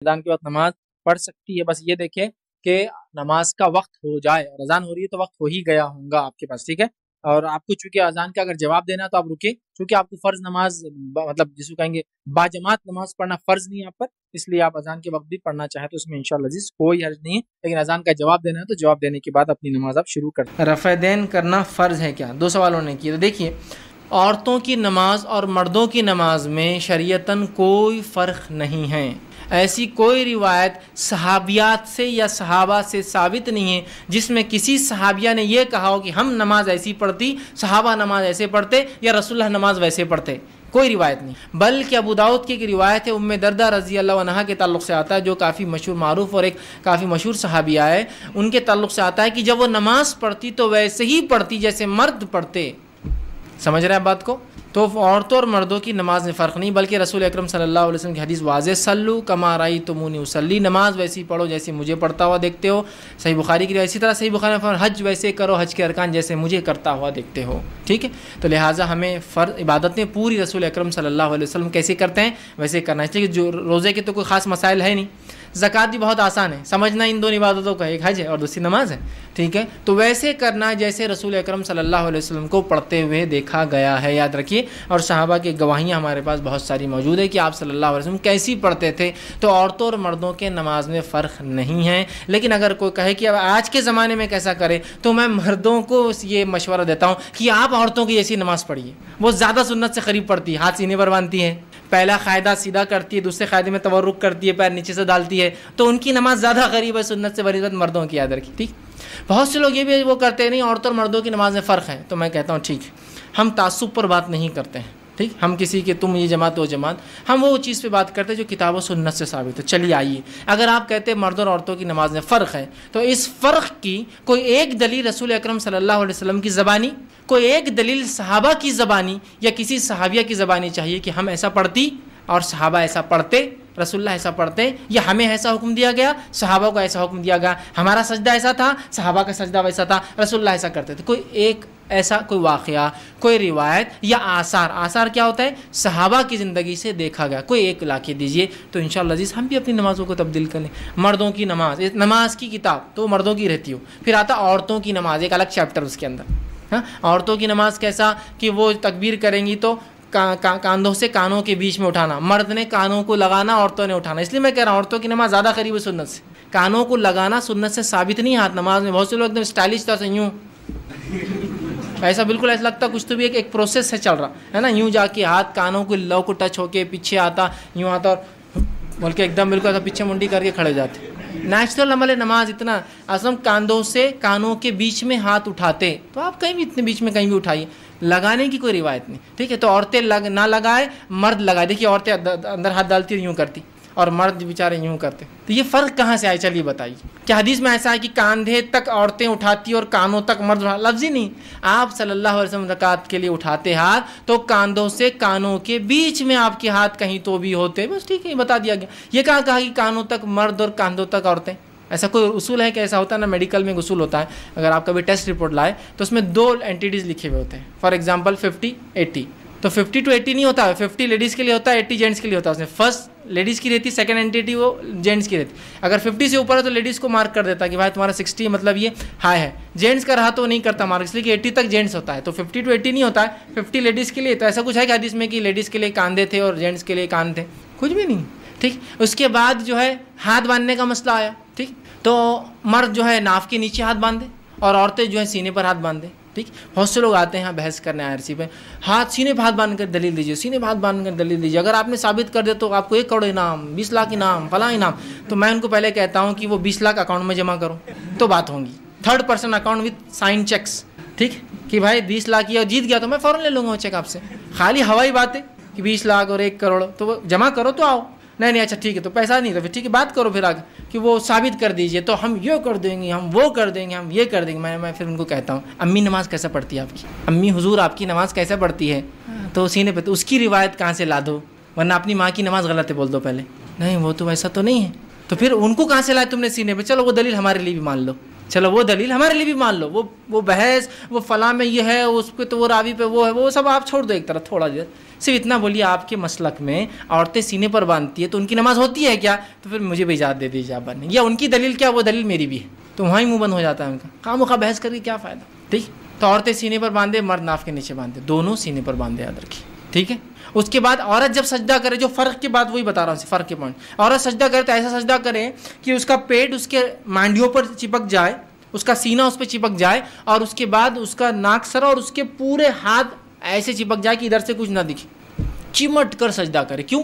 اذان کے وقت نماز پڑھ سکتی ہے، بس یہ دیکھے کہ نماز کا وقت ہو جائے، اور اذان ہو رہی ہے تو وقت ہو ہی گیا ہوگا آپ کے پاس، ٹھیک ہے. اور آپ کو چونکہ اذان کا اگر جواب دینا ہے تو آپ رکے، چونکہ آپ کو فرض نماز مطلب جس کو کہیں گے باجماعت نماز پڑھنا فرض نہیں ہے آپ پر، اس لیے آپ اذان کے وقت بھی پڑھنا چاہیں تو اس میں انشاءاللہ عزیز کوئی حرج نہیں ہے، لیکن اذان کا جواب دینا ہے تو جواب دینے کے بعد اپنی نماز آپ شروع کر دیں. رفع دین کرنا فرض ہے کیا؟ 2 سوالوں نے کیے. تو دیکھیے، عورتوں کی نماز اور مردوں کی نماز میں شریعتاً کوئی فرق نہیں ہے. ایسی کوئی روایت صحابیات سے یا صحابہ سے ثابت نہیں ہے جس میں کسی صحابیہ نے یہ کہا ہو کہ ہم نماز ایسی پڑھتی، صحابہ نماز ایسے پڑھتے، یا رسول اللہ نماز ویسے پڑھتے. کوئی روایت نہیں. بلکہ ابو داؤد کی ایک روایت ہے ام دردہ رضی اللہ عنہا کے تعلق سے آتا ہے، جو کافی مشہور معروف اور ایک کافی مشہور صحابیہ ہے. ان کے تعلق سے آتا ہے کہ جب وہ نماز پڑھتی تو ویسے ہی پڑھتی جیسے مرد پڑھتے. سمجھ رہے ہیں بات کو؟ تو عورتوں اور مردوں کی نماز میں فرق نہیں، بلکہ رسول اکرم صلی اللہ علیہ وسلم کی حدیث واضح، صلو کما رأیتمونی اصلی، نماز ویسی پڑھو جیسے مجھے پڑھتا ہوا دیکھتے ہو. صحیح بخاری کی روایت. اسی طرح صحیح بخاری میں حج ویسے کرو، حج کے ارکان جیسے مجھے کرتا ہوا دیکھتے ہو. ٹھیک ہے، تو لہٰذا ہمیں فرض عبادتیں پوری رسول اکرم صلی اللہ علیہ وسلم کیسے کرتے ہیں ویسے کرنا ہے. جو روزے کے تو کوئی خاص مسائل ہے نہیں، زکوٰۃ بھی بہت آسان ہے سمجھنا، ان 2 عبادتوں کا، ایک حج ہے اور دوسری نماز ہے. ٹھیک ہے، تو ویسے کرنا جیسے رسول اکرم صلی اللہ علیہ وسلم کو پڑھتے ہوئے دیکھا گیا ہے، یاد رکھیے. اور صحابہ کی گواہیاں ہمارے پاس بہت ساری موجود ہے کہ آپ صلی اللہ علیہ وسلم کیسی پڑھتے تھے. تو عورتوں اور مردوں کے نماز میں فرق نہیں ہے. لیکن اگر کوئی کہے کہ اب آج کے زمانے میں کیسا کرے، تو میں مردوں کو یہ مشورہ دیتا ہوں کہ آپ عورتوں کی جیسی نماز پڑھیے. وہ زیادہ سنت سے قریب پڑھتی ہے، ہاتھ سینے پر باندھتی ہے، پہلا قاعدہ سیدھا کرتی ہے، دوسرے قاعدے میں تورک کرتی ہے، پیر نیچے سے ڈالتی ہے، تو ان کی نماز زیادہ قریب ہے سنت سے بنسبت مردوں کی، یاد رکھی. ٹھیک، بہت سے لوگ یہ بھی وہ کرتے نہیں عورتوں اور مردوں کی نماز میں فرق ہے. تو میں کہتا ہوں ٹھیک، ہم تعصب پر بات نہیں کرتے ہیں. ٹھیک، ہم کسی کے تم یہ جماعت وہ جماعت، ہم وہ چیز پہ بات کرتے ہیں جو کتاب و سنت سے ثابت ہے. چلیے آئیے، اگر آپ کہتے ہیں مردوں اور عورتوں کی نماز میں فرق ہے، تو اس فرق کی کوئی ایک دلیل رسول اکرم صلی اللہ علیہ وسلم کی زبانی، کوئی ایک دلیل صحابہ کی زبانی یا کسی صحابیہ کی زبانی چاہیے کہ ہم ایسا پڑھتی اور صحابہ ایسا پڑھتے، رسول اللہ ایسا پڑھتے، یا ہمیں ایسا حکم دیا گیا، صحابہ کو ایسا حکم دیا گیا، ہمارا سجدہ ایسا تھا، صحابہ کا سجدہ ویسا تھا، رسول اللہ ایسا کرتے تھے. کوئی ایک ایسا کوئی واقعہ، کوئی روایت یا آثار کیا ہوتا ہے؟ صحابہ کی زندگی سے دیکھا گیا، کوئی ایک لا کے دیجئے تو انشاءاللہ عزیز ہم بھی اپنی نمازوں کو تبدیل کر لیں. مردوں کی نماز کی کتاب تو مردوں کی رہتی ہو، پھر آتا عورتوں کی نماز، ایک الگ چیپٹر اس کے اندر. ہاں، عورتوں کی نماز کیسا کہ وہ تکبیر کریں گی تو کاندھوں سے کانوں کے بیچ میں اٹھانا، مرد نے کانوں کو لگانا، عورتوں نے اٹھانا. اس لیے میں کہہ رہا ہوں عورتوں کی نماز زیادہ قریب ہے سنت سے. کانوں کو لگانا سنت سے ثابت نہیں. ہاتھ نماز میں بہت سے لوگ ایک دم اسٹائلش طرح سے یوں ایسا، بالکل ایسا لگتا کچھ تو بھی ایک پروسیس سے چل رہا ہے نا، یوں جا کے ہاتھ کانوں کو لو کو ٹچ ہو کے پیچھے آتا، یوں آتا اور بلکہ ایک دم بالکل ایسا پیچھے منڈی کر کے کھڑے جاتے. نیچرل عمل نماز اتنا اصل کاندھوں سے کانوں کے بیچ میں ہاتھ اٹھاتے. تو آپ کہیں بھی اتنے بیچ میں کہیں بھی اٹھائیے، لگانے کی کوئی روایت نہیں. ٹھیک ہے، تو عورتیں نہ لگائے، مرد لگائے. دیکھیے عورتیں اندر ہاتھ ڈالتی اور یوں کرتی، اور مرد بیچارے یوں کرتے. تو یہ فرق کہاں سے آئے؟ چلیے بتائیے. کیا حدیث میں ایسا ہے کہ کاندھے تک عورتیں اٹھاتی اور کانوں تک مرد اٹھاتے؟ لفظ ہی نہیں. آپ صلی اللہ علیہ وسلم زکوٰۃ کے لیے اٹھاتے ہاتھ تو کاندھوں سے کانوں کے بیچ میں آپ کے ہاتھ کہیں تو بھی ہوتے. بس ٹھیک ہے، بتا دیا گیا. یہ کہاں کہا کہ کانوں تک مرد اور کاندھوں تک عورتیں؟ ایسا کوئی اصول ہے کہ ایسا ہوتا ہے نا؟ میڈیکل میں اصول ہوتا ہے، اگر آپ کبھی ٹیسٹ رپورٹ لائے تو اس میں 2 اینٹیز لکھے ہوئے ہوتے ہیں. فار ایگزامپل 50-80، تو 50 to 80 نہیں ہوتا ہے، 50 لیڈیز کے لیے ہوتا ہے، 80 جینٹس کے لیے ہوتا ہے. اس میں فرسٹ لیڈیز کی رہتی، سیکنڈ اینٹی وہ جینٹس کی رہتی. اگر 50 سے اوپر ہے تو لیڈیز کو مارک کر دیتا کہ بھائی تمہارا 60 مطلب یہ ہائی ہے. جینٹس کا رہا تو نہیں کرتا مارک، اس لیے کہ 80 تک جینٹس ہوتا ہے. تو 50 to 80 نہیں ہوتا ہے، 50 لیڈیز کے لیے. تو ایسا کچھ ہے کہ حدیث میں کہ لیڈیز کے لیے کاندھے تھے اور جینٹس کے لیے کان تھے؟ کچھ بھی نہیں. ٹھیک، اس کے بعد جو ہے ہاتھ باندھنے کا مسئلہ آیا. ٹھیک، تو مرد جو ہے ناف کے نیچے ہاتھ باندھے اور عورتیں جو ہے سینے پر ہاتھ باندھے. ٹھیک، بہت سے لوگ آتے ہیں بحث کرنے IRC پہ، ہاتھ سینے پہ ہاتھ باندھ کر دلیل دیجیے، سینے پہ ہاتھ باندھ کر دلیل دیجیے. اگر آپ نے ثابت کر دیا تو آپ کو 1 کروڑ انعام، 20 لاکھ انعام، فلاں انعام. تو میں ان کو پہلے کہتا ہوں کہ وہ 20 لاکھ اکاؤنٹ میں جمع کرو تو بات ہوگی. 3rd person account with sign checks. ٹھیک، کہ بھائی 20 لاکھ یا جیت گیا تو میں فوراً لے لوں گا وہ چیک آپ سے. خالی ہوائی بات ہے کہ 20 لاکھ اور 1 کروڑ تو وہ جمع کرو تو آؤ. نہیں اچھا ٹھیک ہے، تو پیسہ نہیں تو پھر ٹھیک ہے بات کرو پھر آگے کہ وہ ثابت کر دیجئے تو ہم یہ کر دیں گے، ہم وہ کر دیں گے، ہم یہ کر دیں گے. میں پھر ان کو کہتا ہوں امی نماز کیسے پڑھتی ہے آپ کی؟ امی حضور آپ کی نماز کیسے پڑھتی ہے؟ تو سینے پہ تو اس کی روایت کہاں سے لا دو، ورنہ اپنی ماں کی نماز غلط ہے بول دو پہلے. نہیں وہ تو ایسا تو نہیں ہے. تو پھر ان کو کہاں سے لائے تم نے سینے پہ؟ چلو وہ دلیل ہمارے لیے بھی مان لو. چلو وہ دلیل ہمارے لیے بھی مان لو، وہ بحث وہ فلاں میں یہ ہے، اس پہ تو وہ راوی پہ وہ ہے، وہ سب آپ چھوڑ دو ایک طرف تھوڑا دیر، صرف اتنا بولیے آپ کے مسلک میں عورتیں سینے پر باندھتی ہے تو ان کی نماز ہوتی ہے کیا؟ تو پھر مجھے بھی اجازت دے دیجیے آپ بننے، یا ان کی دلیل کیا وہ دلیل میری بھی ہے، تو وہاں ہی منہ بند ہو جاتا ہے ان کا، خواہ مخواہ بحث کر کے کیا فائدہ؟ ٹھیک، تو عورتیں سینے پر باندھے، مرد ناف کے نیچے باندھے، دونوں سینے پر باندھے، یاد رکھیے، ٹھیک ہے۔ اس کے بعد عورت جب سجدہ کرے، جو فرق کی بات وہی بتا رہا ہوں، فرق کے پوائنٹ، عورت سجدہ کرے تو ایسا سجدہ کرے کہ اس کا پیٹ اس کے مانڈیوں پر چپک جائے، اس کا سینہ اس پہ چپک جائے، اور اس کے بعد اس کا ناک سر اور اس کے پورے ہاتھ ایسے چپک جائے کہ ادھر سے کچھ نہ دکھے، چمٹ کر سجدہ کرے۔ کیوں؟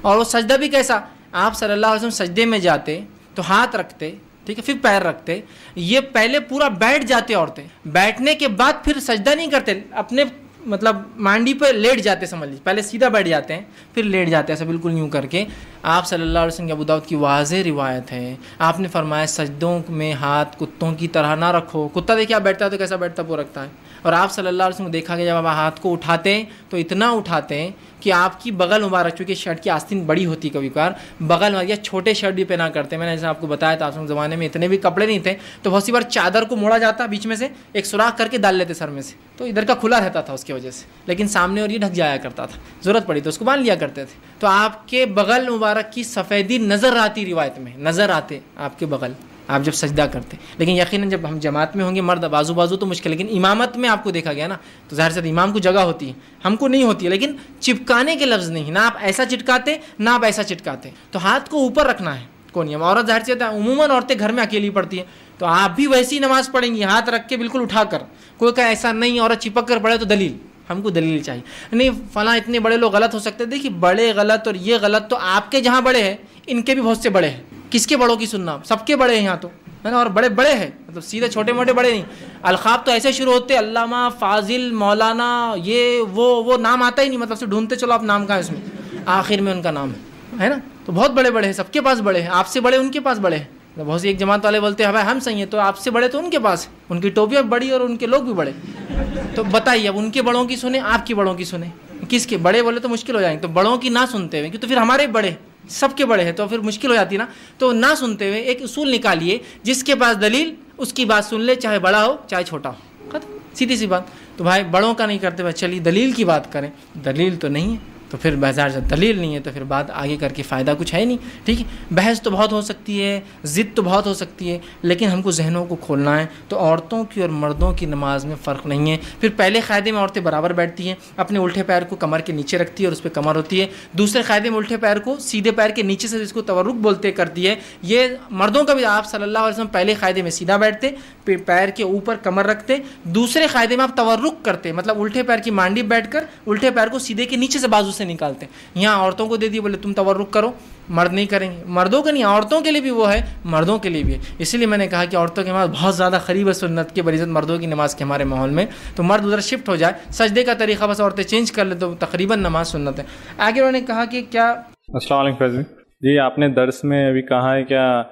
اور وہ سجدہ بھی کیسا؟ آپ صلی اللہ علیہ وسلم سجدے میں جاتے تو ہاتھ رکھتے، ٹھیک ہے، پھر پیر رکھتے، یہ پہلے پورا بیٹھ جاتے عورتیں، بیٹھنے کے بعد پھر سجدہ نہیں کرتے، اپنے مطلب مانڈی پہ لیٹ جاتے، سمجھ لیجیے، پہلے سیدھا بیٹھ جاتے ہیں پھر لیٹ جاتے ہیں، ایسا بالکل یوں کر کے۔ آپ صلی اللہ علیہ وسلم کی ابو داؤد کی واضح روایت ہے، آپ نے فرمایا سجدوں میں ہاتھ کتوں کی طرح نہ رکھو۔ کتا دیکھیں آپ بیٹھتا ہے تو کیسا بیٹھتا ہے، وہ رکھتا ہے۔ اور آپ صلی اللہ علیہ وسلم کو دیکھا گیا جب آپ ہاتھ کو اٹھاتے تو اتنا اٹھاتے ہیں کہ آپ کی بغل مبارک، چونکہ شرٹ کی آستین بڑی ہوتی کبھی کبھار، بغل یا چھوٹے شرٹ بھی پہنا کرتے، میں نے جیسے آپ کو بتایا تھا، اس زمانے میں اتنے بھی کپڑے نہیں تھے تو بہت سی بار چادر کو موڑا جاتا، بیچ میں سے ایک سوراخ کر کے ڈال لیتے سر میں سے، تو ادھر کا کھلا رہتا تھا اس کی وجہ سے، لیکن سامنے اور یہ ڈھک جایا کرتا تھا، ضرورت پڑی تو اس کو باندھ لیا کرتے تھے۔ تو آپ کے بغل مبارک کی سفیدی نظر آتی، روایت میں نظر آتے آپ کے بغل، آپ جب سجدہ کرتے۔ لیکن یقیناً جب ہم جماعت میں ہوں گے، مرد بازو بازو تو مشکل، لیکن امامت میں آپ کو دیکھا گیا نا، تو ظاہر سے امام کو جگہ ہوتی ہے، ہم کو نہیں ہوتی ہے، لیکن چپکانے کے لفظ نہیں، نہ آپ ایسا چٹکاتے نہ آپ ایسا چٹکاتے، تو ہاتھ کو اوپر رکھنا ہے کون نیم۔ عورت ظاہر سے عموماً عورتیں گھر میں اکیلی پڑتی ہیں، تو آپ بھی ویسی نماز پڑھیں گی، ہاتھ رکھ کے بالکل اٹھا کر، کوئی کہ ایسا نہیں عورت چپک کر پڑھے تو دلیل، ہم کو دلیل چاہیے، نہیں فلاں اتنے بڑے لوگ غلط ہو سکتے ہیں۔ دیکھیے بڑے غلط اور یہ غلط تو آپ کے جہاں بڑے ہیں ان کے بھی بہت سے بڑے ہیں، کس کے بڑوں کی سننا، سب کے بڑے ہیں یہاں تو ہے نا، اور بڑے بڑے ہیں، مطلب سیدھے چھوٹے موٹے بڑے نہیں۔ القاب تو ایسے شروع ہوتے علامہ، فاضل، مولانا، یہ وہ نام آتا ہی نہیں، مطلب سے ڈھونڈتے چلو آپ نام کہاں ہے اس میں، آخر میں ان کا نام ہے نا، تو بہت بڑے بڑے ہیں، سب کے پاس بڑے ہیں، آپ سے بڑے ان کے پاس بڑے ہیں۔ بہت سی ایک جماعت والے بولتے ہیں بھائی ہم صحیح ہیں، تو آپ سے بڑے تو ان کے پاس، ان کی ٹوپیاں بڑی اور ان کے لوگ بھی بڑے، تو بتائیے اب ان کے بڑوں کی سنیں آپ کی بڑوں کی سنیں، کس کے بڑے بولے تو مشکل ہو جائیں گے، تو بڑوں کی نہ سنتے ہوئے، تو پھر ہمارے بڑے سب کے بڑے ہیں تو پھر مشکل ہو جاتی نا، تو نہ سنتے ہوئے ایک اصول نکالیے، جس کے پاس دلیل اس کی بات سن لے، چاہے بڑا ہو چاہے چھوٹا ہو، ختم، سیدھی سی بات۔ تو بھائی بڑوں کا نہیں کرتے، بھائی چلیے دلیل کی بات کریں، دلیل تو نہیں ہے، تو پھر بازار سے دلیل نہیں ہے تو پھر بات آگے کر کے فائدہ کچھ ہے نہیں، ٹھیک ہے۔ بحث تو بہت ہو سکتی ہے، ضد تو بہت ہو سکتی ہے، لیکن ہم کو ذہنوں کو کھولنا ہے، تو عورتوں کی اور مردوں کی نماز میں فرق نہیں ہے۔ پھر پہلے قاعدے میں عورتیں برابر بیٹھتی ہیں، اپنے الٹے پیر کو کمر کے نیچے رکھتی ہے اور اس پہ کمر ہوتی ہے، دوسرے قاعدے میں الٹے پیر کو سیدھے پیر کے نیچے سے، جس کو تورک بولتے کرتی ہے، یہ مردوں کا بھی۔ آپ صلی اللہ علیہ وسلم پہلے قاعدے میں سیدھا بیٹھتے، پیر کے اوپر کمر رکھتے، دوسرے قاعدے میں آپ تورک کرتے، مطلب الٹے پیر کی مانڈی بیٹھ کر الٹے پیر کو سیدھے کے نیچے سے بازو سے نکالتے۔ یہاں عورتوں کو دے دی، بولے تم تورک کرو، مرد نہیں کریں گے، مردوں کا نہیں، عورتوں کے لیے بھی وہ ہے، مردوں کے لیے بھی ہے۔ اسی لیے میں نے کہا کہ عورتوں کی نماز بہت زیادہ قریب ہے سنت کے بنسبت مردوں کی نماز کے ہمارے ماحول میں، تو مرد ادھر شفٹ ہو جائے، سجدے کا طریقہ بس عورتیں چینج کر لیں تو تقریباً نماز سنت ہے۔ آگے انہوں نے کہا کہ کیا، السلام علیکم فیضی جی، آپ نے درس میں ابھی کہا ہے کیا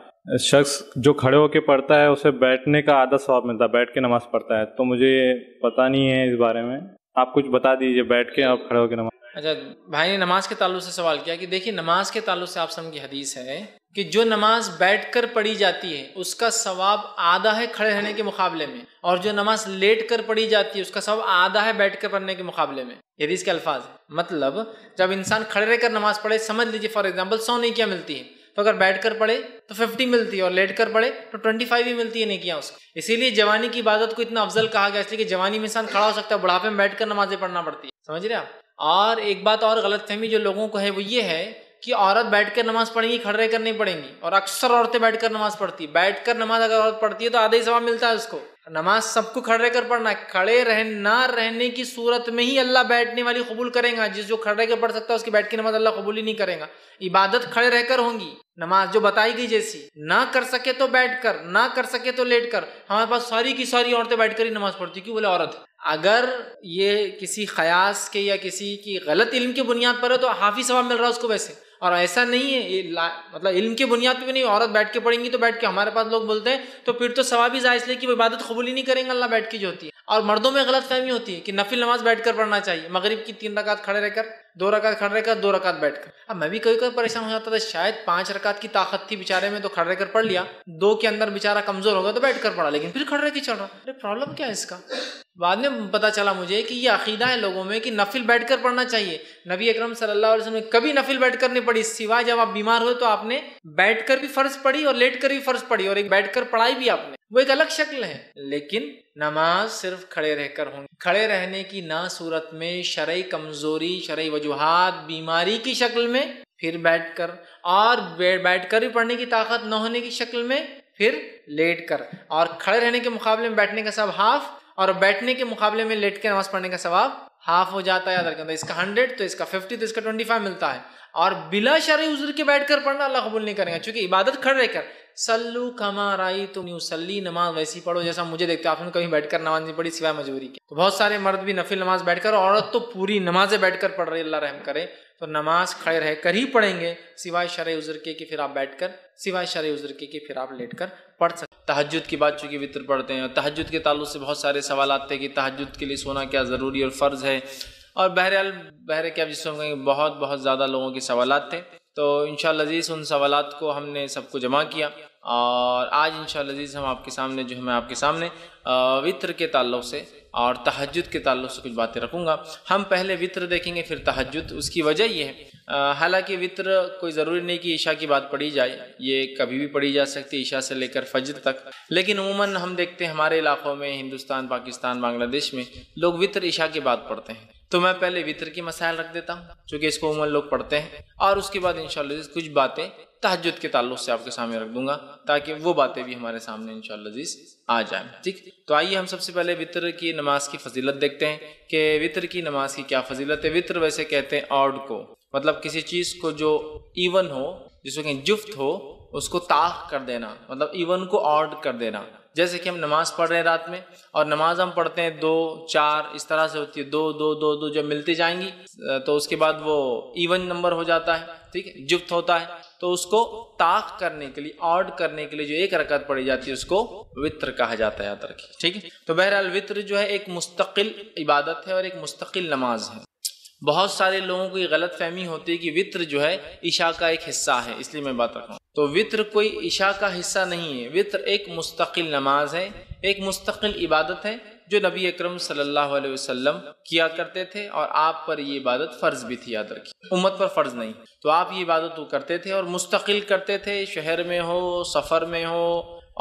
شخص جو کھڑے ہو کے پڑھتا ہے اسے بیٹھنے کا آدھا ثواب ملتا ہے، بیٹھ کے نماز پڑھتا ہے، تو مجھے پتہ نہیں ہے اس بارے میں، آپ کچھ بتا دیجیے، بیٹھ کے آپ کھڑے ہو کے نماز۔ اچھا بھائی نے نماز کے تعلق سے سوال کیا کہ دیکھیے نماز کے تعلق سے آپ سب کی حدیث ہے کہ جو نماز بیٹھ کر پڑھی جاتی ہے اس کا ثواب آدھا ہے کھڑے رہنے کے مقابلے میں، اور جو نماز لیٹ کر پڑھی جاتی ہے اس کا ثواب آدھا ہے بیٹھ کر پڑھنے کے مقابلے میں۔ یہ حدیث کے الفاظ ہیں، مطلب جب انسان کھڑے رہ کر نماز پڑھے، سمجھ لیجیے فار ایگزامپل 100 نیکیاں ملتی ہیں، تو اگر بیٹھ کر پڑھے تو 50 ملتی ہے، اور لیٹ کر پڑھے تو 25 ہی ملتی ہے نیکیاں اس کو۔ اسی لیے جوانی کی عبادت کو اتنا افضل کہا گیا، اس لیے کہ جوانی میں انسان کھڑا ہو سکتا ہے، بڑھاپے میں بیٹھ کر نمازیں پڑھنا پڑتی ہے، سمجھ رہے آپ۔ اور ایک بات اور غلط فہمی جو لوگوں کو ہے وہ یہ ہے کہ عورت بیٹھ کر نماز پڑھیں گی، کھڑے رہ کر نہیں پڑھیں گی، اور اکثر عورتیں بیٹھ کر نماز پڑھتی، بیٹھ کر نماز اگر عورت پڑھتی ہے تو آدھا ہی ثواب ملتا ہے اس کو۔ نماز سب کو کھڑے رہ کر پڑھنا ہے، کھڑے نہ رہنے کی صورت میں ہی اللہ بیٹھنے والی قبول کرے گا، جو کھڑے رہ کر پڑھ سکتا ہے اس کی بیٹھ کی نماز اللہ قبول ہی نہیں کرے گا۔ عبادت کھڑے رہ کر ہوں گی، نماز جو بتائی گئی جیسی، نہ کر سکے تو بیٹھ کر، نہ کر سکے تو لیٹ کر۔ ہمارے پاس ساری کی ساری عورتیں بیٹھ کر ہی نماز پڑھتی، کیوں بولے عورت؟ اگر یہ کسی قیاس کے یا کسی کی غلط علم کی بنیاد پر ہے تو حافظ ثواب مل رہا ہے اس کو ویسے، اور ایسا نہیں ہے مطلب علم کی بنیاد پہ بھی نہیں، عورت بیٹھ کے پڑھیں گی تو بیٹھ کے، ہمارے پاس لوگ بولتے ہیں تو پھر تو ثواب ہی ضائع، اس لیے کہ وہ عبادت قبول ہی نہیں کریں گے اللہ بیٹھ کے جو ہوتی ہے۔ اور مردوں میں غلط فہمی ہوتی ہے کہ نفل نماز بیٹھ کر پڑھنا چاہیے، مغرب کی 3 رکعت کھڑے رہ کر، 2 رکعت کھڑے رہ کر، 2 رکعت بیٹھ کر۔ اب میں بھی کبھی کبھی پریشان ہو جاتا تھا، شاید 5 رکعت کی طاقت تھی بیچارے میں تو کھڑے رہ کر پڑھ لیا، 2 کے اندر بیچارہ کمزور ہوگا تو بیٹھ کر پڑھا، لیکن پھر کھڑے رہ کے چڑھ رہا، ارے پرابلم کیا ہے اس کا؟ بعد میں پتا چلا مجھے کہ یہ عقیدہ ہے لوگوں میں کہ نفل بیٹھ کر پڑھنا چاہیے۔ نبی اکرم صلی اللہ علیہ وسلم نے کبھی نفل بیٹھ کر نہیں پڑھی، سوائے جب آپ بیمار ہوئے تو آپ نے بیٹھ کر بھی فرض پڑھی اور لیٹ کر بھی فرض پڑھی، اور ایک بیٹھ کر پڑھائی بھی آپ نے، وہ ایک الگ شکل ہے۔ لیکن نماز صرف کھڑے رہ کر ہوں، کھڑے رہنے کی نہ صورت میں شرعی کمزوری، شرعی وجوہات، بیماری کی شکل میں، پھر بیٹھ کر، اور بیٹھ کر بھی پڑھنے کی طاقت نہ ہونے کی شکل میں، پھر لیٹ کر، اور کھڑے رہنے کے مقابلے میں بیٹھنے کا ثواب ہاف، اور بیٹھنے کے مقابلے میں لیٹ کے نماز پڑھنے کا ثواب ہاف ہو جاتا ہے۔ یاد رکھیں، اس کا 100 تو اس کا 50 تو اس کا 25 ملتا ہے، اور بلا شرعی عذر کے بیٹھ کر پڑھنا اللہ قبول نہیں کرے گا، چونکہ عبادت کھڑے رہ کر، سلو کما رأیتمونی اصلی، نماز ویسی پڑھو جیسا مجھے دیکھتے۔ آپ نے کبھی بیٹھ کر نماز نہیں پڑھی سوائے مجبوری کے، تو بہت سارے مرد بھی نفل نماز بیٹھ کر، عورت تو پوری نمازیں بیٹھ کر پڑھ رہی، اللہ رحم کرے، تو نماز کھڑے رہ کر ہی پڑھیں گے، سوائے شرعی عذر کے کہ پھر آپ بیٹھ کر، سوائے شرعی عذر کے کہ پھر آپ لیٹ کر پڑھ سکتے۔ تہجد کی بات چونکہ وطر پڑھتے ہیں، تہجد کے تعلق سے بہت سارے سوالات تھے کہ تہجد کے لیے سونا کیا ضروری اور فرض ہے، اور بہرحال کیا جس کو بہت زیادہ لوگوں کے سوالات تھے، تو انشاءاللہ عزیز ان سوالات کو ہم نے سب کو جمع کیا، اور آج انشاءاللہ عزیز ہم آپ کے سامنے میں آپ کے سامنے وطر کے تعلق سے اور تہجد کے تعلق سے کچھ باتیں رکھوں گا۔ ہم پہلے وطر دیکھیں گے پھر تہجد۔ اس کی وجہ یہ ہے، حالانکہ وطر کوئی ضروری نہیں کہ عشاء کی بات پڑھی جائے، یہ کبھی بھی پڑھی جا سکتی ہے، عشاء سے لے کر فجر تک، لیکن عموماً ہم دیکھتے ہیں ہمارے علاقوں میں، ہندوستان، پاکستان، بنگلہ دیش میں لوگ وطر عشاء کی بات پڑھتے ہیں، تو میں پہلے وطر کی مسائل رکھ دیتا ہوں چونکہ اس کو عموماً لوگ پڑھتے ہیں، اور اس کے بعد انشاءاللہ کچھ باتیں تہجد کے تعلق سے آپ کے سامنے رکھ دوں گا تاکہ وہ باتیں بھی ہمارے سامنے انشاءاللہ عزیز آ جائیں۔ ٹھیک، تو آئیے ہم سب سے پہلے وطر کی نماز کی فضیلت دیکھتے ہیں کہ وطر کی نماز کی کیا فضیلت ہے۔ وطر ویسے کہتے ہیں آڈ کو، مطلب کسی چیز کو جو ایون ہو، جس کو جفت ہو، اس کو طاق کر دینا، مطلب ایون کو آڈ کر دینا۔ جیسے کہ ہم نماز پڑھ رہے ہیں رات میں، اور نماز ہم پڑھتے ہیں 2 4 اس طرح سے ہوتی ہے، 2 2 2 2 جب ملتی جائیں گی تو اس کے بعد وہ ایون نمبر ہو جاتا ہے، ٹھیک ہے، جفت ہوتا ہے، تو اس کو طاق کرنے کے لیے، آڈ کرنے کے لیے جو 1 رکعت پڑھی جاتی ہے اس کو وطر کہا جاتا ہے، یاد رکھیے، ٹھیک ہے۔ تو بہرحال وطر جو ہے ایک مستقل عبادت ہے اور ایک مستقل نماز ہے۔ بہت سارے لوگوں کو یہ غلط فہمی ہوتی ہے کہ وطر جو ہے عشاء کا ایک حصہ ہے، اس لیے میں بات رکھا ہوں، تو وطر کوئی عشاء کا حصہ نہیں ہے، وطر ایک مستقل نماز ہے، ایک مستقل عبادت ہے جو نبی اکرم صلی اللہ علیہ وسلم کیا کرتے تھے، اور آپ پر یہ عبادت فرض بھی تھی، یاد رکھیے، امت پر فرض نہیں، تو آپ یہ عبادت وہ کرتے تھے اور مستقل کرتے تھے، شہر میں ہو، سفر میں ہو،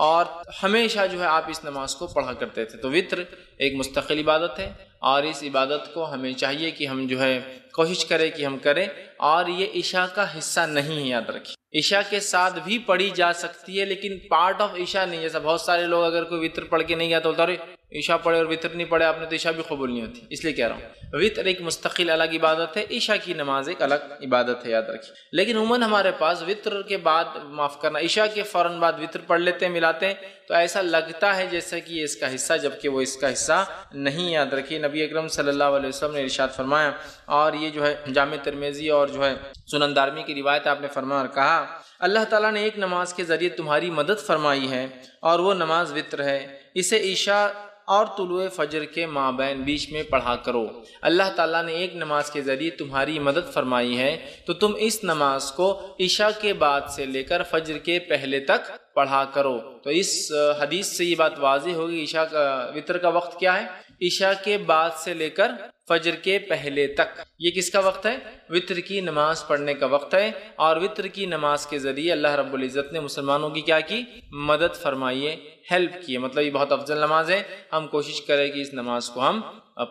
اور ہمیشہ جو ہے آپ اس نماز کو پڑھا کرتے تھے۔ تو وطر ایک مستقل عبادت ہے، اور اس عبادت کو ہمیں چاہیے کہ ہم جو ہے کوشش کریں کہ ہم کریں، اور یہ عشاء کا حصہ نہیں ہے، یاد رکھیے، عشاء کے ساتھ بھی پڑھی جا سکتی ہے لیکن پارٹ آف عشاء نہیں۔ جیسا بہت سارے لوگ اگر کوئی وطر پڑھ کے نہیں گیا تو بولتا ارے عشاء پڑھے اور وطر نہیں پڑھے آپ نے تو عشاء بھی قبول نہیں ہوتی، اس لیے کہہ رہا ہوں وطر ایک مستقل الگ عبادت ہے، عشاء کی نماز ایک الگ عبادت ہے، یاد رکھیے۔ لیکن عموماً ہمارے پاس وطر کے بعد، معاف کرنا، عشاء کے فوراً بعد وطر پڑھ لیتے ہیں، ملاتے ہیں، تو ایسا لگتا ہے جیسا کہ یہ اس کا حصہ، جبکہ وہ اس کا حصہ نہیں، یاد رکھیے۔ نبی اکرم صلی اللہ علیہ وسلم نے ارشاد فرمایا، اور یہ جو ہے جامع ترمذی اور جو ہے سنن دارمی کی روایت، آپ نے فرمایا اور کہا، اللہ تعالیٰ نے ایک نماز کے ذریعے تمہاری مدد فرمائی ہے، اور وہ نماز وطر ہے، اسے عشاء اور طلوع فجر کے مابین بیچ میں پڑھا کرو۔ اللہ تعالیٰ نے ایک نماز کے ذریعے تمہاری مدد فرمائی ہے تو تم اس نماز کو عشاء کے بعد سے لے کر فجر کے پہلے تک پڑھا کرو۔ تو اس حدیث سے یہ بات واضح ہوگی، عشاء کا وطر کا وقت کیا ہے؟ عشاء کے بعد سے لے کر فجر کے پہلے تک، یہ کس کا وقت ہے؟ وطر کی نماز پڑھنے کا وقت ہے، اور وطر کی نماز کے ذریعے اللہ رب العزت نے مسلمانوں کی کیا کی؟ مدد فرمائی ہے، ہیلپ کی ہے، مطلب یہ بہت افضل نماز ہے، ہم کوشش کریں کہ اس نماز کو ہم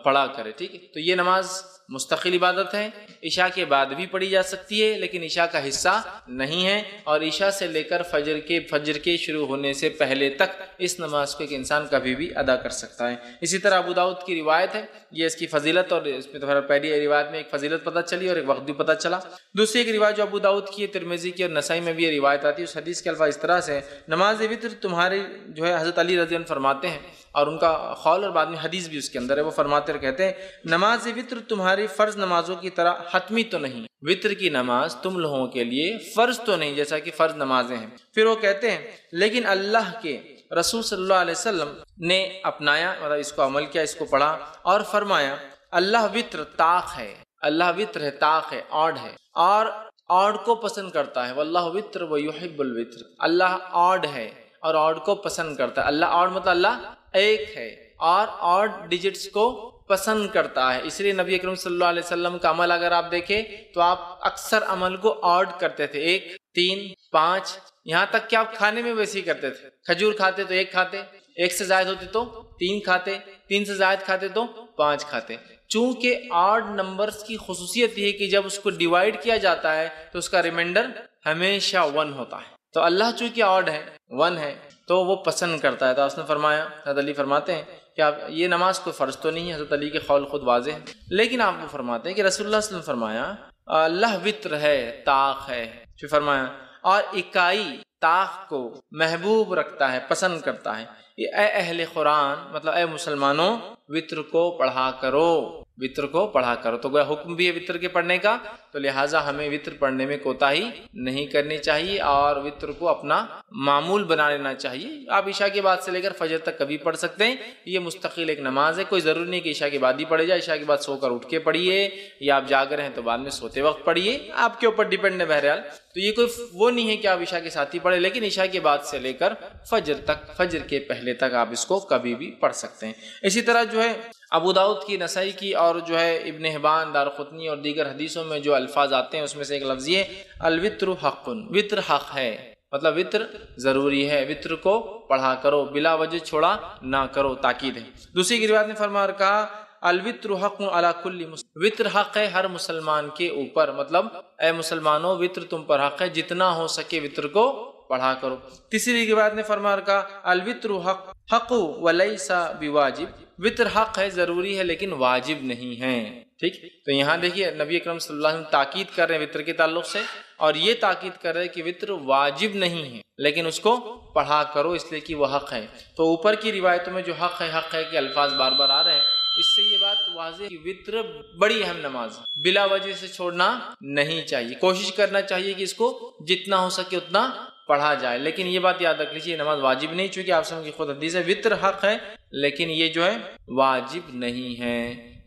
پڑھا کریں، ٹھیک ہے۔ تو یہ نماز مستقل عبادت ہے، عشاء کے بعد بھی پڑھی جا سکتی ہے لیکن عشاء کا حصہ نہیں ہے، اور عشاء سے لے کر فجر کے شروع ہونے سے پہلے تک اس نماز کو ایک انسان کبھی بھی ادا کر سکتا ہے۔ اسی طرح ابو داؤد کی روایت ہے، یہ اس کی فضیلت، اور اس میں تو پہلی روایت میں ایک فضیلت پتہ چلی اور ایک وقت بھی پتہ چلا۔ دوسری ایک روایت جو ابو داؤد کی ہے، ترمذی کی اور نسائی میں بھی یہ روایت آتی ہے، اس حدیث کے الفاظ اس طرح سے، نماز وطر تمہاری جو ہے، حضرت علی رضی اللہ عنہ فرماتے ہیں، اور ان کا قول اور بعد میں حدیث بھی اس کے اندر ہے، وہ فرماتے اور کہتے ہیں، نماز وطر تمہاری فرض نمازوں کی طرح حتمی تو نہیں، وطر کی نماز تم لوگوں کے لیے فرض تو نہیں جیسا کہ فرض نمازیں ہیں۔ پھر وہ کہتے ہیں، لیکن اللہ کے رسول صلی اللہ علیہ وسلم نے اپنایا، مطلب اس کو عمل کیا، اس کو پڑھا اور فرمایا اللہ وطر طاق ہے، اللہ وطر ہے، طاق ہے، آڈ ہے، اور آڈ کو پسند کرتا ہے، واللہ وطر ویحب الوطر، اللہ آڈ ہے اور آڈ کو پسند کرتا ہے۔ اللہ آڈ مطلب اللہ ایک ہے اور آڈ ڈیجٹس کو پسند کرتا ہے، اس لیے نبی اکرم صلی اللہ علیہ وسلم کا عمل اگر آپ دیکھیں تو آپ اکثر عمل کو آڈ کرتے تھے، 1 3 5، یہاں تک کہ آپ کھانے میں ویسے ہی کرتے تھے، کھجور کھاتے تو 1 کھاتے، 1 سے زائد ہوتے تو 3 کھاتے، 3 سے زائد کھاتے تو 5 کھاتے۔ چونکہ آڈ نمبرز کی خصوصیت یہ ہے کہ جب اس کو ڈیوائیڈ کیا جاتا ہے تو اس کا ریمائنڈر ہمیشہ 1 ہوتا ہے، تو اللہ چونکہ آڈ ہے، 1 ہے، تو وہ پسند کرتا ہے۔ تو اس نے فرمایا، حضرت علی فرماتے ہیں کہ آپ یہ نماز کوئی فرض تو نہیں ہے، حضرت علی کے قول خود واضح ہے، لیکن آپ کو فرماتے ہیں کہ رسول اللہ صلی اللہ علیہ وسلم فرمایا اللہ وطر ہے، طاق ہے، پھر فرمایا اور اکائی طاق کو محبوب رکھتا ہے، پسند کرتا ہے۔ اے اہل قرآن، مطلب اے مسلمانوں، وطر کو پڑھا کرو، وطر کو پڑھا کرو۔ تو گویا حکم بھی ہے وطر کے پڑھنے کا، تو لہٰذا ہمیں وطر پڑھنے میں کوتاہی نہیں کرنی چاہیے اور وطر کو اپنا معمول بنا لینا چاہیے۔ آپ عشاء کے بعد سے لے کر فجر تک کبھی پڑھ سکتے ہیں، یہ مستقل ایک نماز ہے، کوئی ضروری نہیں کہ عشاء کے بعد ہی پڑھے جائے، عشاء کے بعد سو کر اٹھ کے پڑھیے، یا آپ جاگ رہے ہیں تو بعد میں سوتے وقت پڑھیے، آپ کے اوپر ڈیپینڈ ہے بہرحال۔ تو یہ کوئی وہ نہیں ہے کہ آپ عشاء کے ساتھ ہی پڑھیں، لیکن عشاء کے بعد سے لے کر فجر تک، فجر کے پہلے تک آپ اس کو کبھی بھی پڑھ سکتے ہیں۔ اسی طرح جو ہے ابو داؤد کی، نسائی کی اور جو ہے ابن حبان، دارقطنی اور دیگر حدیثوں میں جو الفاظ آتے ہیں اس میں سے ایک لفظ یہ الوطر حق، وطر حق ہے، مطلب وطر ضروری ہے، وطر کو پڑھا کرو، بلا وجہ چھوڑا نہ کرو، تاکید ہے۔ دوسری کی روایت میں فرما کہا الوطر حق علی کل مسلم، وطر حق ہے ہر مسلمان کے اوپر، مطلب اے مسلمانوں وطر تم پر حق ہے، جتنا ہو سکے وطر کو پڑھا کرو۔ تیسری روایت نے فرما کہا الوطر حق ولیس بواجب، وطر حق ہے، ضروری ہے لیکن واجب نہیں ہے۔ ٹھیک، تو یہاں دیکھیے نبی اکرم صلی اللہ علیہ وسلم تاکید کر رہے ہیں وطر کے تعلق سے، اور یہ تاکید کر رہے ہیں کہ وطر واجب نہیں ہے لیکن اس کو پڑھا کرو اس لیے کہ وہ حق ہے۔ تو اوپر کی روایتوں میں جو حق ہے کہ الفاظ بار بار آ رہے ہیں، اس سے یہ بات واضح کہ وطر بڑی اہم نماز ہے، بلا وجہ سے چھوڑنا نہیں چاہیے، کوشش کرنا چاہیے کہ اس کو جتنا ہو سکے اتنا پڑھا جائے، لیکن یہ بات یاد رکھ لیجیے نماز واجب نہیں، چونکہ آپ سمجھ کی خود حدیث ہے وطر حق ہے لیکن یہ جو ہے واجب نہیں ہے،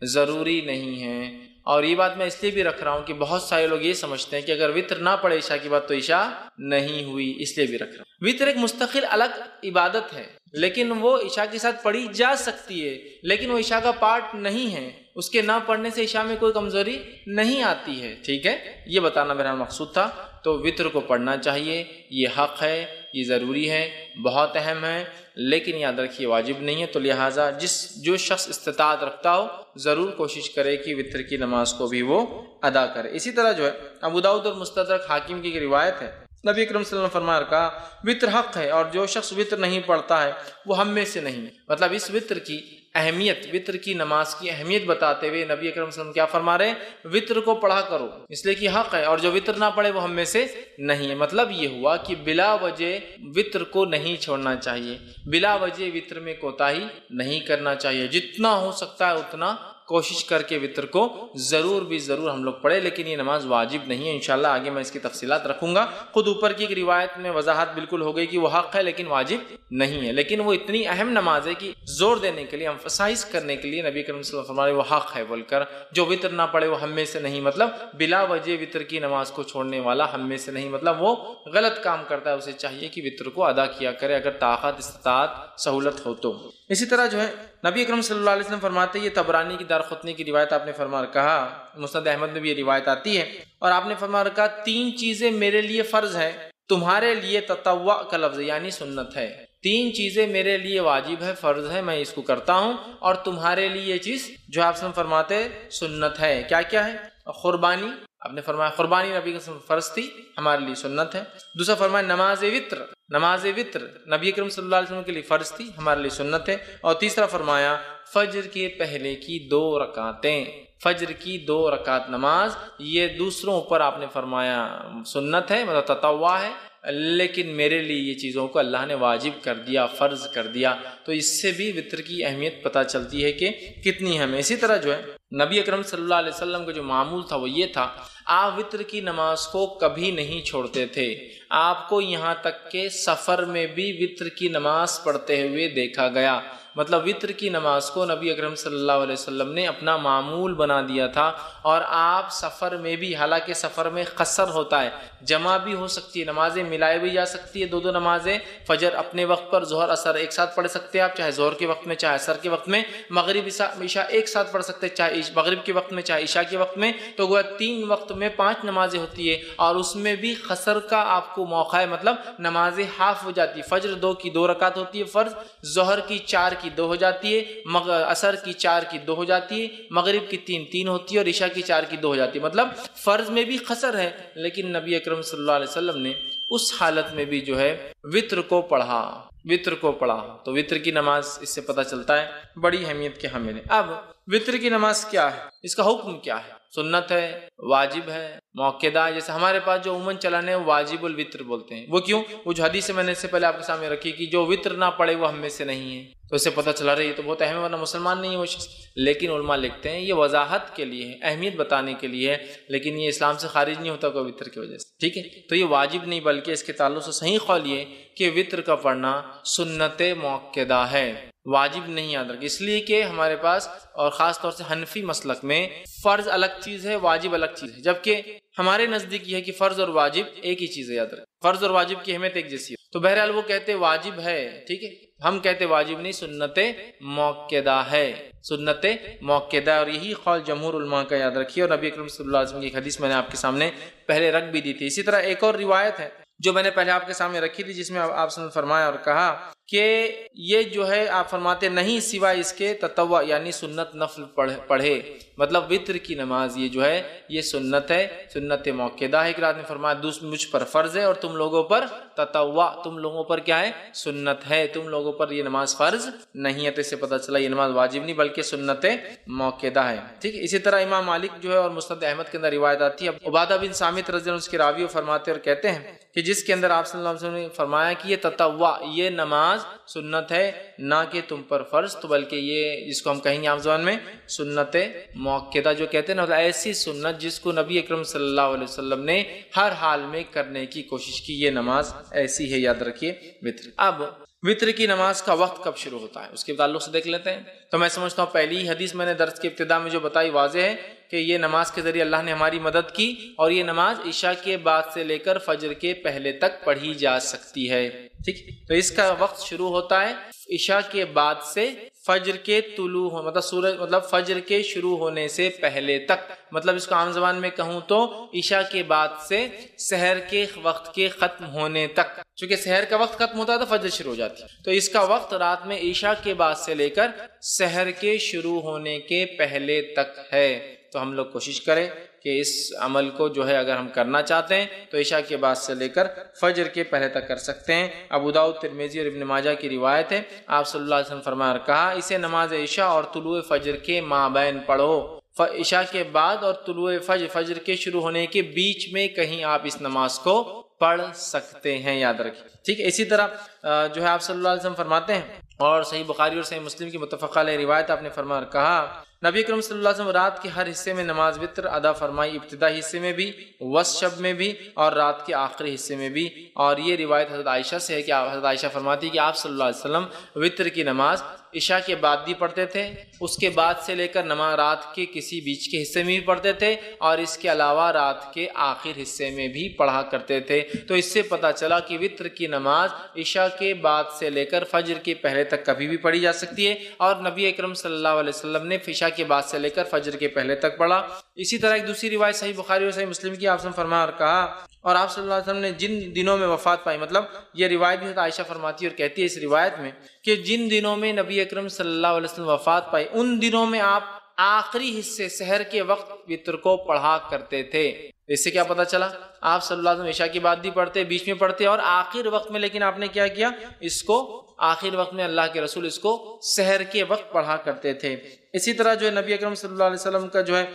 ضروری نہیں ہے۔ اور یہ بات میں اس لیے بھی رکھ رہا ہوں کہ بہت سارے لوگ یہ سمجھتے ہیں کہ اگر وطر نہ پڑھے عشاء کی بات تو عشاء نہیں ہوئی، اس لیے بھی رکھ رہا ہوں۔ وطر ایک مستقل الگ عبادت ہے لیکن وہ عشاء کے ساتھ پڑھی جا سکتی ہے، لیکن وہ عشاء کا پارٹ نہیں ہے، اس کے نہ پڑھنے سے عشاء میں کوئی کمزوری نہیں آتی ہے۔ ٹھیک ہے، یہ بتانا میرا مقصود تھا۔ تو وطر کو پڑھنا چاہیے، یہ حق ہے، یہ ضروری ہے، بہت اہم ہے، لیکن یاد رکھیے واجب نہیں ہے۔ تو لہٰذا جو شخص استطاعت رکھتا ہو ضرور کوشش کرے کہ وطر کی نماز کو بھی وہ ادا کرے۔ اسی طرح جو ہے ابو داؤد اور مستدرک حاکم کی روایت ہے، نبی اکرم صلی اللہ علیہ وسلم فرمایا کہا وطر حق ہے اور جو شخص وطر نہیں پڑھتا ہے وہ ہم میں سے نہیں۔ مطلب اس وطر کی اہمیت، وطر کی نماز کی اہمیت بتاتے ہوئے نبی اکرم صلی اللہ علیہ وسلم کیا فرما رہے ہیں، وطر کو پڑھا کرو اس لیے کہ حق ہے، اور جو وطر نہ پڑھے وہ ہم میں سے نہیں ہے۔ مطلب یہ ہوا کہ بلا وجہ وطر کو نہیں چھوڑنا چاہیے، بلا وجہ وطر میں کوتاہی نہیں کرنا چاہیے، جتنا ہو سکتا ہے اتنا کوشش کر کے وطر کو ضرور ہم لوگ پڑھیں، لیکن یہ نماز واجب نہیں ہے۔ انشاءاللہ آگے میں اس کی تفصیلات رکھوں گا۔ خود اوپر کی ایک روایت میں وضاحت بالکل ہو گئی کہ وہ حق ہے لیکن واجب نہیں ہے، لیکن وہ اتنی اہم نماز ہے کہ زور دینے کے لیے، امفسائز کرنے کے لیے نبی کریم صلی اللہ علیہ وسلم فرمائے وہ حق ہے بول کر، جو وطر نہ پڑھے وہ ہم میں سے نہیں، مطلب بلا وجہ وطر کی نماز کو چھوڑنے والا ہم میں سے نہیں، مطلب وہ غلط کام کرتا ہے، اسے چاہیے کہ وطر کو ادا کیا کرے اگر طاقت، استطاعت، سہولت ہو تو۔ اسی طرح جو ہے نبی اکرم صلی اللہ علیہ وسلم فرماتے ہیں، یہ طبرانی کی دارقطنی کی روایت آپ نے فرما کہا، مسند احمد میں بھی یہ روایت آتی ہے، اور آپ نے فرما کہا 3 چیزیں میرے لیے فرض ہے، تمہارے لیے تطوع کا لفظ یعنی سنت ہے۔ 3 چیزیں میرے لیے واجب ہے، فرض ہے، میں اس کو کرتا ہوں، اور تمہارے لیے یہ چیز جو آپ سے فرماتے سنت ہے۔ کیا کیا ہے؟ قربانی، آپ نے فرمایا قربانی نبی کے فرض تھی، ہمارے لیے سنت ہے۔ دوسرا فرمایا نماز وطر، نماز وطر نبی کریم صلی اللہ علیہ وسلم کے لیے فرض تھی، ہمارے لیے سنت ہے۔ اور تیسرا فرمایا فجر کے پہلے کی 2 رکعتیں، فجر کی 2 رکعت نماز، یہ دوسروں پر آپ نے فرمایا سنت ہے، مطلب تطوع ہے، لیکن میرے لیے یہ چیزوں کو اللہ نے واجب کر دیا، فرض کر دیا۔ تو اس سے بھی وطر کی اہمیت پتہ چلتی ہے کہ کتنی اہم ہے۔ اسی طرح جو ہے نبی اکرم صلی اللہ علیہ وسلم کا جو معمول تھا وہ یہ تھا، آپ وطر کی نماز کو کبھی نہیں چھوڑتے تھے، آپ کو یہاں تک کہ سفر میں بھی وطر کی نماز پڑھتے ہوئے دیکھا گیا۔ مطلب وطر کی نماز کو نبی اکرم صلی اللہ علیہ وسلم نے اپنا معمول بنا دیا تھا، اور آپ سفر میں بھی، حالانکہ سفر میں قصر ہوتا ہے، جمع بھی ہو سکتی ہے، نمازیں ملائی بھی جا سکتی ہے، دو نمازیں فجر اپنے وقت پر، ظہر عصر ایک ساتھ پڑھ سکتے ہیں آپ، چاہے ظہر کے وقت میں چاہے عصر کے وقت میں، مغرب عشاء ایک ساتھ پڑھ سکتے ہیں، چاہے مغرب کے وقت میں چاہے عشاء کے وقت میں، تو گویا 3 وقت میں 5 نمازیں ہوتی ہے، اور اس میں بھی قصر کا آپ کو موقع ہے، مطلب نمازیں ہاف ہو جاتی ہے، فجر 2 کی 2 رکعت ہوتی ہے فرض، ظہر کی 4 کی 2 ہو جاتی ہے، عصر کی 4 کی 2 ہو جاتی ہے، مغرب کی 3 ہوتی ہے، اور عشاء کی 4 کی 2 ہو جاتی ہے، مطلب فرض میں بھی قصر ہے، لیکن نبی اکرم صلی اللہ علیہ وسلم نے اس حالت میں بھی جو ہے وطر کو پڑھا، تو وطر کی نماز اس سے پتہ چلتا ہے بڑی اہمیت کے حامل ہے۔ اب وطر کی نماز کیا ہے، اس کا حکم کیا ہے؟ سنت ہے، واجب ہے، موقدہ ہے؟ جیسے ہمارے پاس جو عموماً چلانے ہیں واجب الوطر بولتے ہیں، وہ کیوں؟ وہ جو حدیث میں نے اس سے پہلے آپ کے سامنے رکھی کہ جو وطر نہ پڑے وہ ہم میں سے نہیں ہے، تو اس سے پتہ چلا رہی ہے تو بہت اہم ہے، ورنہ مسلمان نہیں ہے وہ شخص۔ لیکن علماء لکھتے ہیں یہ وضاحت کے لیے ہے، اہمیت بتانے کے لیے ہے، لیکن یہ اسلام سے خارج نہیں ہوتا کوئی وطر کی وجہ سے، ٹھیک ہے؟ تو یہ واجب نہیں، بلکہ اس کے تعلق سے صحیح قول یہ کہ وطر کا پڑھنا سنت موقدہ ہے، واجب نہیں، یاد رکھیں، اس لیے کہ ہمارے پاس اور خاص طور سے حنفی مسلک میں فرض الگ چیز ہے، واجب الگ چیز ہے، جبکہ ہمارے نزدیک یہ ہے کہ فرض اور واجب ایک ہی چیز ہے، یاد رکھیں، فرض اور واجب کی اہمیت ایک جیسی ہے۔ تو بہرحال وہ کہتے واجب ہے، ٹھیک ہے، ہم کہتے واجب نہیں، سنت موقدہ ہے، سنت موقدہ، اور یہی قول جمہور علماء کا، یاد رکھیے، اور نبی اکرم صلی اللہ علیہ وسلم کی ایک حدیث میں نے آپ کے سامنے پہلے رکھ بھی دی تھی۔ اسی طرح ایک اور روایت ہے جو میں نے پہلے آپ کے سامنے رکھی تھی، جس میں آپ نے فرمایا اور کہا کہ یہ جو ہے آپ فرماتے نہیں سوائے اس کے تطوع یعنی سنت نفل پڑھے، مطلب وطر کی نماز یہ جو ہے یہ سنت ہے، سنت موقدہ ہے۔ ایک رات نے فرمایا مجھ پر فرض ہے اور تم لوگوں پر تطوع، تم لوگوں پر کیا ہے؟ سنت ہے، تم لوگوں پر یہ نماز فرض نہیں ہے، تو اس سے پتہ چلا یہ نماز واجب نہیں بلکہ سنت موقدہ ہے، ٹھیک ہے۔ اسی طرح امام مالک جو ہے اور مسند احمد کے اندر روایت آتی ہے، عبادہ بن صامت رضی اللہ عنہ اس کے راوی فرماتے اور کہتے ہیں کہ جس کے اندر آپ صلی اللہ علیہ وسلم نے فرمایا کہ یہ تطوع، یہ نماز سنت ہے، نہ کہ تم پر فرض، تو بلکہ یہ جس کو ہم کہیں گے عام زبان میں سنت موقدہ جو کہتے ہیں نا، ایسی سنت جس کو نبی اکرم صلی اللہ علیہ وسلم نے ہر حال میں کرنے کی کوشش کی، یہ نماز ایسی ہے، یاد رکھیے وطر۔ اب وطر کی نماز کا وقت کب شروع ہوتا ہے اس کے تعلق سے دیکھ لیتے ہیں۔ تو میں سمجھتا ہوں پہلی حدیث میں نے درس کی ابتدا میں جو بتائی واضح ہے کہ یہ نماز کے ذریعے اللہ نے ہماری مدد کی، اور یہ نماز عشاء کے بعد سے لے کر فجر کے پہلے تک پڑھی جا سکتی ہے، ٹھیک۔ تو اس کا وقت شروع ہوتا ہے عشاء کے بعد سے فجر کے طلوع مطلب فجر کے شروع ہونے سے پہلے تک، مطلب اس کو عام زبان میں کہوں تو عشاء کے بعد سے سحر کے وقت کے ختم ہونے تک، چونکہ سحر کا وقت ختم ہوتا ہے تو فجر شروع ہو جاتی ہے، تو اس کا وقت رات میں عشاء کے بعد سے لے کر سحر کے شروع ہونے کے پہلے تک ہے۔ تو ہم لوگ کوشش کریں کہ اس عمل کو جو ہے اگر ہم کرنا چاہتے ہیں تو عشاء کے بعد سے لے کر فجر کے پہلے تک کر سکتے ہیں۔ ابو داؤد، ترمذی اور ابن ماجہ کی روایت ہے، آپ صلی اللہ علیہ وسلم فرمایا اور کہا اسے نماز عشاء اور طلوع فجر کے مابین پڑھو، عشاء کے بعد اور طلوع فجر کے شروع ہونے کے بیچ میں کہیں آپ اس نماز کو پڑھ سکتے ہیں، یاد رکھیں، ٹھیک ہے۔ اسی طرح جو ہے آپ صلی اللہ علیہ وسلم فرماتے ہیں، اور صحیح بخاری اور صحیح مسلم کی متفق علیہ روایت آپ نے فرمایا اور کہا نبی اکرم صلی اللہ علیہ وسلم رات کے ہر حصے میں نماز وطر ادا فرمائی، ابتدائی حصے میں بھی، وسط شب میں بھی، اور رات کے آخری حصے میں بھی۔ اور یہ روایت حضرت عائشہ سے ہے کہ حضرت عائشہ فرماتی کہ آپ صلی اللہ علیہ وسلم وطر کی نماز عشاء کے بعد بھی پڑھتے تھے، اس کے بعد سے لے کر نماز رات کے کسی بیچ کے حصے میں بھی پڑھتے تھے، اور اس کے علاوہ رات کے آخر حصے میں بھی پڑھا کرتے تھے۔ تو اس سے پتہ چلا کہ وطر کی نماز عشاء کے بعد سے لے کر فجر کے پہلے تک کبھی بھی پڑھی جا سکتی ہے، اور نبی اکرم صلی اللہ علیہ وسلم نے عشاء کے بعد سے لے کر فجر کے پہلے تک پڑھا۔ اسی طرح ایک دوسری روایت صحیح بخاری اور صحیح مسلم کی آپ نے فرمایا اور کہا، اور آپ صلی اللہ علیہ وسلم نے جن دنوں میں وفات پائی، مطلب یہ روایت بھی عائشہ فرماتی اور کہتی ہے اس روایت میں کہ جن دنوں میں نبی اکرم صلی اللہ علیہ وسلم وفات پائی ان دنوں میں آپ آخری حصے سحر کے وقت وطر کو پڑھا کرتے تھے۔ اس سے کیا پتہ چلا؟ آپ صلی اللہ علیہ وسلم عشاء کی بعد بھی پڑھتے، بیچ میں پڑھتے، اور آخر وقت میں، لیکن آپ نے کیا کیا؟ اس کو آخر وقت میں اللہ کے رسول اس کو سحر کے وقت پڑھا کرتے تھے۔ اسی طرح جو ہے نبی اکرم صلی اللہ علیہ وسلم کا جو ہے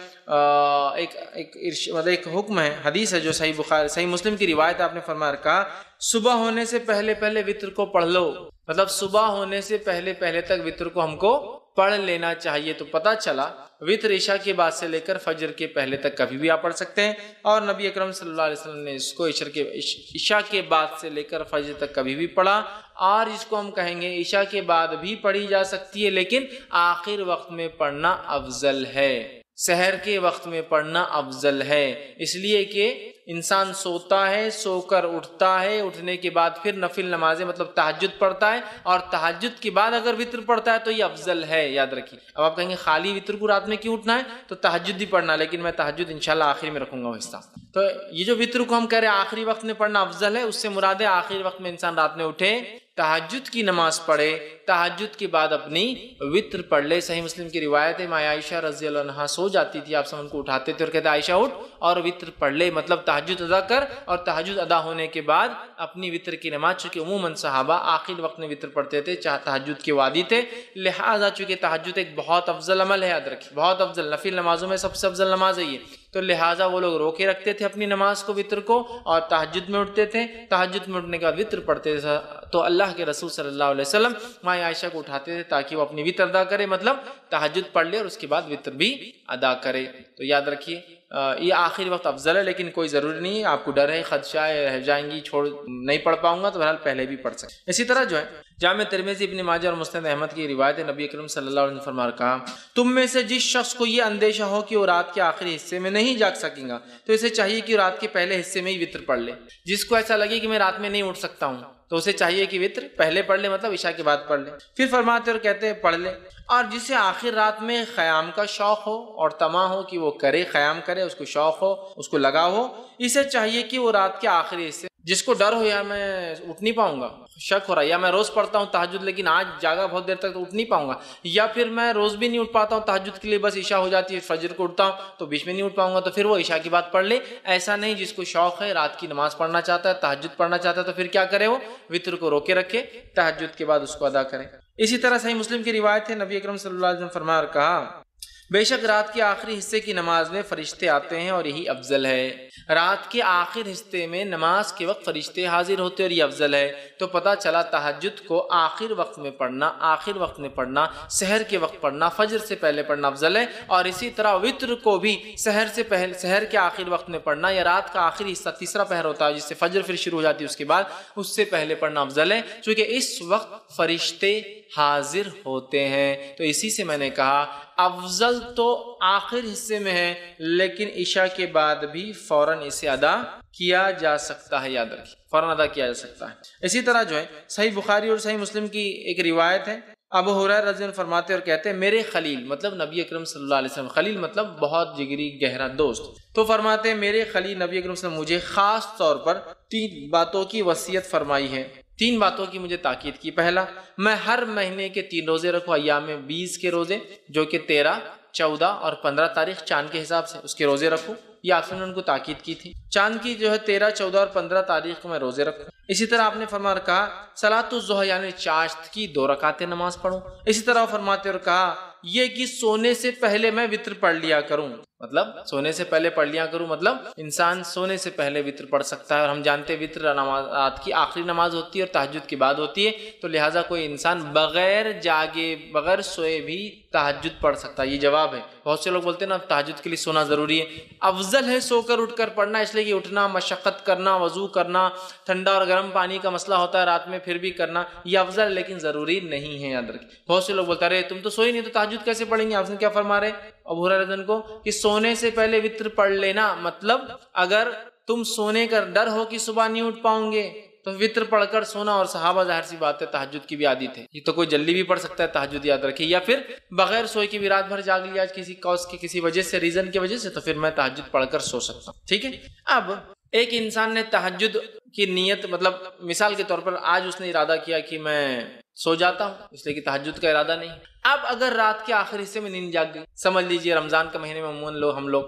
ایک حکم ہے، حدیث ہے جو صحیح بخاری صحیح مسلم کی روایت آپ نے فرمایا کہا صبح ہونے سے پہلے پہلے وطر کو پڑھ لو، مطلب صبح ہونے سے پہلے پہلے تک وطر کو ہم کو پڑھ لینا چاہیے۔ تو پتہ چلا وطر عشاء کے بعد سے لے کر فجر کے پہلے تک کبھی بھی آپ پڑھ سکتے ہیں، اور نبی اکرم صلی اللہ علیہ وسلم نے اس کو عشاء کے بعد سے لے کر فجر تک کبھی بھی پڑھا، اور اس کو ہم کہیں گے عشاء کے بعد بھی پڑھی جا سکتی ہے، لیکن آخر وقت میں پڑھنا افضل ہے، سحر کے وقت میں پڑھنا افضل ہے، اس لیے کہ انسان سوتا ہے، سو کر اٹھتا ہے، اٹھنے کے بعد پھر نفل نمازیں مطلب تہجد پڑھتا ہے، اور تہجد کے بعد اگر وطر پڑھتا ہے تو یہ افضل ہے، یاد رکھیے۔ اب آپ کہیں گے خالی وطر کو رات میں کیوں اٹھنا ہے؟ تو تہجد بھی پڑھنا، لیکن میں تہجد انشاءاللہ آخری میں رکھوں گا وہ حصہ۔ تو یہ جو وطر کو ہم کہہ رہے ہیں آخری وقت میں پڑھنا افضل ہے، اس سے مراد ہے آخری وقت میں انسان رات میں اٹھے، تہجد کی نماز پڑھے، تہجد کے بعد اپنی وطر پڑھ لے۔ صحیح مسلم کی روایت ہے، ماں عائشہ رضی اللہ عنہا سو جاتی تھی، آپ ان کو اٹھاتے تھے اور کہتے عائشہ اٹھ اور وطر پڑھ لے، مطلب تہجد ادا کر، اور تہجد ادا ہونے کے بعد اپنی وطر کی نماز، چونکہ عموماً صحابہ آخر وقت میں وطر پڑھتے تھے، چاہے تہجد کے وادی تھے، لہٰذا چونکہ تہجد ایک بہت افضل عمل ہے، یاد رکھیے بہت افضل، نفل نمازوں میں سب سے افضل نماز ہے یہ، تو لہٰذا وہ لوگ روکے رکھتے تھے اپنی نماز کو، وطر کو، اور تہجد میں اٹھتے تھے، تہجد میں اٹھنے کے بعد وطر پڑھتے تھے۔ تو اللہ کے رسول صلی اللہ علیہ وسلم ماں عائشہ کو اٹھاتے تھے تاکہ وہ اپنی وطر ادا کرے، مطلب تہجد پڑھ لے اور اس کے بعد وطر بھی ادا کرے۔ تو یاد رکھیے یہ آخری وقت افضل ہے، لیکن کوئی ضروری نہیں ہے، آپ کو ڈر ہے خدشہ ہے رہ جائیں گی نہیں پڑھ پاؤں گا، تو بہرحال پہلے بھی پڑھ سکتے۔ اسی طرح جو ہے جامع ترمذی ابن ماجہ اور مسند احمد کی روایت ہے، نبی اکرم صلی اللہ علیہ وسلم فرمایا، کہا تم میں سے جس شخص کو یہ اندیشہ ہو کہ وہ رات کے آخری حصے میں نہیں جاگ سکے گا تو اسے چاہیے کہ رات کے پہلے حصے میں ہی وطر پڑھ لے۔ جس کو ایسا لگے کہ میں رات میں نہیں اٹھ سکتا ہوں تو اسے چاہیے کہ وطر پہلے پڑھ لے، مطلب عشاء کے بعد پڑھ لے۔ پھر فرماتے اور کہتے ہیں پڑھ لے، اور جسے آخر رات میں قیام کا شوق ہو اور طمع ہو کہ وہ کرے، قیام کرے، اس کو شوق ہو، اس کو لگا ہو، اسے چاہیے کہ وہ رات کے آخری حصے، جس کو ڈر ہو یا میں اٹھ نہیں پاؤں گا، شک ہو رہا ہے، یا میں روز پڑھتا ہوں تہجد لیکن آج جاگا بہت دیر تک تو اٹھ نہیں پاؤں گا، یا پھر میں روز بھی نہیں اٹھ پاتا ہوں تہجد کے لیے، بس عشاء ہو جاتی ہے فجر کو اٹھتا ہوں تو بیچ میں نہیں اٹھ پاؤں گا، تو پھر وہ عشاء کی بات پڑھ لے۔ ایسا نہیں، جس کو شوق ہے رات کی نماز پڑھنا چاہتا ہے، تہجد پڑھنا چاہتا ہے، تو پھر کیا کرے، وہ وطر کو روکے رکھے، تہجد کے بعد اس کو ادا کرے۔ اسی طرح صحیح مسلم کی روایت ہے، نبی اکرم صلی اللہ علیہ وسلم فرمایا اور کہا بے شک رات کے آخری حصے کی نماز میں فرشتے آتے ہیں اور یہی افضل ہے۔ رات کے آخر حصے میں نماز کے وقت فرشتے حاضر ہوتے اور یہ افضل ہے۔ تو پتہ چلا تہجد کو آخر وقت میں پڑھنا، آخر وقت میں پڑھنا، سحر کے وقت پڑھنا، فجر سے پہلے پڑھنا افضل ہے، اور اسی طرح وطر کو بھی سحر سے پہلے، سحر کے آخر وقت میں پڑھنا، یا رات کا آخری حصہ تیسرا پہر ہوتا ہے جس سے فجر پھر شروع ہو جاتی ہے، اس کے بعد اس سے پہلے پڑھنا افضل ہے، چونکہ اس وقت فرشتے حاضر ہوتے ہیں۔ تو اسی سے میں نے کہا افضل تو آخر حصے میں ہے، لیکن عشاء کے بعد بھی فوراً اسے ادا کیا جا سکتا ہے، یاد رکھیے فوراً ادا کیا جا سکتا ہے۔ اسی طرح جو ہے صحیح بخاری اور صحیح مسلم کی ایک روایت ہے، ابو ہریرہ رضی اللہ عنہ فرماتے اور کہتے ہیں میرے خلیل، مطلب نبی اکرم صلی اللہ علیہ وسلم، خلیل مطلب بہت جگری گہرا دوست، تو فرماتے ہیں میرے خلیل نبی اکرم صلی اللہ علیہ وسلم مجھے خاص طور پر 3 باتوں کی وصیت فرمائی ہے، 3 باتوں کی مجھے تاکید کی۔ پہلا، میں ہر مہینے کے 3 روزے رکھوں، ایام 20 کے روزے جو کہ 13، 14 اور 15 تاریخ چاند کے حساب سے اس کے روزے رکھوں، یہ آپ نے ان کو تاکید کی تھی، چاند کی جو ہے 13، 14 اور 15 تاریخ کو میں روزے رکھوں۔ اسی طرح آپ نے فرمایا اور کہا صلاۃ الضحیٰ یعنی چاشت کی 2 رکعتیں نماز پڑھوں۔ اسی طرح فرماتے اور کہا یہ کہ سونے سے پہلے میں وطر پڑھ لیا کروں، مطلب سونے سے پہلے پڑھ لیا کروں، مطلب انسان سونے سے پہلے وطر پڑھ سکتا ہے، اور ہم جانتے ہیں وطر رات کی آخری نماز ہوتی ہے اور تہجد کی بعد ہوتی ہے، تو لہٰذا کوئی انسان بغیر جاگے، بغیر سوئے بھی تہجد پڑھ سکتا ہے۔ یہ جواب ہے، بہت سے لوگ بولتے ہیں نا تہجد کے لیے سونا ضروری ہے، افضل ہے سو کر اٹھ کر پڑھنا، اس لیے کہ اٹھنا، مشقت کرنا، وضو کرنا، ٹھنڈا اور گرم پانی کا مسئلہ ہوتا ہے رات میں، پھر بھی کرنا یہ افضل ہے، لیکن ضروری نہیں ہے، یاد رکھیں۔ بہت سے لوگ بولتے ہیں تم تو سوئی نہیں تو تہجد کیسے پڑھیں گے؟ آپ نے کیا فرما رہے ابو ہریرہ رضی اللہ عنہ کو کہ سونے سے پہلے وطر پڑھ لینا، مطلب اگر تم سونے کا ڈر ہو کہ صبح نہیں اٹھ پاؤں گے تو وطر پڑھ کر سونا، اور صحابہ ظاہر سی بات ہے تہجد کی بھی عادی تھے، یہ تو کوئی جلدی بھی پڑھ سکتا ہے تہجد، یاد رکھیے، یا پھر بغیر سوئے کی بھی رات بھر جاگ لیا کسی کاز کی، کسی وجہ سے، ریزن کی وجہ سے، تو پھر میں تہجد پڑھ کر سو سکتا ہوں، ٹھیک ہے۔ اب ایک انسان نے تہجد کی نیت، مطلب مثال کے طور پر آج اس نے ارادہ کیا کہ میں سو جاتا ہوں، اس لیے کہ تہجد کا ارادہ نہیں۔ اب اگر رات کے آخر حصے میں نیند جاگ گئی، سمجھ لیجئے رمضان کا مہینے میں عموماً ہم لوگ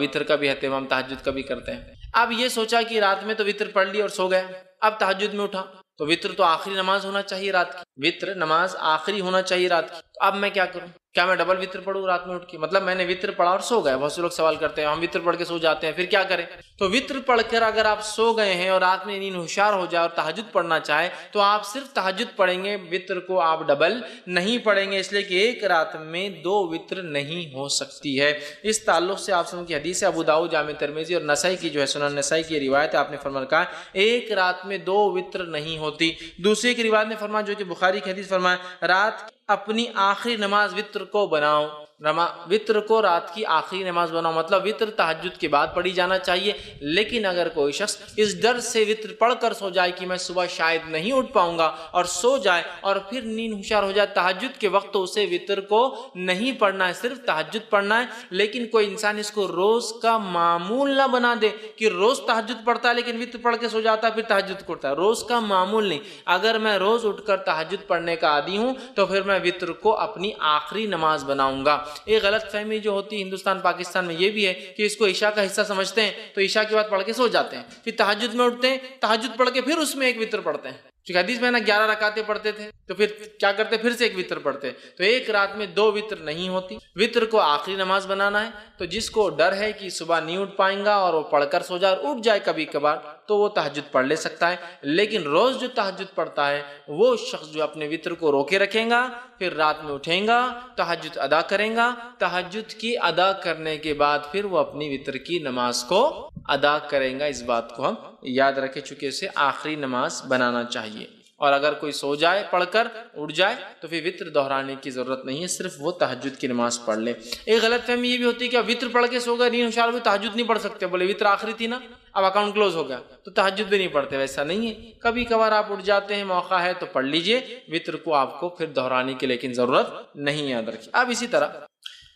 وطر کا بھی اہتمام تہجد کا بھی کرتے ہیں، اب یہ سوچا کہ رات میں تو وطر پڑھ لی اور سو گیا، اب تہجد میں اٹھا تو وطر تو آخری نماز ہونا چاہیے رات کی، وطر نماز آخری ہونا چاہیے رات کی، تو اب میں کیا کروں؟ کیا میں ڈبل وطر پڑھوں رات میں اٹھ کے؟ مطلب میں نے وطر پڑھا اور سو گئے. بہت سے لوگ سوال کرتے ہیں ہم وطر پڑھ کے سو جاتے ہیں پھر کیا کریں؟ تو وطر پڑھ کر اگر آپ سو گئے ہیں اور رات میں نیند ہوشیار ہو جائے اور تہجد پڑھنا چاہے تو آپ صرف تہجد پڑھیں گے، وطر کو آپ ڈبل نہیں پڑھیں گے، اس لیے کہ ایک رات میں 2 وطر نہیں ہو سکتی ہے. اس تعلق سے آپ سن کی حدیث ہے ابو داؤد جامع ترمذی اور نسائی کی جو ہے سنن نسائی کی روایت ہے، آپ نے فرمایا کہا ایک رات میں 2 وطر نہیں ہوتی. دوسری کی روایت نے فرمایا جو کہ بخاری کی حدیث فرمایا رات اپنی آخری نماز وطر کو بناؤ، وطر کو رات کی آخری نماز بناؤ. مطلب وطر تہجد کے بعد پڑھی جانا چاہیے، لیکن اگر کوئی شخص اس ڈر سے وطر پڑھ کر سو جائے کہ میں صبح شاید نہیں اٹھ پاؤں گا اور سو جائے اور پھر نیند ہوشیار ہو جائے تہجد کے وقت، تو اسے وطر کو نہیں پڑھنا ہے، صرف تہجد پڑھنا ہے. لیکن کوئی انسان اس کو روز کا معمول نہ بنا دے کہ روز تہجد پڑھتا ہے لیکن وطر پڑھ کے سو جاتا ہے پھر تہجد کرتا ہے. روز کا معمول نہیں. اگر میں روز اٹھ کر تہجد پڑھنے کا عادی ہوں تو پھر میں وطر کو اپنی آخری نماز بناؤں گا. ایک غلط فہمی جو ہوتی ہے ہندوستان پاکستان میں یہ بھی ہے کہ اس کو عشاء کا حصہ سمجھتے ہیں تو عشاء کے بعد پڑھ کے سو جاتے ہیں، پھر تہجد میں اٹھتے ہیں، تہجد پڑھ کے پھر اس میں ایک وطر پڑھتے ہیں. کیونکہ حدیث میں نا 11 رکعتیں پڑھتے تھے تو پھر کیا کرتے؟ پھر سے ایک وطر پڑھتے. تو ایک رات میں 2 وطر نہیں ہوتی. وطر کو آخری نماز بنانا ہے. تو جس کو ڈر ہے کہ صبح نہیں اٹھ پائیں گا اور وہ پڑھ کر سو جائے اور اٹھ جائے کبھی کبھار تو وہ تہجد پڑھ لے سکتا ہے. لیکن روز جو تہجد پڑھتا ہے وہ شخص جو اپنے وطر کو روکے رکھیں گا، پھر رات میں اٹھیں گا، تہجد ادا کریں گا، تہجد کی ادا کرنے کے بعد پھر وہ اپنی وطر کی نماز کو ادا کریں گا. اس بات کو ہم یاد رکھیں چونکہ اسے آخری نماز بنانا چاہیے. اور اگر کوئی سو جائے پڑھ کر اٹھ جائے تو پھر وطر دہرانے کی ضرورت نہیں ہے، صرف وہ تہجد کی نماز پڑھ لے. ایک غلط فہمی یہ بھی ہوتی ہے کہ وطر پڑھ کے سو گئے، نیند ہوشیار ہوئی، تہجد نہیں پڑھ سکتے. بولے وطر آخری تھی نا، اب اکاؤنٹ کلوز ہو گیا تو تہجد بھی نہیں پڑھتے. ویسا نہیں ہے، کبھی کبھار آپ اٹھ جاتے ہیں، موقع ہے تو پڑھ لیجئے. وطر کو آپ کو پھر دہرانے کی لیکن ضرورت نہیں، یاد رکھیے. اب اسی طرح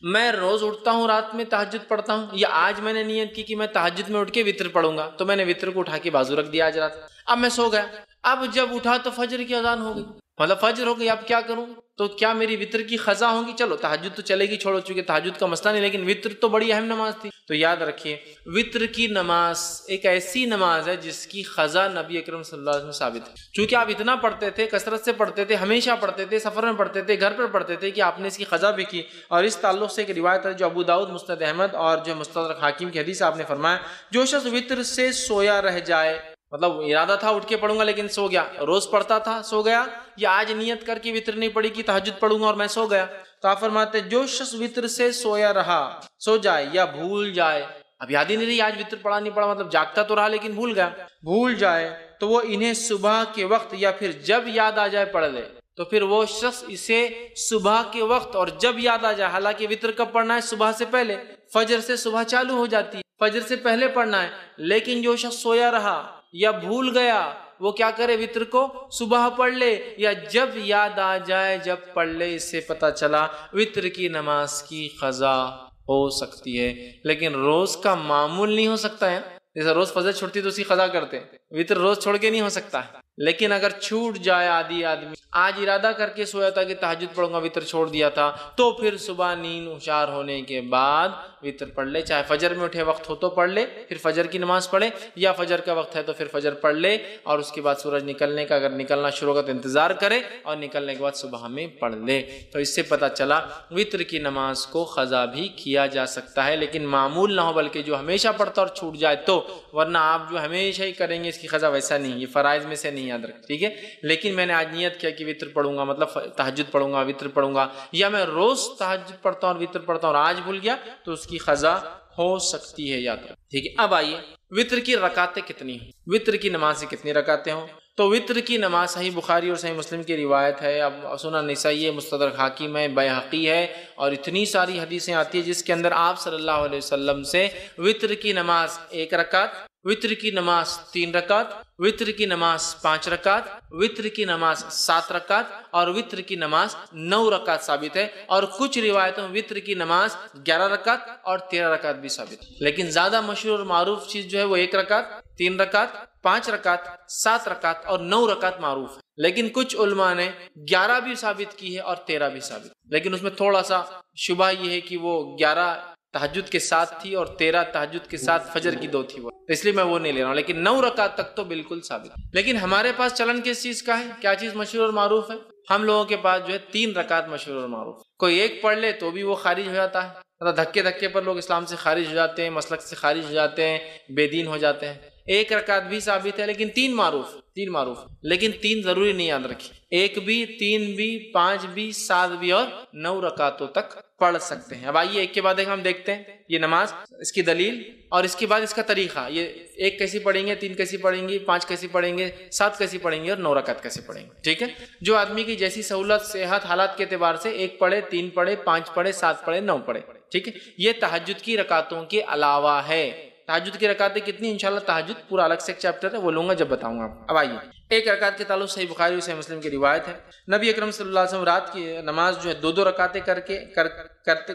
میں روز اٹھتا ہوں رات میں تہجد پڑھتا ہوں، یا آج میں نے نیت کی کہ میں تہجد میں اٹھ کے وطر پڑھوں گا تو میں نے وطر کو اٹھا کے بازو رکھ دیا آج رات. اب میں سو گیا، اب جب اٹھا تو فجر کی اذان ہو گئی، مطلب فجر ہو گئی. اب کیا کروں؟ تو کیا میری وطر کی قضا ہوگی؟ چلو تہجد تو چلے گی، چھوڑو چونکہ تہجد کا مسئلہ نہیں، لیکن وطر تو بڑی اہم نماز تھی. تو یاد رکھیے وطر کی نماز ایک ایسی نماز ہے جس کی قضا نبی اکرم صلی اللہ علیہ وسلم ثابت ہے. چونکہ آپ اتنا پڑھتے تھے، کثرت سے پڑھتے تھے، ہمیشہ پڑھتے تھے، سفر میں پڑھتے تھے، گھر پر پڑھتے تھے کہ آپ نے اس کی قضا بھی کی. اور اس تعلق سے ایک روایت ہے جو ابو داؤد مسند احمد اور جو مستدرک حاکم کی حدیث آپ نے فرمایا جو شخص وطر سے سویا رہ جائے، مطلب ارادہ تھا اٹھ کے پڑھوں گا لیکن سو گیا، روز پڑھتا تھا سو گیا، یا آج نیت کر کے وطر نہیں پڑھی کہ تہجد پڑھوں گا اور میں سو گیا، تو آپ فرماتے جو شخص وطر سے سویا رہا، سو جائے یا بھول جائے، اب یاد ہی نہیں رہی آج وطر پڑھا نہیں پڑھا، مطلب جاگتا تو رہا لیکن بھول گیا، بھول جائے تو وہ انہیں صبح کے وقت یا پھر جب یاد آ جائے پڑھ لے. تو پھر وہ شخص اسے صبح کے وقت اور جب یاد آ جائے، حالانکہ وطر کب پڑھنا ہے؟ صبح سے پہلے. فجر سے صبح چالو ہو جاتی ہے، فجر سے پہلے پڑھنا ہے. لیکن جو شخص سویا رہا یا بھول گیا وہ کیا کرے؟ وطر کو صبح پڑھ لے یا جب یاد آ جائے جب پڑھ لے. اس سے پتہ چلا وطر کی نماز کی قضا ہو سکتی ہے، لیکن روز کا معمول نہیں ہو سکتا ہے. جیسے روز فجر چھوڑتی تو اسی قضا کرتے، وطر روز چھوڑ کے نہیں ہو سکتا ہے. لیکن اگر چھوٹ جائے آدھی آدمی آج ارادہ کر کے سویا تھا کہ تہجد پڑھوں گا، وطر چھوڑ دیا تھا، تو پھر صبح نیند ہوشیار ہونے کے بعد وطر پڑھ لے. چاہے فجر میں اٹھے وقت ہو تو پڑھ لے، پھر فجر کی نماز پڑھے، یا فجر کا وقت ہے تو پھر فجر پڑھ لے اور اس کے بعد سورج نکلنے کا اگر نکلنا شروع ہوگا تو انتظار کرے اور نکلنے کے بعد صبح میں پڑھ لے. تو اس سے پتہ چلا وطر کی نماز کو قضا بھی کیا جا سکتا ہے، لیکن معمول نہ ہو بلکہ جو ہمیشہ پڑھتا اور چھوٹ جائے تو، ورنہ آپ جو ہمیشہ ہی کریں گے اس کی قضا ویسا نہیں، یہ فرائض میں سے نہیں، یاد رکھ. ٹھیک ہے، لیکن میں نے آج نیت کیا کہ وطر پڑھوں گا، مطلب تہجد پڑھوں گا، وطر پڑھوں گا، یا میں روز تہجد پڑھتا ہوں اور وطر پڑھتا ہوں اور آج بھول گیا تو اس کی قضا ہو سکتی ہے، یاد رکھ. ٹھیک ہے، اب آئیے وطر کی رکعتیں کتنی ہیں، وطر کی نماز سے کتنی رکعتیں ہوں. تو وطر کی نماز صحیح بخاری اور صحیح مسلم کی روایت ہے، اب سنن نسائی ہے، مستدرک حاکم ہے، بیہقی ہے، اور اتنی ساری حدیثیں آتی ہیں جس کے اندر آپ صلی اللہ علیہ وسلم سے وطر کی نماز 1 رکعت، وطر کی نماز 3 رکعت، وطر کی نماز 5 رکعت، وطر کی نماز 7 رکعت اور وطر کی نماز 9 رکعت ثابت ہے. اور کچھ روایتوں میں وطر کی نماز 11 رکعت اور 13 رکعت بھی ثابت ہے، لیکن زیادہ مشہور اور معروف چیز جو ہے وہ 1 رکعت، 3 رکعت، 5 رکعت، 7 رکعت اور 9 رکعت معروف ہے. لیکن کچھ علماء نے 11 بھی ثابت کی ہے اور 13 بھی ثابت، لیکن اس میں تھوڑا سا شبہ یہ ہے کہ وہ 11 تہجد کے ساتھ تھی اور 13 تہجد کے ساتھ فجر کی 2 تھی وہ، تو اس لیے میں وہ نہیں لے رہا ہوں، لیکن 9 رکعت تک تو بالکل ثابت۔ لیکن ہمارے پاس چلن کس چیز کا ہے، کیا چیز مشہور اور معروف ہے؟ ہم لوگوں کے پاس جو ہے 3 رکعت مشہور اور معروف، کوئی ایک پڑھ لے تو بھی وہ خارج ہو جاتا ہے، مطلب دھکے دھکے پر لوگ اسلام سے خارج ہو جاتے ہیں، مسلک سے خارج ہو جاتے ہیں، بے دین ہو جاتے ہیں۔ ایک رکعت بھی ثابت ہے، لیکن 3 معروف، لیکن 3 ضروری نہیں یاد رکھی، 1 بھی 3 بھی 5 بھی 7 بھی اور 9 رکعتوں تک پڑھ سکتے ہیں۔ اب آئیے ایک کے بعد ایک ہم دیکھتے ہیں یہ نماز، اس کی دلیل اور اس کے بعد اس کا طریقہ، یہ 1 کیسی پڑھیں گے، 3 کیسی پڑھیں گے، 5 کیسی پڑھیں گے، 7 کیسی پڑھیں گے اور 9 رکعت کیسے پڑھیں گے، ٹھیک ہے؟ جو آدمی کی جیسی سہولت، صحت، حالات کے اعتبار سے 1 پڑھے، 3 پڑھے، 5 پڑھے، 7 پڑھے، 9 پڑھے، ٹھیک ہے؟ یہ تہجد کی رکعتوں کے علاوہ ہے۔ تہجد کی رکعتیں کتنی؟ انشاءاللہ تہجد پورا الگ سے ایک چیپٹر ہے، وہ لوں گا جب بتاؤں گا۔ اب آئیے ایک رکعت کے تعلق صحیح بخاری اور صحیح مسلم کی روایت ہے، نبی اکرم صلی اللہ علیہ وسلم رات کی نماز جو ہے 2 رکعتیں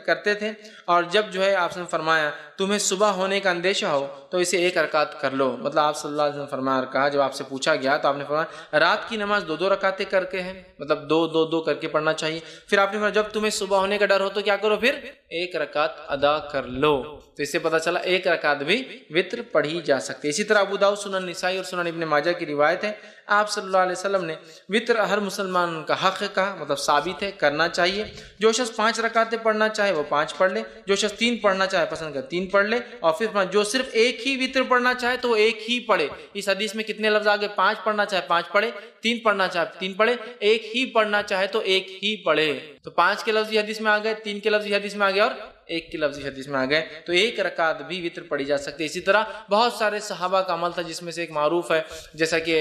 کرتے تھے، اور جب جو ہے آپ نے فرمایا تمہیں صبح ہونے کا اندیشہ ہو تو اسے 1 رکعت کر لو، مطلب آپ صلی اللہ علیہ وسلم فرمایا اور کہا، جب آپ سے پوچھا گیا تو آپ نے فرمایا رات کی نماز 2 رکعتیں کر کے ہے، مطلب 2 کر کے پڑھنا چاہیے۔ پھر آپ نے فرمایا جب تمہیں صبح ہونے کا ڈر ہو تو کیا کرو، پھر 1 رکعت ادا کر لو۔ تو اس سے پتہ چلا 1 رکعت بھی وتر پڑھی جا سکتی ہے۔ اسی طرح ابو داؤد، سنن نسائی اور سنن ابن ماجہ کی روایت ہے، آپ صلی اللہ علیہ وسلم نے وتر ہر مسلمان کا حق کہا، مطلب ثابت ہے، کرنا چاہیے۔ جو شخص 5 رکعتیں پڑھنا چاہے وہ 5 پڑھ لے، جو شخص 3 پڑھنا چاہے پسند کر 3 پڑھ لے، اور پھر جو صرف 1 ہی وتر پڑھنا چاہے تو وہ 1 ہی پڑھے۔ اس حدیث میں کتنے لفظ آگے؟ 5 پڑھنا چاہے 5 پڑھے، 3 پڑھنا چاہے 3 پڑھے، 1 ہی پڑھنا چاہے تو 1 ہی پڑھے۔ تو 5 کے لفظ حدیث میں آ گئے، 3 کے لفظ حدیث میں آ گئے اور 1 کے لفظ حدیث میں آ گئے، تو 1 رکعت بھی وتر پڑھی جا سکتی ہے۔ اسی طرح بہت سارے صحابہ کا عمل تھا، جس میں سے ایک معروف ہے، جیسا کہ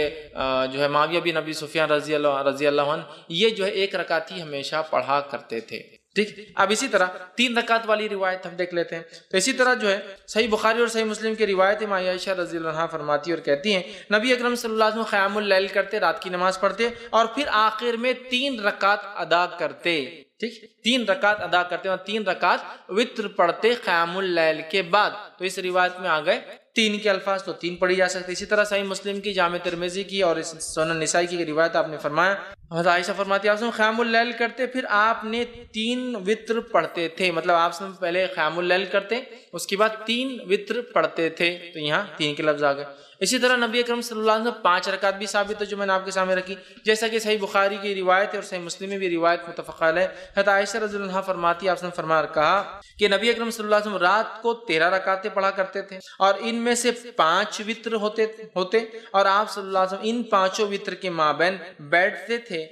جو ہے معاویہ بن ابی سفیان رضی اللہ عنہ، یہ جو ہے 1 رکعت ہی ہمیشہ پڑھا کرتے تھے، ٹھیک۔ اب اسی طرح 3 رکعت والی روایت ہم دیکھ لیتے ہیں، تو اسی طرح جو ہے صحیح بخاری اور صحیح مسلم کی روایت ہے، ماں عائشہ رضی اللہ عنہا فرماتی اور کہتی ہیں نبی اکرم صلی اللہ علیہ وسلم قیام اللیل کرتے، رات کی نماز پڑھتے اور پھر آخر میں 3 رکعت ادا کرتے، ٹھیک، 3 رکعت ادا کرتے اور 3 رکعت وتر پڑھتے قیام اللیل کے بعد۔ تو اس روایت میں آ گئے 3 کے الفاظ، تو 3 پڑھی جا سکتی۔ اسی طرح صحیح مسلم کی، جامع ترمذی کی اور سنن نسائی کی روایت آپ نے فرمایا، حضرت عائشہ فرماتی آپ قیام اللیل کرتے، پھر آپ نے 3 وتر پڑھتے تھے، مطلب آپ پہلے قیام اللیل کرتے، اس کے بعد 3 وتر پڑھتے تھے، تو یہاں 3 کے لفظ آ گئے۔ اسی طرح نبی اکرم صلی اللہ علیہ وسلم 5 رکعت بھی ثابت ہے، جو میں نے آپ کے سامنے رکھی، جیسا کہ صحیح بخاری کی روایت ہے اور صحیح مسلم میں بھی روایت متفق علیہ، حضرت عائشہ رضی اللہ عنہا فرماتی آپ نے فرمایا اور کہا کہ نبی اکرم صلی اللہ علیہ وسلم رات کو 13 رکعتیں پڑھا کرتے تھے، اور ان میں سے 5 وتر ہوتے، اور آپ صلی اللہ علیہ وسلم ان 5 وتر کے مابین بیٹھتے تھے،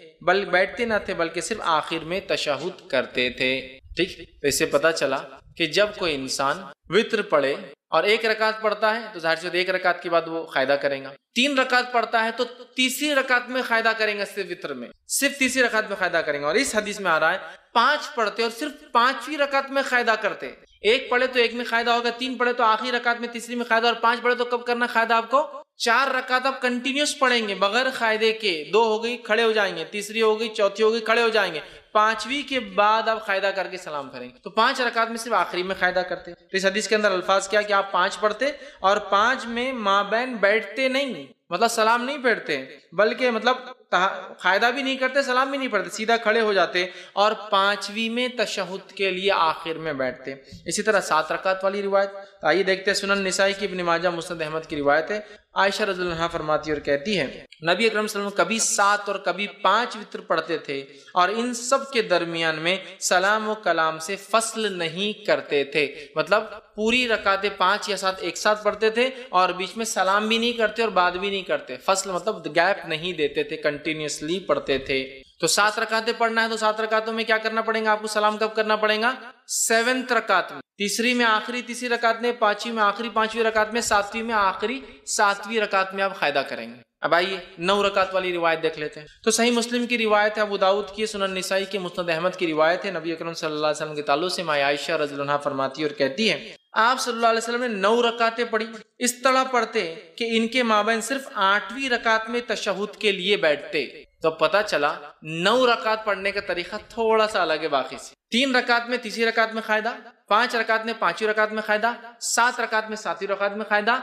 بیٹھتے نہ تھے بلکہ صرف آخر میں تشہد کرتے تھے، ٹھیک۔ تو اس سے پتہ چلا کہ جب کوئی انسان وتر پڑھے اور 1 رکعت پڑھتا ہے تو ظاہر سی 1 رکعت کے بعد وہ قاعدہ کرے گا، 3 رکعت پڑھتا ہے تو تیسری رکعت میں قاعدہ کریں گا، صرف وتر میں صرف تیسری رکعت میں قاعدہ کریں گا۔ اور اس حدیث میں آ رہا ہے 5 پڑھتے اور صرف 5ویں رکعت میں قاعدہ کرتے، 1 پڑھے تو 1 میں قاعدہ ہوگا، 3 پڑھے تو آخری رکعت میں تیسری میں قاعدہ، اور 5 پڑھے تو کب کرنا قاعدہ آپ کو؟ 4 رکعت آپ کنٹینیوس پڑھیں گے بغیر قاعدے کے، 2 ہو گئی کھڑے ہو جائیں گے، تیسری ہو گئی، چوتھی ہو گئی کھڑے ہو جائیں گے، 5ویں کے بعد آپ قاعدہ کر کے سلام پھیریں گے۔ تو 5 رکعت میں صرف آخری میں قاعدہ کرتے۔ تو اس حدیث کے اندر الفاظ کیا کہ آپ 5 پڑھتے اور 5 میں مابین بیٹھتے نہیں، مطلب سلام نہیں پھیرتے، بلکہ مطلب قاعدہ بھی نہیں کرتے، سلام بھی نہیں پڑھتے، سیدھا کھڑے ہو جاتے، اور 5ویں میں تشہد کے لیے آخر میں بیٹھتے۔ اسی طرح 7 رکعت والی روایت، تو آئیے دیکھتے ہیں، سنن نسائی کی، ابن ماجہ، مسند احمد کی روایت ہے، عائشہ رضی اللہ عنہا فرماتی اور کہتی ہے نبی اکرم صلی اللہ علیہ وسلم کبھی 7 اور کبھی 5 وتر پڑھتے تھے، اور ان سب کے درمیان میں سلام و کلام سے فصل نہیں کرتے تھے، مطلب پوری رکعتیں 5 یا 7 ایک ساتھ پڑھتے تھے اور بیچ میں سلام بھی نہیں کرتے اور بات بھی نہیں کرتے، فصل مطلب گیپ نہیں دیتے تھے، کنٹینیوسلی پڑھتے تھے۔ تو 7 رکعتیں پڑھنا ہے تو 7 رکعتوں میں کیا کرنا پڑے گا آپ کو؟ سلام کب کرنا پڑے گا؟ 7ویں رکعت میں، تیسری میں آخری تیسری رکعت میں، 5ویں میں آخری 5ویں رکعت میں، 7ویں میں آخری 7ویں رکعت میں آپ قاعدہ کریں گے۔ اب آئیے 9 رکعت والی روایت دیکھ لیتے ہیں، تو صحیح مسلم کی روایت ہے، ابو داؤد کی، سنن نسائی کی، مسند احمد کی روایت ہے، نبی اکرم صلی اللہ علیہ وسلم کے تعلق سے ماں عائشہ رضی اللہ عنہا فرماتی اور کہتی ہے آپ صلی اللہ علیہ وسلم نے 9 رکعتیں پڑھی، اس طرح پڑھتے کہ ان کے مابین صرف 8ویں رکعت میں تشہد کے لیے بیٹھتے۔ تو پتہ چلا 9 رکعت پڑھنے کا طریقہ تھوڑا سا الگ ہے باقی سے، 3 رکعت میں تیسری رکعت میں قاعدہ، 5 رکعت میں 5ویں رکعت میں قاعدہ، 7 رکعت میں 7ویں رکعت میں قاعدہ،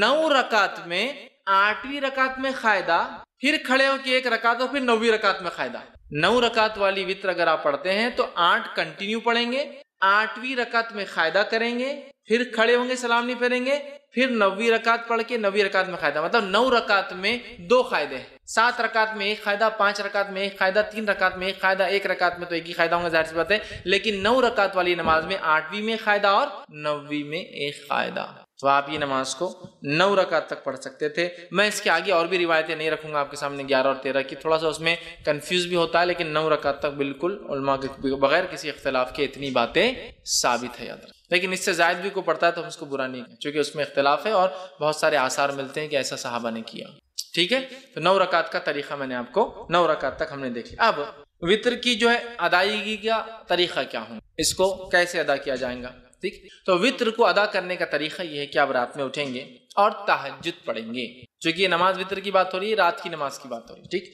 9 رکعت میں 8ویں رکعت میں قاعدہ، پھر کھڑے ہو کے 1 رکعت اور پھر 9ویں رکعت میں قاعدہ۔ 9 رکعت والی وتر اگر آپ پڑھتے ہیں تو 8 کنٹینیو پڑھیں گے 8ویں رکعت میں قاعدہ کریں گے، پھر کھڑے ہوں گے، سلام نہیں پھیریں گے، پھر 9ویں رکعت پڑھ کے 9ویں رکعت میں قاعدہ، مطلب 9 رکعت میں 2 قاعدے ہیں، 7 رکعت میں ایک قاعدہ، 5 رکعت میں ایک قاعدہ، 3 رکعت میں ایک قاعدہ، 1 رکعت میں تو ایک ہی قاعدہ ہوگا، ظاہر سی بات ہے، لیکن 9 رکعت والی نماز میں 8ویں میں قاعدہ اور 9ویں میں ایک قاعدہ، تو آپ یہ نماز کو 9 رکعت تک پڑھ سکتے تھے۔ میں اس کے آگے اور بھی روایتیں نہیں رکھوں گا آپ کے سامنے، 11 اور 13 کی، تھوڑا سا اس میں کنفیوز بھی ہوتا ہے، لیکن 9 رکعت تک بالکل علماء کے بغیر کسی اختلاف کے اتنی باتیں ثابت ہے، یاد رکھیں۔ لیکن اس سے زائد بھی کوئی پڑھتا ہے تو ہم اس کو برا نہیں کہیں، چونکہ اس میں اختلاف ہے اور بہت سارے آثار ملتے ہیں کہ ایسا صحابہ نے کیا، ٹھیک ہے۔ تو 9 رکعت کا طریقہ میں نے آپ کو 9 رکعت تک ہم نے دیکھ لیا۔ اب وتر کی جو ہے ادائیگی کا طریقہ کیا ہوں، اس کو کیسے ادا کیا جائے گا، ٹھیک۔ تو وتر کو ادا کرنے کا طریقہ یہ ہے کہ آپ رات میں اٹھیں گے اور تہجد پڑھیں گے، چونکہ یہ نماز وتر کی بات ہو رہی ہے، رات کی نماز کی بات ہو رہی ہے، ٹھیک۔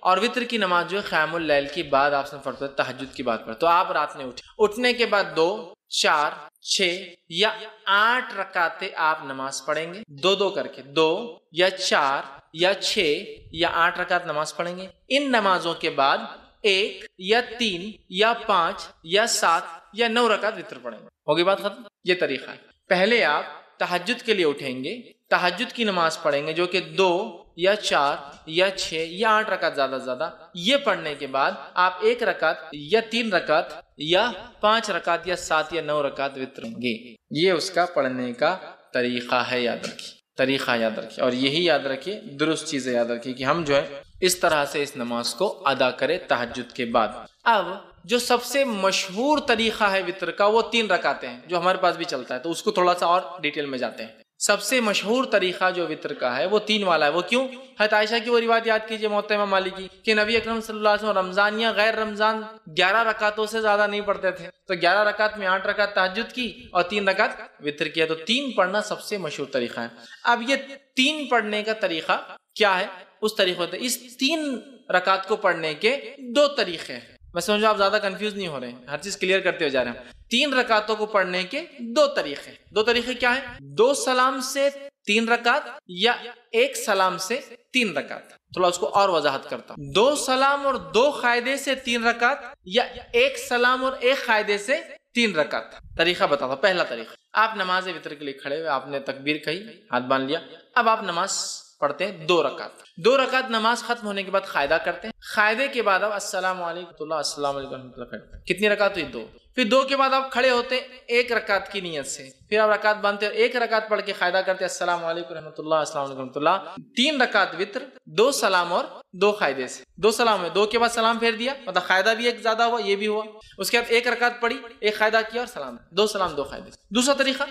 اور وتر کی نماز جو ہے قیام اللیل کے بعد آپ سے فرض ہے، تہجد کی بات پر، تو آپ رات میں اٹھنے کے بعد 2، 4، 6 یا 8 رکعتیں آپ نماز پڑھیں گے، 2 کر کے، 2 یا 4 یا 6 یا 8 رکعت نماز پڑھیں گے۔ ان نمازوں کے بعد 1 یا 3 یا 5 یا 7 یا 9 رکعت وتر پڑھیں گے، ہوگی بات ختم۔ یہ طریقہ ہے، پہلے آپ تہجد کے لیے اٹھیں گے، تہجد کی نماز پڑھیں گے جو کہ 2 یا 4 یا 6 یا 8 رکعت زیادہ سے زیادہ، یہ پڑھنے کے بعد آپ 1 رکعت یا 3 رکعت یا 5 رکعت یا 7 یا 9 رکعت وتریں گے۔ یہ اس کا پڑھنے کا طریقہ ہے، یاد رکھیے، طریقہ یاد رکھیے، اور یہی یاد رکھیے، درست چیزیں یاد رکھیے کہ ہم جو ہے اس طرح سے اس نماز کو ادا کریں تہجد کے بعد۔ اب جو سب سے مشہور طریقہ ہے وتر کا وہ 3 رکعتیں ہیں، جو ہمارے پاس بھی چلتا ہے، تو اس کو تھوڑا سا اور ڈیٹیل میں جاتے ہیں۔ سب سے مشہور طریقہ جو وتر کا ہے وہ 3 والا ہے، وہ کیوں؟ حضرت عائشہ کی وہ روایت یاد کیجئے موطا امام مالک کی کہ نبی اکرم صلی اللہ علیہ وسلم رمضان یا غیر رمضان 11 رکعتوں سے زیادہ نہیں پڑھتے تھے، تو 11 رکعت میں 8 رکعت تہجد کی اور 3 رکعت وتر کیا، تو 3 پڑھنا سب سے مشہور طریقہ ہے۔ اب یہ 3 پڑھنے کا طریقہ کیا ہے؟ اس طریقے سے اس 3 رکعت کو پڑھنے کے 2 طریقے ہیں، میں سمجھو آپ زیادہ کنفیوز نہیں ہو رہے ہیں، ہر چیز کلیئر کرتے ہو جا رہے ہیں۔ 3 رکعتوں کو پڑھنے کے 2 طریقے، 2 طریقے کیا ہیں؟ 2 سلام سے 3 رکعت یا 1 سلام سے 3 رکعت۔ تھوڑا اس کو اور وضاحت کرتا ہوں، 2 سلام اور 2 قاعدے سے 3 رکعت یا 1 سلام اور 1 قاعدے سے 3 رکعت۔ طریقہ بتاتا ہوں۔ پہلا طریقہ، آپ نماز وتر کے لیے کھڑے ہوئے، آپ نے تکبیر کہی، ہاتھ باندھ لیا، اب آپ نماز پڑھتے ہیں 2 رکعت۔ 2 رکعت نماز ختم ہونے کے بعد قاعدہ کرتے ہیں، قاعدے کے بعد آپ السلام علیکم السلام علیکم ورحمۃ اللہ کرتے ہیں۔ کتنی رکعت ہوئی؟ 2۔ پھر 2 کے بعد آپ کھڑے ہوتے 1 رکعت کی نیت سے، پھر آپ رکعت باندھتے اور 1 رکعت پڑھ کے قاعدہ کرتے السلام علیکم ورحمۃ اللہ، السلام علیکم ورحمۃ اللہ۔ 3 رکعت وتر، 2 سلام اور 2 قاعدے سے۔ 2 سلام ہے، 2 کے بعد سلام پھیر دیا، مطلب قاعدہ بھی ایک زیادہ ہوا، یہ بھی ہوا۔ اس کے بعد 1 رکعت پڑھی، 1 قاعدہ کیا اور سلام، 2 سلام 2 قاعدے سے۔ دوسرا طریقہ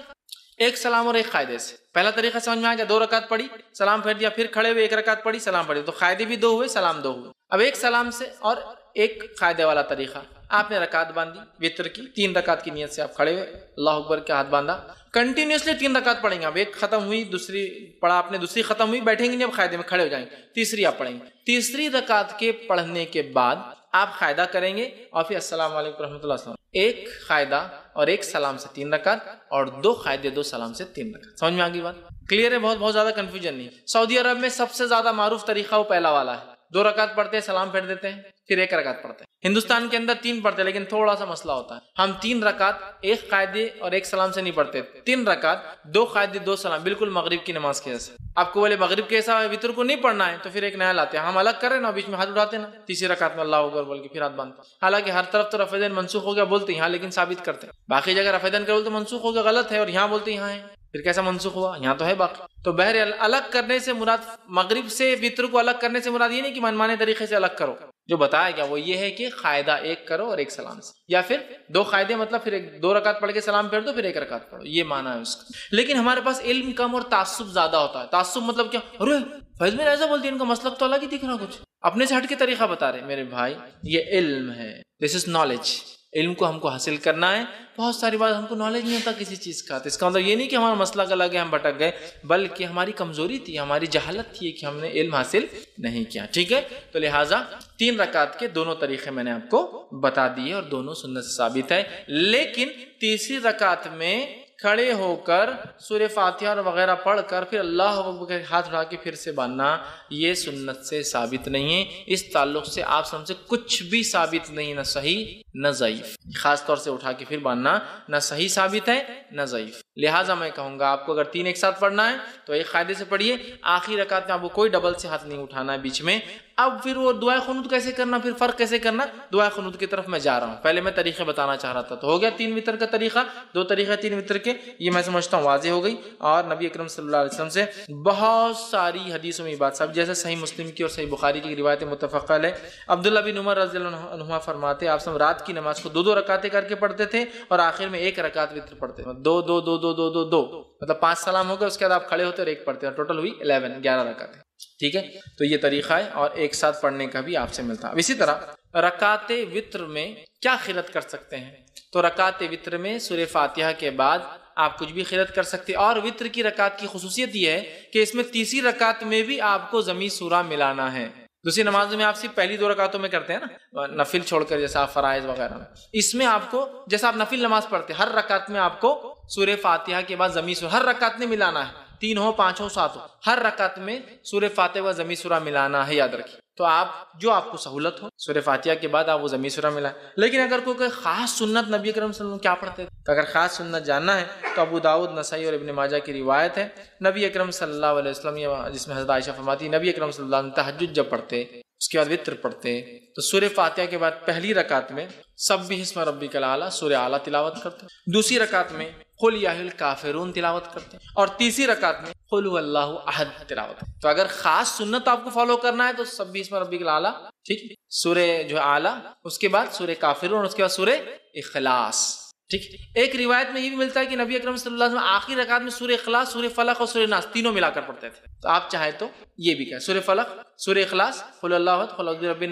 1 سلام اور 1 قاعدے سے۔ پہلا طریقہ سمجھ میں آ گیا، 2 رکعت پڑھی، سلام پھیر دیا، پھر کھڑے ہوئے 1 رکعت پڑھی، سلام پڑھی، تو قاعدے بھی 2 ہوئے، سلام 2 ہوئے۔ اب 1 سلام سے اور 1 قاعدے والا طریقہ، آپ نے رکعت باندھی وتر کی، 3 رکعت کی نیت سے آپ کھڑے ہوئے، اللہ اکبر کے ہاتھ باندھا، کنٹینیوسلی 3 رکعت پڑھیں گے آپ، 1 ختم ہوئی، دوسری پڑھا آپ نے، دوسری ختم ہوئی، بیٹھیں گے نہیں، اب قاعدے میں کھڑے ہو جائیں گے، تیسری آپ پڑھیں گے۔ تیسری رکعت کے پڑھنے کے بعد آپ قاعدہ کریں گے اور پھر السلام علیکم ورحمۃ اللہ وسلم، 1 قاعدہ اور 1 سلام سے 3 رکعت اور 2 قاعدے 2 سلام سے 3 رکعت۔ سمجھ میں آ گئی بات؟ کلیئر ہے؟ بہت زیادہ کنفیوژن نہیں۔ سعودی عرب میں سب سے زیادہ معروف طریقہ وہ پہلا والا ہے، 2 رکعت پڑھتے ہیں، سلام پھیر دیتے ہیں، پھر 1 رکعت پڑھتے ہیں۔ ہندوستان کے اندر 3 پڑھتے ہیں، لیکن تھوڑا سا مسئلہ ہوتا ہے، ہم 3 رکعت 1 قاعدے اور 1 سلام سے نہیں پڑھتے، 3 رکعت 2 قاعدے 2 سلام، بالکل مغرب کی نماز کے جیسے۔ آپ کو بولے مغرب کیسا ہے، وتر کو نہیں پڑھنا ہے، تو پھر ایک نیا لاتے ہیں، ہم الگ کر رہے ہیں نا، بیچ میں ہاتھ اٹھاتے ہیں نا، تیسری رکعت میں اللہ اکبر بول کے پھر ہاتھ باندھتے ہیں۔ حالانکہ ہر طرف تو رفع دین منسوخ ہو گیا بولتے ہیں یہاں، لیکن ثابت کرتے ہیں، باقی جگہ رفع دین کرو تو منسوخ ہو گیا، غلط ہے، اور یہاں بولتے ہیں یہاں ہے، پھر کیسا منسوخ ہوا؟ یہاں تو ہے باقی۔ تو بہرحال الگ کرنے سے مراد، مغرب سے وتر کو الگ کرنے سے مراد یہ نہیں کہ منمانے طریقے سے الگ کرو، جو بتایا گیا وہ یہ ہے کہ قاعدہ 1 کرو اور 1 سلام سے، یا پھر 2 قاعدے، مطلب پھر 2 رکعت پڑھ کے سلام پھیر دو، پھر 1 رکعت پڑھو، یہ معنی ہے اس کا۔ لیکن ہمارے پاس علم کم اور تعصب زیادہ ہوتا ہے۔ تعصب مطلب کیا؟ ارے فیض میں ایسا بولتی ہے، ان کا مسلک تو الگ ہی دکھ رہا، کچھ اپنے سے ہٹ کے طریقہ بتا رہے۔ میرے بھائی، یہ علم ہے، دس از نالج۔ علم کو ہم کو حاصل کرنا ہے، بہت ساری بات ہم کو نالج نہیں ہوتا کسی چیز کا، تو اس کا مطلب یہ نہیں کہ ہمارا مسئلہ الگ ہے، ہم بھٹک گئے، بلکہ ہماری کمزوری تھی، ہماری جہالت تھی کہ ہم نے علم حاصل نہیں کیا، ٹھیک ہے۔ تو لہٰذا 3 رکعت کے دونوں طریقے میں نے آپ کو بتا دیے اور دونوں سنت سے ثابت ہے، لیکن تیسری رکعت میں کھڑے ہو کر سورہ فاتحہ اور وغیرہ پڑھ کر پھر اللہ اکبر کے ہاتھ اٹھا کے پھر سے باندھنا، یہ سنت سے ثابت نہیں ہے۔ اس تعلق سے آپ سب سے کچھ بھی ثابت نہیں، نہ صحیح نہ ضعیف۔ خاص طور سے اٹھا کے پھر باندھنا نہ صحیح ثابت ہے نہ ضعیف۔ لہٰذا میں کہوں گا آپ کو اگر 3 ایک ساتھ پڑھنا ہے تو ایک قاعدے سے پڑھیے، آخری رکعت میں آپ کو کوئی ڈبل سے ہاتھ نہیں اٹھانا ہے بیچ میں۔ اب پھر وہ دعائے قنوت کیسے کرنا، پھر فرق کیسے کرنا، دعائے قنوت کی طرف میں جا رہا ہوں۔ پہلے میں طریقے بتانا چاہ رہا تھا، تو ہو گیا 3 وتر کا طریقہ، 2 طریقے 3 وتر کے، یہ میں سمجھتا ہوں واضح ہو گئی۔ اور نبی اکرم صلی اللہ علیہ وسلم سے بہت ساری حدیثوں میں یہ بات صاحب، جیسے صحیح مسلم کی اور صحیح بخاری کی روایت متفق علیہ۔ عبداللہ بن عمر رضی اللہ عنہما فرماتے آپ سب رات کی نماز کو 2 رکعتیں کر کے پڑھتے تھے اور آخر میں 1 رکعت وتر پڑھتے تھے، 2 مطلب 5 سلام ہو گئے، اس کے بعد آپ کھڑے ہوتے اور 1 پڑھتے ہیں، ٹوٹل ہوئی 11 رکعتیں۔ ٹھیک ہے، تو یہ طریقہ ہے اور ایک ساتھ پڑھنے کا بھی آپ سے ملتا ہے۔ اسی طرح رکعت وتر میں کیا خیرت کر سکتے ہیں، تو رکعت وتر میں سورہ فاتحہ کے بعد آپ کچھ بھی خیرت کر سکتے ہیں۔ اور وتر کی رکعت کی خصوصیت یہ ہے کہ اس میں تیسری رکعت میں بھی آپ کو ضمی سورہ ملانا ہے۔ دوسری نمازوں میں آپ صرف پہلی 2 رکعتوں میں کرتے ہیں نا، نفل چھوڑ کر، جیسا آپ فرائض وغیرہ میں، اس میں آپ کو جیسا آپ نفل نماز پڑھتے ہیں، ہر رکعت میں آپ کو سورہ فاتحہ کے بعد ضمی سورہ ہر رکعت میں ملانا ہے، 3 ہو 5 ہو 7 ہو، ہر رکعت میں سورہ فاتحہ و ضمی سورہ ملانا ہے، یاد رکھیے۔ تو آپ کو سہولت ہو سورہ فاتحہ کے بعد آپ وہ ضمی سورہ ملائیں۔ لیکن اگر کوئی خاص سنت نبی اکرم صلی اللہ علیہ وسلم کیا پڑھتے تھے، تو اگر خاص سنت جاننا ہے تو ابو داؤد، نسائی اور ابن ماجہ کی روایت ہے، نبی اکرم صلی اللہ علیہ وسلم، جس میں حضرت عائشہ فرماتی نبی اکرم صلی اللہ علیہ وسلم تہجد جب پڑھتے، اس کے بعد وتر پڑھتے، تو سورہ فاتحہ کے بعد پہلی رکعت میں سبح اسم ربک الاعلی سورہ اعلیٰ تلاوت کرتے، دوسری رکعت میں قل یا الکافرون تلاوت کرتے، اور تیسری رکعت میں قل هو اللہ احد تلاوت کرتے۔ تو اگر خاص سنت آپ کو فالو کرنا ہے تو سبح اسم ربک الاعلی، ٹھیک، سورہ جو اعلیٰ، اس کے بعد سورہ کافرون، اور اس کے بعد سورہ اخلاص۔ ٹھیک، ایک روایت میں یہ بھی ملتا ہے کہ نبی اکرم صلی اللہ علیہ وسلم آخری رکعت میں سورہ اخلاص، سورہ فلق اور سورہ ناس تینوں ملا کر پڑھتے تھے۔ تو آپ چاہے تو یہ بھی کہیں سورہ فلق، سورہ اخلاص، قل اللہ احد، قل اعوذ برب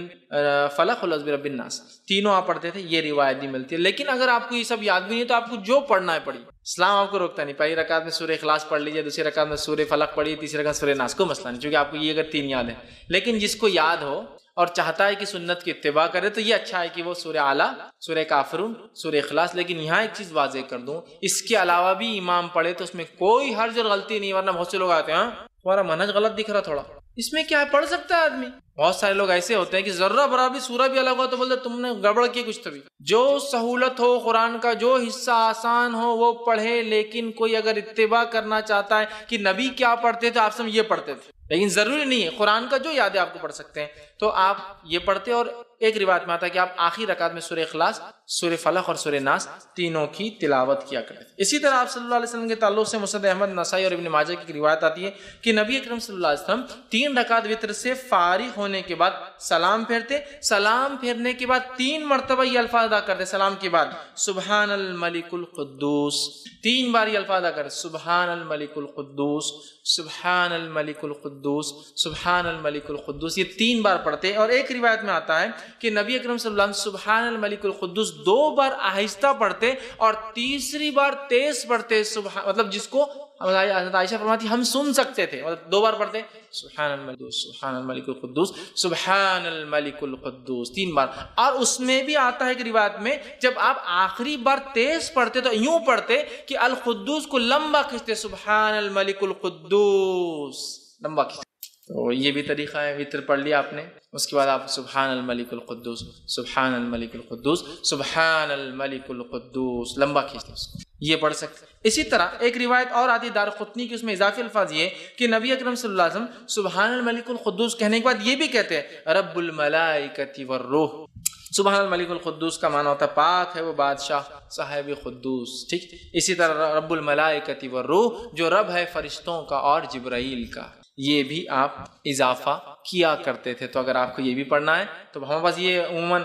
فلق، قل اعوذ برب الناس، تینوں آپ پڑھتے تھے، یہ روایت بھی ملتی ہے۔ لیکن اگر آپ کو یہ سب یاد بھی نہیں تو آپ کو جو پڑھنا ہے پڑھیے، اسلام آپ کو روکتا نہیں، پہلی رکعت میں سورہ اخلاص پڑھ لیجیے، دوسری رکعت میں سورہ فلق پڑھیے، تیسری رکعت سورہ ناس، کو مسئلہ نہیں، چونکہ آپ کو یہ اگر 3 یاد ہے۔ لیکن جس کو یاد ہو اور چاہتا ہے کہ سنت کی اتباع کرے تو یہ اچھا ہے کہ وہ سورہ اعلیٰ، سورہ کافرون، سورہ اخلاص۔ لیکن یہاں ایک چیز واضح کر دوں، اس کے علاوہ بھی امام پڑھے تو اس میں کوئی حرج اور غلطی نہیں، ورنہ بہت سے لوگ آتے ہیں ہاں تمہارا منہج غلط دکھ رہا تھوڑا، اس میں کیا ہے، پڑھ سکتا ہے آدمی۔ بہت سارے لوگ ایسے ہوتے ہیں کہ ذرہ برابر سورہ بھی الگ ہو تو بولتے تم نے گڑبڑ کی کچھ تبھی۔ جو سہولت ہو قرآن کا، جو حصہ آسان ہو وہ پڑھے، لیکن کوئی اگر اتباع کرنا چاہتا ہے کہ نبی کیا پڑھتے تھے آپ سب یہ پڑھتے تھے، لیکن ضروری نہیں ہے، قرآن کا جو یاد ہے آپ کو پڑھ سکتے ہیں تو آپ یہ پڑھتے۔ اور ایک روایت میں آتا ہے کہ آپ آخری رکعت میں سورہ اخلاص، سورہ فلق اور سورہ ناس تینوں کی تلاوت کیا کرتے تھے۔ اسی طرح آپ صلی اللہ علیہ وسلم کے تعلق سے مسند احمد، نسائی اور ابن ماجہ کی روایت آتی ہے کہ نبی اکرم صلی اللہ علیہ وسلم 3 رکعت وتر سے فارغ ہونے کے بعد سلام پھیرتے، سلام پھیرنے کے بعد 3 مرتبہ یہ الفاظ ادا کرتے، سلام کے بعد سبحان الملک القدوس، 3 بار یہ الفاظ ادا کرتے، سبحان الملک القدوس، سبحان الملک القدوس، سبحان الملک القدوس، یہ 3 بار پڑھتے۔ اور ایک روایت میں آتا ہے کہ نبی اکرم صلی اللہ علیہ وسلم سبحان الملک القدوس 2 بار آہستہ پڑھتے اور تیسری بار تیز پڑھتے، مطلب جس کو حضرت عائشہ فرماتی ہم سن سکتے تھے، مطلب 2 بار پڑھتے سبحان الملک، سبحان الملک القدوس، سبحان الملک القدوس 3 بار۔ اور اس میں بھی آتا ہے کہ روایت میں جب آپ آخری بار تیز پڑھتے تو یوں پڑھتے کہ القدوس کو لمبا کھینچتے، سبحان الملک القدوس لمبا کھینچتے۔ تو یہ بھی طریقہ ہے، وتر پڑھ لیا آپ نے، اس کے بعد آپ سبحان الملک القدوس، سبحان الملک القدوس، سبحان الملک القدوس لمبا کھینچتے اس کو، یہ پڑھ سکتے۔ اسی طرح ایک روایت اور آتی دارقطنی کی، اس میں اضافی الفاظ یہ کہ نبی اکرم صلی اللہ علیہ وسلم سبحان الملک القدوس کہنے کے بعد یہ بھی کہتے ہیں رب الملائکۃ والروح۔ سبحان الملک القدوس کا معنی ہوتا ہے پاک ہے وہ بادشاہ صاحب قدوس، ٹھیک۔ اسی طرح رب الملائکۃ والروح جو رب ہے فرشتوں کا اور جبرائیل کا، یہ بھی آپ اضافہ کیا کرتے تھے۔ تو اگر آپ کو یہ بھی پڑھنا ہے تو ہمارے پاس یہ عموماً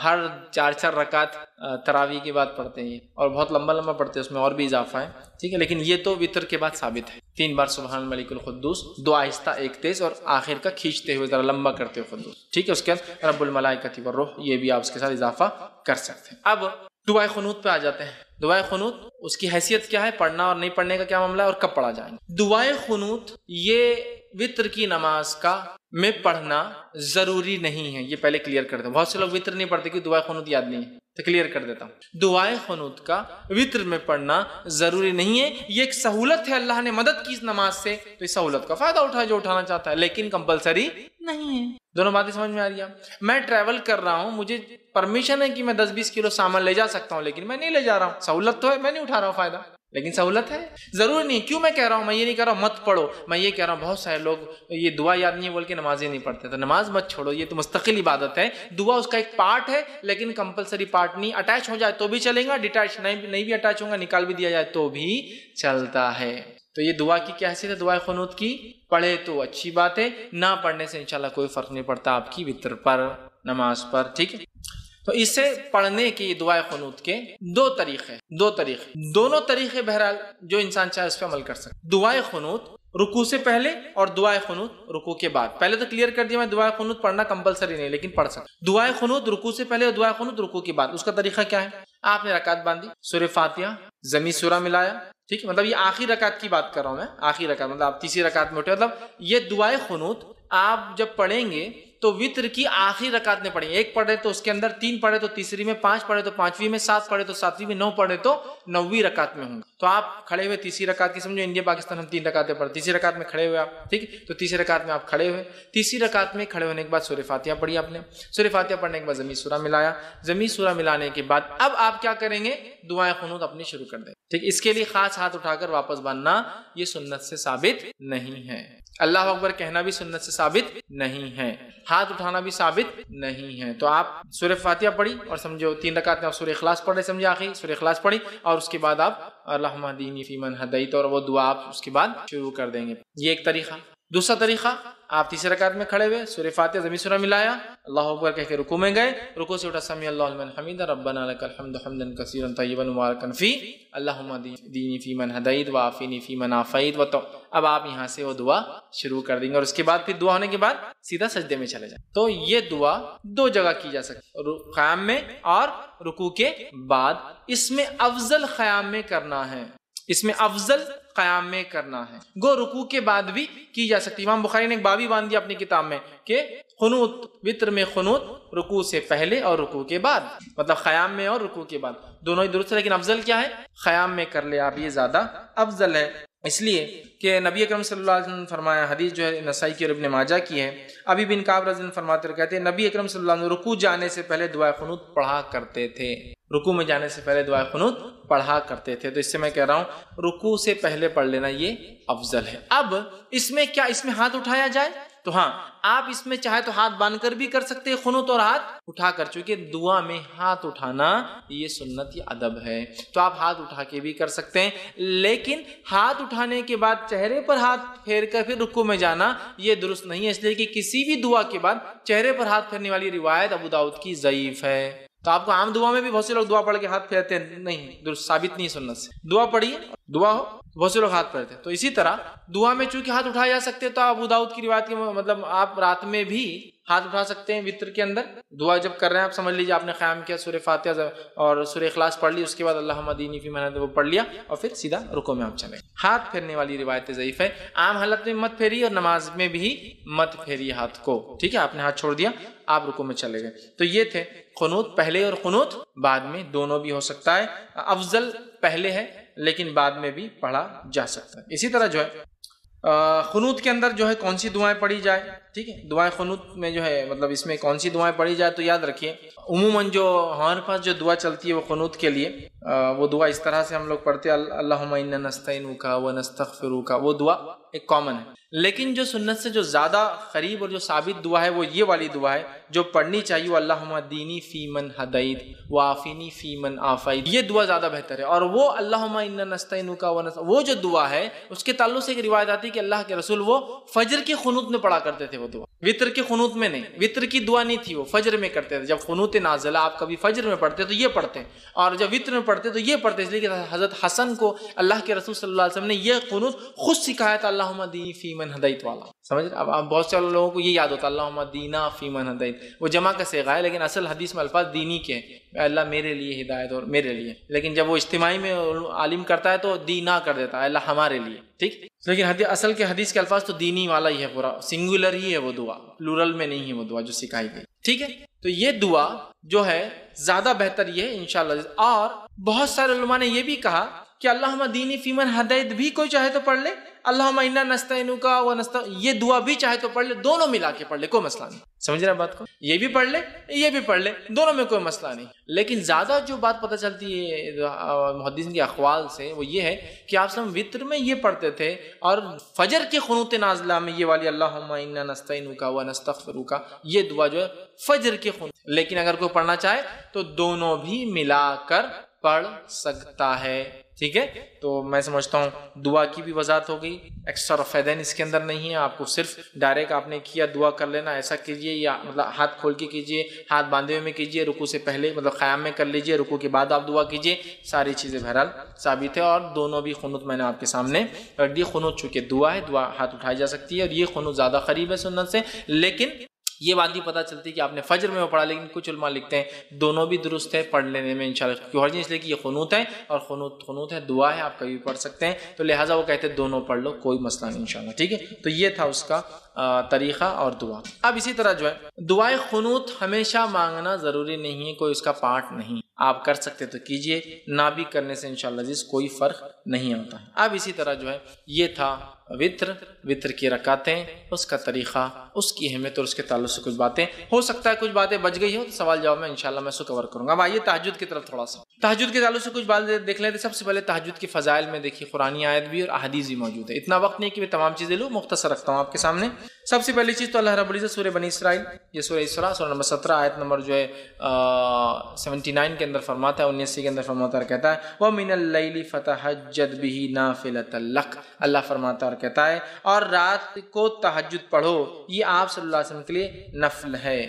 ہر 4 رکعت تراویح کے بعد پڑھتے ہیں اور بہت لمبا لمبا پڑھتے ہیں، اس میں اور بھی اضافہ ہے، ٹھیک ہے۔ لیکن یہ تو وتر کے بعد ثابت ہے، 3 بار سبحان الملک القدوس، 2 آہستہ 1 تیز، اور آخر کا کھینچتے ہوئے ذرا لمبا کرتے ہوئے قدوس، ٹھیک ہے۔ اس کے بعد رب الملائکۃ والروح، یہ بھی آپ اس کے ساتھ اضافہ کر سکتے ہیں۔ اب دعائے قنوت پہ آ جاتے ہیں۔ دعائے قنوت اس کی حیثیت کیا ہے، پڑھنا اور نہیں پڑھنے کا کیا معاملہ ہے، اور کب پڑھا جائے گا۔ دعائے قنوت یہ وتر کی نماز کا میں پڑھنا ضروری نہیں ہے، یہ پہلے کلیئر کر دیں۔ بہت سے لوگ وتر نہیں پڑھتے کہ دعائے قنوت یاد نہیں ہے، تو کلیئر کر دیتا ہوں، دعائے قنوت کا وطر میں پڑھنا ضروری نہیں ہے، یہ ایک سہولت ہے، اللہ نے مدد کی اس نماز سے، تو اس سہولت کا فائدہ اٹھائے جو اٹھانا چاہتا ہے، لیکن کمپلسری نہیں ہے۔ دونوں باتیں سمجھ میں آ رہی ہیں؟ میں ٹریول کر رہا ہوں، مجھے پرمیشن ہے کہ میں 10-20 کلو سامان لے جا سکتا ہوں، لیکن میں نہیں لے جا رہا ہوں، سہولت تو ہے، میں نہیں اٹھا رہا ہوں فائدہ، لیکن سہولت ہے، ضروری نہیں۔ کیوں میں کہہ رہا ہوں، میں یہ نہیں کہہ رہا ہوں مت پڑھو، میں یہ کہہ رہا ہوں بہت سارے لوگ یہ دعا یاد نہیں ہے بول کے نماز ہی نہیں پڑھتے، تو نماز مت چھوڑو، یہ تو مستقل عبادت ہے، دعا اس کا ایک پارٹ ہے، لیکن کمپلسری پارٹ نہیں، اٹیچ ہو جائے تو بھی چلے گا، ڈیٹیچ نہیں بھی اٹیچ ہوگا، نکال بھی دیا جائے تو بھی چلتا ہے۔ تو یہ دعا کی کیا حیثیت ہے دعائے قنوت کی؟ پڑھے تو اچھی بات ہے، نہ پڑھنے سے انشاءاللہ کوئی فرق نہیں پڑتا آپ کی وتر پر، نماز پر، ٹھیک ہے۔ تو اسے پڑھنے کی دعائے قنوت کے دو طریقے، دونوں طریقے بہرحال جو انسان چاہے اس پہ عمل کر سکتا۔ دعائے قنوت رکوع سے پہلے اور دعائے قنوت رکوع کے بعد، پہلے تو کلیئر کر دیا میں دعائے قنوت پڑھنا کمپلسری نہیں لیکن پڑھ سکتا۔ دعائے قنوت رکوع سے پہلے اور دعائے قنوت رکوع کے بعد، اس کا طریقہ کیا ہے؟ آپ نے رکعت باندھی، سورہ فاتحہ ضمی سورہ ملایا، ٹھیک ہے، مطلب یہ آخری رکعت کی بات کر رہا ہوں میں، آخری رکعت مطلب آپ تیسری رکعت میں اٹھے، مطلب یہ دعائے قنوت آپ جب پڑھیں گے تو وطر کی آخری رکعت میں پڑھیں، ایک پڑھے تو اس کے اندر 3 پڑھے تو تیسری میں، 5 پڑھے تو 5ویں میں، 7 پڑھے تو 7ویں میں، 9 پڑھے تو 9ویں رکعت میں ہوں گے۔ تو آپ کھڑے ہوئے تیسری رکعت کی، سمجھو انڈیا پاکستان ہم 3 رکعتیں پڑھتے، تیسری رکعت میں کھڑے ہوئے آپ، ٹھیک، تو تیسری رکعت میں آپ کھڑے ہوئے، تیسری رکعت میں کھڑے ہونے کے بعد سورہ فاتحہ پڑھی آپ نے، سورہ فاتحہ پڑھنے کے بعد ضمی سورہ ملایا، ضمی سورہ ملانے کے بعد اب آپ کیا کریں گے؟ دعائے قنوت اپنی شروع کر دیں، ٹھیک۔ اس کے لیے خاص ہاتھ اٹھا کر واپس باندھنا یہ سنت سے ثابت نہیں ہے، اللہ اکبر کہنا بھی سنت سے ثابت نہیں ہے، ہاتھ اٹھانا بھی ثابت نہیں ہے۔ تو آپ سورہ فاتحہ پڑھی اور سمجھو 3 رکعت میں آپ سورہ اخلاص پڑھے، سمجھے آخری سورہ اخلاص پڑھی، اور اس کے بعد آپ اللہم اہدنی فیمن ہدیت، اور وہ دعا آپ اس کے بعد شروع کر دیں گے، یہ ایک طریقہ۔ دوسرا طریقہ، آپ تیسری رکعت میں کھڑے ہوئے، سورہ فاتحہ ضمی سورہ ملایا، اللہ اکبر کہہ کے رکوع میں گئے، رکوع سے اٹھا سمیع اللہ لمن حمیدہ، ربنا لک الحمد حمدا کثیرا طیبا مبارکا فی، اللہم اہدنی فیمن ہدیت وعافنی فیمن عافیت، اب آپ یہاں سے وہ دعا شروع کر دیں گے، اور اس کے بعد پھر دعا ہونے کے بعد سیدھا سجدے میں چلے جائیں۔ تو یہ دعا 2 جگہ کی جا سکتی، قیام میں اور رکوع کے بعد۔ اس میں افضل قیام میں کرنا ہے، اس میں افضل قیام میں کرنا ہے، گو رکوع کے بعد بھی کی جا سکتی۔ امام بخاری نے ایک باب ہی باندھ دیا اپنی کتاب میں کہ قنوت، وتر میں قنوت رکوع سے پہلے اور رکوع کے بعد، مطلب قیام میں اور رکوع کے بعد، دونوں ہی درست ہے، لیکن افضل کیا ہے؟ قیام میں کر لے آپ، یہ زیادہ افضل ہے، اس لیے کہ نبی اکرم صلی اللہ علیہ وسلم نے فرمایا، حدیث جو ہے نسائی کی اور ابن ماجہ کی ہے، ابی بن کعب رضی اللہ عنہ فرماتے ہیں، کہتے ہیں نبی اکرم صلی اللہ علیہ وسلم رکوع جانے سے پہلے دعائے قنوت پڑھا کرتے تھے، رکوع میں جانے سے پہلے دعائے قنوت پڑھا کرتے تھے۔ تو اس سے میں کہہ رہا ہوں رکوع سے پہلے پڑھ لینا یہ افضل ہے۔ اب اس میں کیا، اس میں ہاتھ اٹھایا جائے؟ تو ہاں، آپ اس میں چاہے تو ہاتھ باندھ کر بھی کر سکتے ہیں قنوت، اور ہاتھ اٹھا کر، چونکہ دعا میں ہاتھ اٹھانا یہ سنت، یہ ادب ہے، تو آپ ہاتھ اٹھا کے بھی کر سکتے ہیں، لیکن ہاتھ اٹھانے کے بعد چہرے پر ہاتھ پھیر کر پھر رکوع میں جانا یہ درست نہیں ہے، اس لیے کہ کسی بھی دعا کے بعد چہرے پر ہاتھ پھیرنے والی روایت ابو داؤد کی ضعیف ہے۔ تو آپ کو عام دعا میں بھی بہت سے لوگ دعا پڑھ کے ہاتھ پھیرتے ہیں، نہیں، درست ثابت نہیں سنت سے۔ دعا پڑھیے، دعا ہو، بہت سے لوگ ہاتھ پھیرتے ہیں۔ تو اسی طرح دعا میں چونکہ ہاتھ اٹھائے جا سکتے ہیں، تو ابو داؤد کی روایت کے مطلب آپ رات میں بھی ہاتھ اٹھا سکتے ہیں وتر کے اندر، دعا جب کر رہے ہیں آپ سمجھ لیجیے آپ نے قیام کیا، سورہ فاتحہ اور سورہ اخلاص پڑھ لی، اس کے بعد اللہم اہدنی فیمن ہدیت وہ پڑھ لیا، اور پھر سیدھا رکوع میں آپ چلے۔ ہاتھ پھیرنے والی روایت ضعیف ہے، عام حالت میں مت پھیریے اور نماز میں بھی مت پھیریے ہاتھ کو، ٹھیک ہے، آپ نے ہاتھ چھوڑ دیا، آپ رکوع میں چلے گئے۔ تو یہ تھے قنوت پہلے اور قنوت بعد میں، دونوں بھی ہو سکتا ہے، افضل پہلے ہے لیکن بعد میں بھی پڑھا جا سکتا ہے۔ اسی طرح جو ہے قنوت کے اندر جو ہے کون سی دعائیں پڑھی جائے، ٹھیک ہے، دعائیں قنوت میں جو ہے مطلب اس میں کون سی دعائیں پڑھی جائے، تو یاد رکھیے عموماً جو ہمارے پاس جو دعا چلتی ہے وہ قنوت کے لیے، وہ دعا اس طرح سے ہم لوگ پڑھتے ہیں، اللہم انا نستعینک ونستغفرک، وہ دعا ایک کامن ہے، لیکن جو سنت سے جو زیادہ قریب اور جو ثابت دعا ہے وہ یہ والی دعا ہے جو پڑھنی چاہیے، وہ اللہم اہدنی فیمن ہدیت وعافنی فیمن عافیت، یہ دعا زیادہ بہتر ہے۔ اور وہ اللہم انا نستعینک وہ جو دعا ہے اس کے تعلق سے ایک روایت آتی ہے کہ اللہ کے رسول وہ فجر کی قنوت میں پڑھا کرتے تھے، وہ دعا وتر کی قنوت میں نہیں، وتر کی دعا نہیں تھی، وہ فجر میں کرتے تھے۔ جب قنوت نازلہ آپ کبھی فجر میں پڑھتے تو یہ پڑھتے، اور جب وتر میں پڑھتے تو یہ پڑھتے، اس لیے کہ حضرت حسن کو اللہ کے رسول صلی اللہ علیہ وسلم نے یہ قنوت خود سکھایا تھا، اللہم اہدنی فیمن ہدیت والا، سمجھ رہے؟ اب بہت سے لوگوں کو یہ یاد ہوتا ہے اللہم اہدنا فیمن ہدیت، وہ جمع کا صیغہ ہے، لیکن اصل حدیث میں الفاظ دینی کے ہیں، اللہ میرے لیے ہدایت اور میرے لیے، لیکن جب وہ اجتماعی میں عالم کرتا ہے تو دینا کر دیتا ہے، اللہ ہمارے لیے، ٹھیک، لیکن اصل کے حدیث کے الفاظ تو دینی والا ہی ہے، پورا سنگولر ہی ہے وہ دعا، پلورل میں نہیں ہے وہ دعا جو سکھائی گئی۔ ٹھیک ہے، تو یہ دعا جو ہے زیادہ بہتر یہ ہے انشاءاللہ. اور بہت سارے علماء نے یہ بھی کہا کہ اللہم دینی فیمن ہدیت بھی کوئی چاہے تو پڑھ لے، اللہم انا نستعینک و یہ دعا بھی چاہے تو پڑھ لے، دونوں ملا کے پڑھ لے، کوئی مسئلہ نہیں. سمجھ رہے بات کو؟ یہ بھی پڑھ لے یہ بھی پڑھ لے، دونوں میں کوئی مسئلہ نہیں. لیکن زیادہ جو بات پتہ چلتی ہے محدثین کے اقوال سے وہ یہ ہے کہ آپ سب وتر میں یہ پڑھتے تھے اور فجر کے قنوت نازلہ میں یہ والی اللہم انا نستعینک و نستغفرک یہ دعا جو ہے فجر کے قنوت. لیکن اگر کوئی پڑھنا چاہے تو دونوں بھی ملا کر پڑھ سکتا ہے. ٹھیک ہے، تو میں سمجھتا ہوں دعا کی بھی وضاحت ہو گئی. ایکسٹرا فائدین اس کے اندر نہیں ہے. آپ کو صرف ڈائریکٹ آپ نے کیا دعا کر لینا، ایسا کیجئے، یا مطلب ہاتھ کھول کے کیجئے، ہاتھ باندھے ہوئے میں کیجئے، رکوع سے پہلے مطلب قیام میں کر لیجئے، رکوع کے بعد آپ دعا کیجئے. ساری چیزیں بہرحال ثابت ہے. اور دونوں بھی قنوت میں نے آپ کے سامنے رکھ دی. قنوت چونکہ دعا ہے، دعا ہاتھ اٹھائی جا سکتی ہے، اور یہ قنوت زیادہ قریب ہے سنت سے. لیکن یہ بات بھی پتہ چلتی ہے کہ آپ نے فجر میں وہ پڑھا، لیکن کچھ علماء لکھتے ہیں دونوں بھی درست ہے پڑھ لینے میں انشاءاللہ. کیوں حرج نہیں، اس لیے کہ یہ قنوت ہے اور قنوت ہے، دعا ہے، آپ کبھی بھی پڑھ سکتے ہیں. تو لہٰذا وہ کہتے ہیں دونوں پڑھ لو، کوئی مسئلہ نہیں انشاءاللہ. ٹھیک ہے، تو یہ تھا اس کا طریقہ اور دعا. اب اسی طرح جو ہے دعائے قنوت ہمیشہ مانگنا ضروری نہیں ہے، کوئی اس کا پارٹ نہیں. آپ کر سکتے تو کیجئے، نہ بھی کرنے سے انشاءاللہ عزیز کوئی فرق نہیں ہوتا ہے. اب اسی طرح جو ہے یہ تھا وتر کی رکعتیں، اس کا طریقہ، اس کی اہمیت اور اس کے تعلق سے کچھ باتیں. ہو سکتا ہے کچھ باتیں بچ گئی ہو تو سوال جواب میں انشاءاللہ میں اس کو کور کروں گا. اب آئیے تہجد کی طرف تھوڑا سا. تہجد کے تعلق سے کچھ باتیں دیکھ لیتے. سب سے پہلے تہجد کی فضائل میں دیکھیے قرآنی آیت بھی اور احادیث بھی موجود ہے. اتنا وقت نہیں کہ میں تمام چیزیں لوں، مختصر رکھتا ہوں آپ کے سامنے. سب سے پہلی چیز تو اللہ رب العزت سورہ بنی اسرائیل، یہ سورہ اسراء سورہ نمبر 17 آیت نمبر جو ہے 79 کے اندر فرماتا ہے، 79 کے اندر فرماتا ہے اور کہتا ہے وَمِنَ اللَّيْلِ فَتَهَجَّدْ بِهِ نَافِلَةً لَكَ. اللہ فرماتا ہے اور کہتا ہے اور رات کو تہجد پڑھو، یہ آپ صلی اللہ علیہ وسلم کے لیے نفل ہے.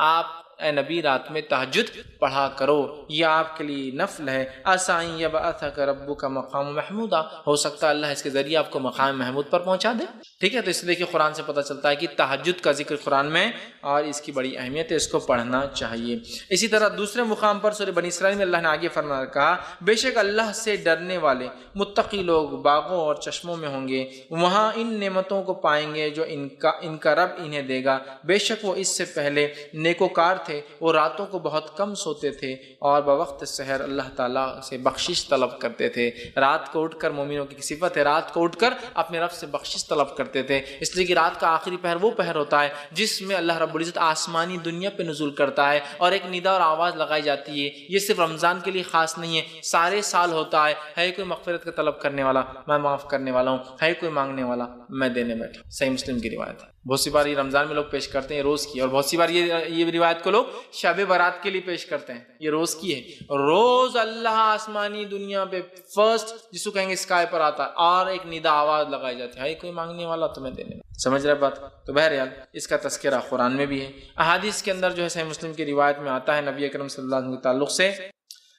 آپ اے نبی رات میں تہجد پڑھا کرو، یہ آپ کے لیے نفل ہے. عَسَىٰ أَن يَبْعَثَكَ رَبُّكَ مَقَامًا مَحْمُودًا، ہو سکتا ہے اللہ اس کے ذریعے آپ کو مقام محمود پر پہنچا دے. ٹھیک ہے، تو اس سے دیکھیے قرآن سے پتہ چلتا ہے کہ تہجد کا ذکر قرآن میں اور اس کی بڑی اہمیت ہے، اس کو پڑھنا چاہیے. اسی طرح دوسرے مقام پر سورہ بنی اسرائیل میں اللہ نے آگے فرمایا کہا بے شک اللہ سے ڈرنے والے متقی لوگ باغوں اور چشموں میں ہوں گے، وہاں ان نعمتوں کو پائیں گے جو ان کا رب انہیں دے گا. بے شک وہ اس سے پہلے نیکوکار تھے، وہ راتوں کو بہت کم سوتے تھے اور بوقت سحر اللہ تعالیٰ سے بخشش طلب کرتے تھے. رات کو اٹھ کر مومنوں کی صفت ہے، رات کو اٹھ کر اپنے رب سے بخشش طلب کرتے تھے. اس لیے کہ رات کا آخری پہر وہ پہر ہوتا ہے جس میں اللہ رب العزت آسمانی دنیا پہ نزول کرتا ہے اور ایک ندا اور آواز لگائی جاتی ہے. یہ صرف رمضان کے لیے خاص نہیں ہے، سارے سال ہوتا ہے کوئی مغفرت کا طلب کرنے والا میں معاف کرنے والا ہوں، ہے کوئی مانگنے والا میں دینے بیٹھا. صحیح مسلم کی روایت ہے. بہت سی بار یہ رمضان میں لوگ پیش کرتے ہیں روز کی، اور بہت سی بار یہ روایت کو لوگ شب برات کے لیے پیش کرتے ہیں. یہ روز کی ہے. روز اللہ آسمانی دنیا پہ فرسٹ جس کو کہیں گے اسکائی پر آتا ہے اور ایک ندا آواز لگائی جاتی ہے کوئی مانگنے والا تو میں دینے. سمجھ رہے بات؟ تو بہرحال اس کا تذکرہ قرآن میں بھی ہے. احادیث کے اندر جو ہے صحیح مسلم کی روایت میں آتا ہے نبی اکرم صلی اللہ علیہ وسلم کے تعلق سے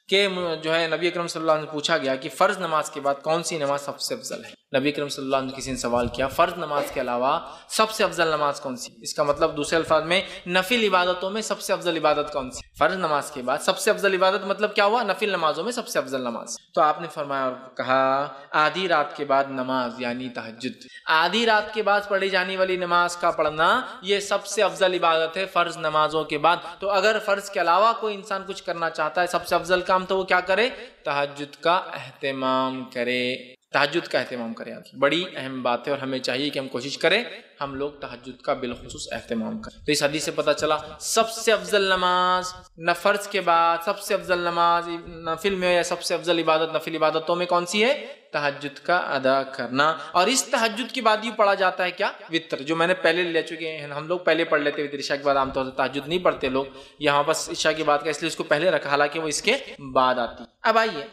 کہ جو ہے نبی اکرم صلی اللہ علیہ وسلم سے پوچھا گیا کہ فرض نماز کے بعد کون سی نماز سب سے افضل ہے. نبی اکرم صلی اللہ علیہ وسلم کسی نے سوال کیا فرض نماز کے علاوہ سب سے افضل نماز کون سی. اس کا مطلب دوسرے الفاظ میں نفل عبادتوں میں سب سے افضل عبادت کون سی. فرض نماز کے بعد سب سے افضل عبادت مطلب کیا ہوا؟ نفل نمازوں میں سب سے افضل نماز. تو آپ نے فرمایا اور کہا آدھی رات کے بعد نماز یعنی تہجد. آدھی رات کے بعد پڑھی جانے والی نماز کا پڑھنا یہ سب سے افضل عبادت ہے فرض نمازوں کے بعد. تو اگر فرض کے علاوہ کوئی انسان کچھ کرنا چاہتا ہے سب سے افضل کام تو وہ کیا کرے؟ تہجد کا اہتمام کرے. تہجد کا اہتمام کریں. بڑی اہم بات ہے اور ہمیں چاہیے کہ ہم کوشش کریں ہم لوگ تہجد کا بالخصوص اہتمام کریں. تو اس حدیث سے پتہ چلا سب سے افضل نماز فرض کے بعد سب سے افضل نماز نفل میں یا سب سے افضل عبادت نفل عبادتوں میں کون سی ہے؟ تہجد کا ادا کرنا. اور اس تہجد کے بعد یہ پڑھا جاتا ہے کیا؟ وتر، جو میں نے پہلے لے چکے ہیں. ہم لوگ پہلے پڑھ لیتے وتر عشاء کے بعد، عام طور سے تہجد نہیں پڑھتے لوگ. یہاں بس عشاء کی بات کا اس لیے اس کو پہلے رکھا، حالانکہ وہ اس کے بعد آتی. اب آئیے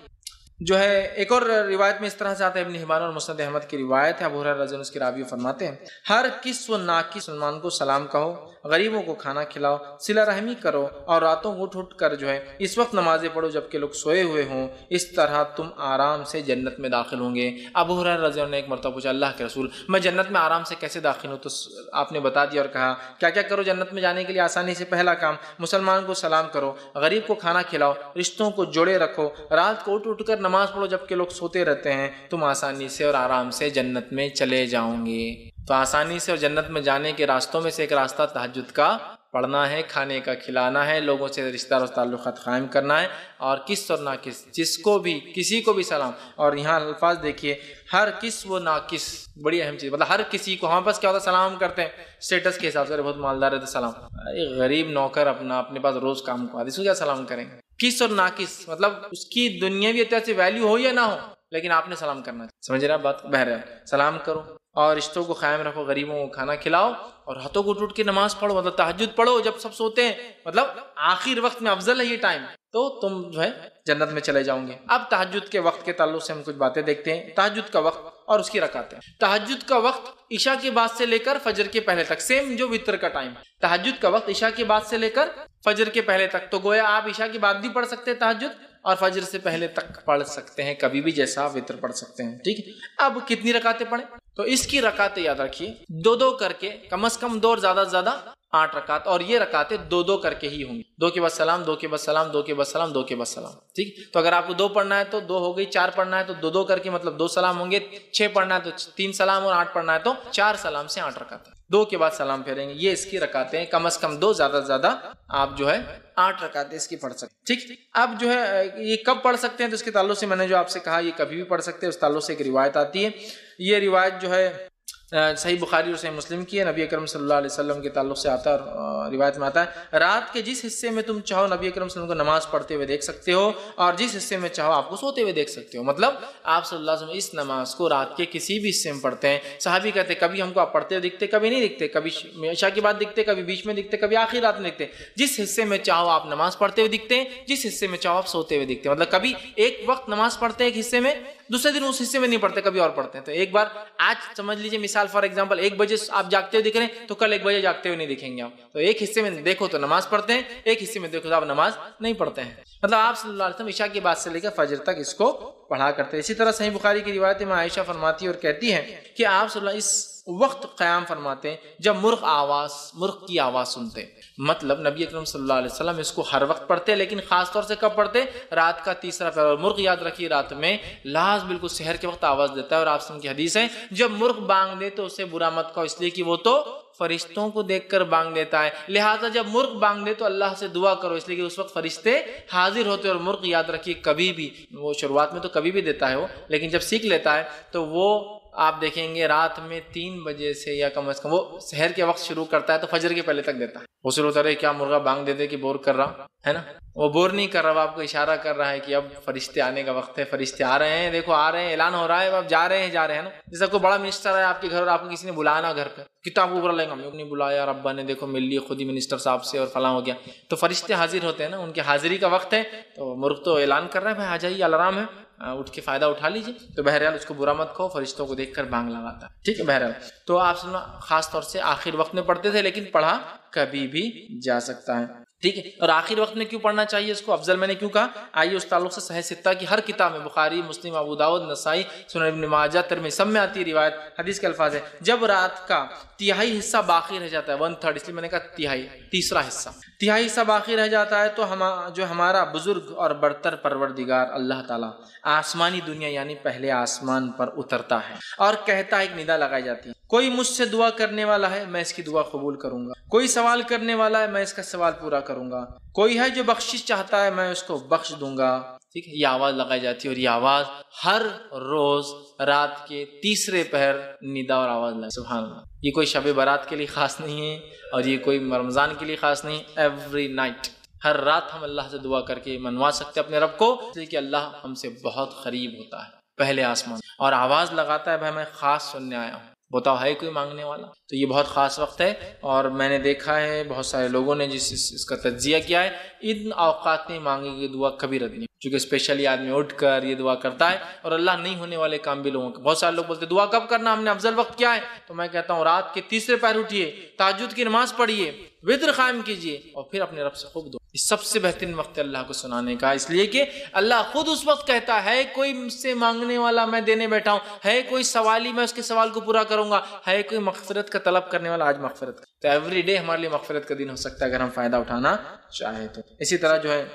جو ہے ایک اور روایت میں اس طرح سے آتا ہے ابن حبان اور مسند احمد کی روایت ہے. ابو ہریرہ رضی اللہ عنہ اس کے راوی فرماتے ہیں ہر کس و ناکس مسلمان کو سلام کہو، غریبوں کو کھانا کھلاؤ، صلہ رحمی کرو اور راتوں کو اٹھ کر جو ہے اس وقت نمازیں پڑھو جبکہ لوگ سوئے ہوئے ہوں، اس طرح تم آرام سے جنت میں داخل ہوں گے. ابو ہریرہ رضی اللہ عنہ نے ایک مرتبہ پوچھا اللہ کے رسول میں جنت میں آرام سے کیسے داخل ہوں؟ تو آپ نے بتا دیا اور کہا کیا کیا کرو جنت میں جانے کے لیے آسانی سے. پہلا کام مسلمان کو سلام کرو، غریب کو کھانا کھلاؤ، رشتوں کو جوڑے رکھو، رات کو اٹھ کر نماز پڑھو جبکہ لوگ سوتے رہتے ہیں، تم آسانی سے اور آرام سے جنت میں چلے جاؤں گے. تو آسانی سے اور جنت میں جانے کے راستوں میں سے ایک راستہ تہجد کا پڑھنا ہے، کھانے کا کھلانا ہے، لوگوں سے رشتہ دار تعلقات قائم کرنا ہے، اور کس اور ناقص جس کو بھی کسی کو بھی سلام. اور یہاں الفاظ دیکھیے، ہر کس و ناقص، بڑی اہم چیز، مطلب ہر کسی کو. ہمارے پاس کیا ہوتا ہے، سلام کرتے ہیں اسٹیٹس کے حساب سے، بہت مالدار ہے تو سلام. ایک غریب نوکر اپنے پاس روز کام کو آتی، اس کو کیا سلام کریں گے؟ کس اور ناقص مطلب اس کی دنیاوی اعتبار سے ویلیو ہو یا نہ ہو، لیکن آپ نے سلام کرنا ہے. سمجھ رہے آپ بات؟ بہرحال سلام کرو اور رشتوں کو قائم رکھو، غریبوں کو کھانا کھلاؤ، اور ہاتھوں کو ٹوٹ کے نماز پڑھو، مطلب تہجد پڑھو جب سب سوتے ہیں، مطلب آخر وقت میں افضل ہے یہ ٹائم، تو تم جو ہے جنت میں چلے جاؤ گے. اب تہجد کے وقت کے تعلق سے ہم کچھ باتیں دیکھتے ہیں. تہجد کا وقت اور اس کی رکعتیں. تہجد کا وقت عشاء کے بعد سے لے کر فجر کے پہلے تک، سیم جو وتر کا ٹائم. تہجد کا وقت عشاء کے بعد سے لے کر فجر کے پہلے تک، تو گویا آپ عشاء کے بعد بھی پڑھ سکتے ہیں تہجد، اور فجر سے پہلے تک پڑھ سکتے ہیں کبھی بھی، جیسا وتر پڑھ سکتے ہیں. ٹھیک ہے، اب کتنی رکعتیں پڑھیں؟ تو اس کی رکعتیں یاد رکھیے، دو کر کے، کم از کم 2 اور زیادہ سے زیادہ 8 رکعت، اور یہ رکعتیں 2 کر کے ہی ہوں گی. 2 کے بعد سلام، 2 کے بعد سلام، 2 کے بعد سلام، 2 کے بعد سلام. ٹھیک، تو اگر آپ کو 2 پڑھنا ہے تو 2 ہو گئی، 4 پڑھنا ہے تو 2 کر کے، مطلب 2 سلام ہوں گے. 6 پڑھنا ہے تو 3 سلام، اور 8 پڑھنا ہے تو 4 سلام سے 8 رکعت. 2 کے بعد سلام پھیریں گے. یہ اس کی رکعتیں کم از کم 2، زیادہ سے زیادہ آپ جو ہے 8 رکعتیں اس کی پڑھ سکتے ہیں. ٹھیک، اب جو ہے یہ کب پڑھ سکتے ہیں، تو اس کے تعلق سے میں نے جو آپ سے کہا یہ کبھی بھی پڑھ سکتے ہیں. اس تعلق سے ایک روایت آتی ہے، یہ روایت جو ہے صحیح بخاری اور صحیح مسلم کی ہے. نبی اکرم صلی اللہ علیہ وسلم کے تعلق سے آتا ہے، اور روایت میں آتا ہے، رات کے جس حصے میں تم چاہو نبی اکرم صلی اللہ علیہ وسلم کو نماز پڑھتے ہوئے دیکھ سکتے ہو، اور جس حصے میں چاہو آپ کو سوتے ہوئے دیکھ سکتے ہو. مطلب آپ صلی اللہ علیہ وسلم اس نماز کو رات کے کسی بھی حصے میں پڑھتے ہیں. صحابی کہتے ہیں کبھی ہم کو آپ پڑھتے ہوئے دکھتے، کبھی نہیں دکھتے، کبھی عشاء کے بعد دکھتے، کبھی بیچ میں دکھتے، کبھی آخری رات میں دکھتے. جس حصے میں چاہو آپ نماز پڑھتے ہوئے دکھتے ہیں، جس حصے میں چاہو آپ سوتے ہوئے دکھتے ہیں. مطلب کبھی ایک وقت نماز پڑھتے ہیں ایک حصے میں، دوسرے دن اس حصے میں نہیں پڑھتے، کبھی اور پڑھتے ہیں. تو ایک بار آج سمجھ لیجیے، مثال فار ایگزامپل 1 بجے آپ جاگتے ہوئے دکھ رہے ہیں، تو کل 1 بجے جاگتے ہوئے نہیں دکھیں گے آپ. تو ایک حصے میں دیکھو تو نماز پڑھتے ہیں، ایک حصے میں دیکھو تو آپ نماز نہیں پڑھتے ہیں. مطلب آپ صلی اللہ علیہ وسلم عشاء کے بعد سے لے کر فجر تک اس کو پڑھا کرتے. اسی طرح صحیح بخاری کی روایت میں عائشہ فرماتی اور کہتی ہیں کہ آپ صلی اللہ علیہ وسلم اس وقت قیام فرماتے ہیں جب مرغ کی آواز سنتے ہیں. مطلب نبی اکرم صلی اللہ علیہ وسلم اس کو ہر وقت پڑھتے، لیکن خاص طور سے کب پڑھتے؟ رات کا تیسرا پہر. اور مرغ یاد رکھیے رات میں لاز بالکل سحر کے وقت آواز دیتا ہے، اور آپ سے کی حدیث ہے جب مرغ بانگ دے تو اسے برا مت کہو، اس لیے کہ وہ تو فرشتوں کو دیکھ کر بانگ دیتا ہے. لہٰذا جب مرغ بانگ دے تو اللہ سے دعا کرو، اس لیے کہ اس وقت فرشتے حاضر ہوتے. اور مرغ یاد رکھیے کبھی بھی، وہ شروعات میں تو کبھی بھی دیتا ہے وہ، لیکن جب سیکھ لیتا ہے تو وہ آپ دیکھیں گے رات میں 3 بجے سے، یا کم از کم وہ سحر کے وقت شروع کرتا ہے تو فجر کے پہلے تک دیتا ہے. وہ شروع ہوتا ہے کیا مرغا بانگ دے دے کہ بور کر رہا ہے نا، وہ بور نہیں کر رہا، وہ آپ کو اشارہ کر رہا ہے کہ اب فرشتے آنے کا وقت ہے، فرشتے آ رہے ہیں، دیکھو آ رہے ہیں، اعلان ہو رہا ہے، اب جا رہے ہیں نا. جیسا کوئی بڑا منسٹر ہے آپ کے گھر اور آپ کو کسی نے بلایا نا گھر پہ، کتنا آپ کو برا لگے گا، ہم لوگ نہیں بلایا، ربا نے دیکھو مل لی خود ہی منسٹر صاحب سے اور فلاں ہو گیا. تو فرشتے حاضر ہوتے ہیں نا، ان کی حاضری کا وقت ہے، تو مرغ تو اعلان کر رہا ہے بھائی آ جائیے، الارم ہے، اٹھ کے فائدہ اٹھا لیجیے. تو بہرحال اس کو برا مت کہو، فرشتوں کو دیکھ کر بانگ لگاتا ہے. ٹھیک ہے، بہرحال تو آپ خاص طور سے آخر وقت میں پڑھتے تھے، لیکن پڑھا کبھی بھی جا سکتا ہے. ٹھیک ہے، اور آخر وقت میں کیوں پڑھنا چاہیے اس کو، افضل میں نے کیوں کہا؟ آئیے اس تعلق سے صحیح 6 کی ہر کتاب میں، بخاری، مسلم، ابو داؤد، نسائی، سنن ابن ماجہ، ترمذی، سب میں آتی ہے روایت. حدیث کے الفاظ ہے جب رات کا تہائی حصہ باقی رہ جاتا ہے، 1/3، اس لیے میں نے کہا تہائی، تیسرا حصہ، تہائی حصہ باقی رہ جاتا ہے، تو جو ہمارا بزرگ اور برتر پروردگار اللہ تعالیٰ آسمانی دنیا یعنی پہلے آسمان پر اترتا ہے اور کہتا ہے، ایک ندا لگائی جاتی ہے، کوئی مجھ سے دعا کرنے والا ہے میں اس کی دعا قبول کروں گا، کوئی سوال کرنے والا ہے میں اس کا سوال پورا کروں گا، کوئی ہے جو بخشش چاہتا ہے میں اس کو بخش دوں گا. ٹھیک ہے، یہ آواز لگائی جاتی ہے، اور یہ آواز ہر روز رات کے تیسرے پہر ندا اور آواز لگائی. سبحان اللہ، یہ کوئی شب برات کے لیے خاص نہیں ہے، اور یہ کوئی رمضان کے لیے خاص نہیں. ایوری نائٹ، ہر رات ہم اللہ سے دعا کر کے منوا سکتے اپنے رب کو، اس لیے کہ اللہ ہم سے بہت قریب ہوتا ہے پہلے آسمان، اور آواز لگاتا ہے بھائی میں خاص سننے آیا ہوں، بتاؤ ہے کوئی مانگنے والا. تو یہ بہت خاص وقت ہے، اور میں نے دیکھا ہے بہت سارے لوگوں نے اس کا تجزیہ کیا ہے، ان اوقات میں مانگی گئی دعا کبھی رد نہیں، چونکہ اسپیشلی آدمی اٹھ کر یہ دعا کرتا ہے، اور اللہ نہیں ہونے والے کام بھی لوگوں کے. بہت سارے لوگ بولتے دعا کب کرنا، ہم نے افضل وقت کیا ہے، تو میں کہتا ہوں رات کے تیسرے پہر اٹھیے، تہجد کی نماز پڑھیے، وتر قائم کیجیے، اور پھر اپنے رب سے خوب دعا. یہ سب سے بہترین وقت ہے اللہ کو سنانے کا، اس لیے کہ اللہ خود اس وقت کہتا ہے کوئی مجھ سے مانگنے والا میں دینے بیٹھا ہوں، ہے کوئی سوالی میں اس کے سوال کو پورا کروں گا، ہے کوئی مغفرت کا طلب کرنے والا آج مغفرت کا. تو ایوری ڈے ہمارے لیے مغفرت کا دن ہو سکتا ہے اگر ہم فائدہ اٹھانا چاہیں تو. اسی طرح جو ہے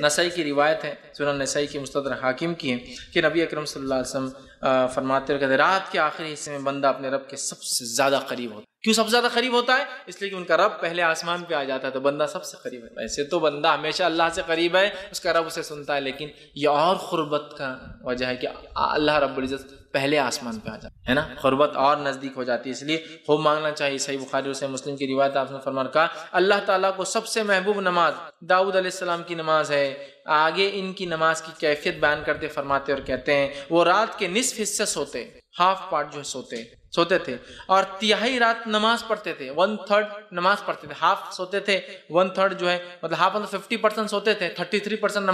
نسائی کی روایت ہے، سنن نسائی کی مستدرک حاکم کی ہے، کہ نبی اکرم صلی اللہ علیہ وسلم فرماتے ہیں رات کے آخری حصے میں بندہ اپنے رب کے سب سے زیادہ قریب ہوتا ہے. کیوں سب سے زیادہ قریب ہوتا ہے؟ اس لیے کہ ان کا رب پہلے آسمان پہ آ جاتا ہے تو بندہ سب سے قریب ہے. ویسے تو بندہ ہمیشہ اللہ سے قریب ہے، اس کا رب اسے سنتا ہے، لیکن یہ اور قربت کا وجہ ہے کہ اللہ رب العزت پہلے آسمان پہ آ جاتا ہے نا، قربت اور نزدیک ہو جاتی ہے. اس لیے خوب مانگنا چاہیے. صحیح بخاری اور صحیح مسلم کی روایت آپ نے فرمان کہا اللہ تعالیٰ کو سب سے محبوب نماز داؤد علیہ السلام کی نماز ہے. آگے ان کی نماز کی کیفیت بیان کرتے فرماتے اور کہتے ہیں وہ رات کے نصف حصے سوتے، ہاف پارٹ جو سوتے تھے، اور تہائی رات نماز پڑھتے تھے، 1/3 نماز پڑھتے تھے. ہاف سوتے تھے، 1/3 جو ہے مطلب ہاف مطلب 50% سوتے تھے، 33%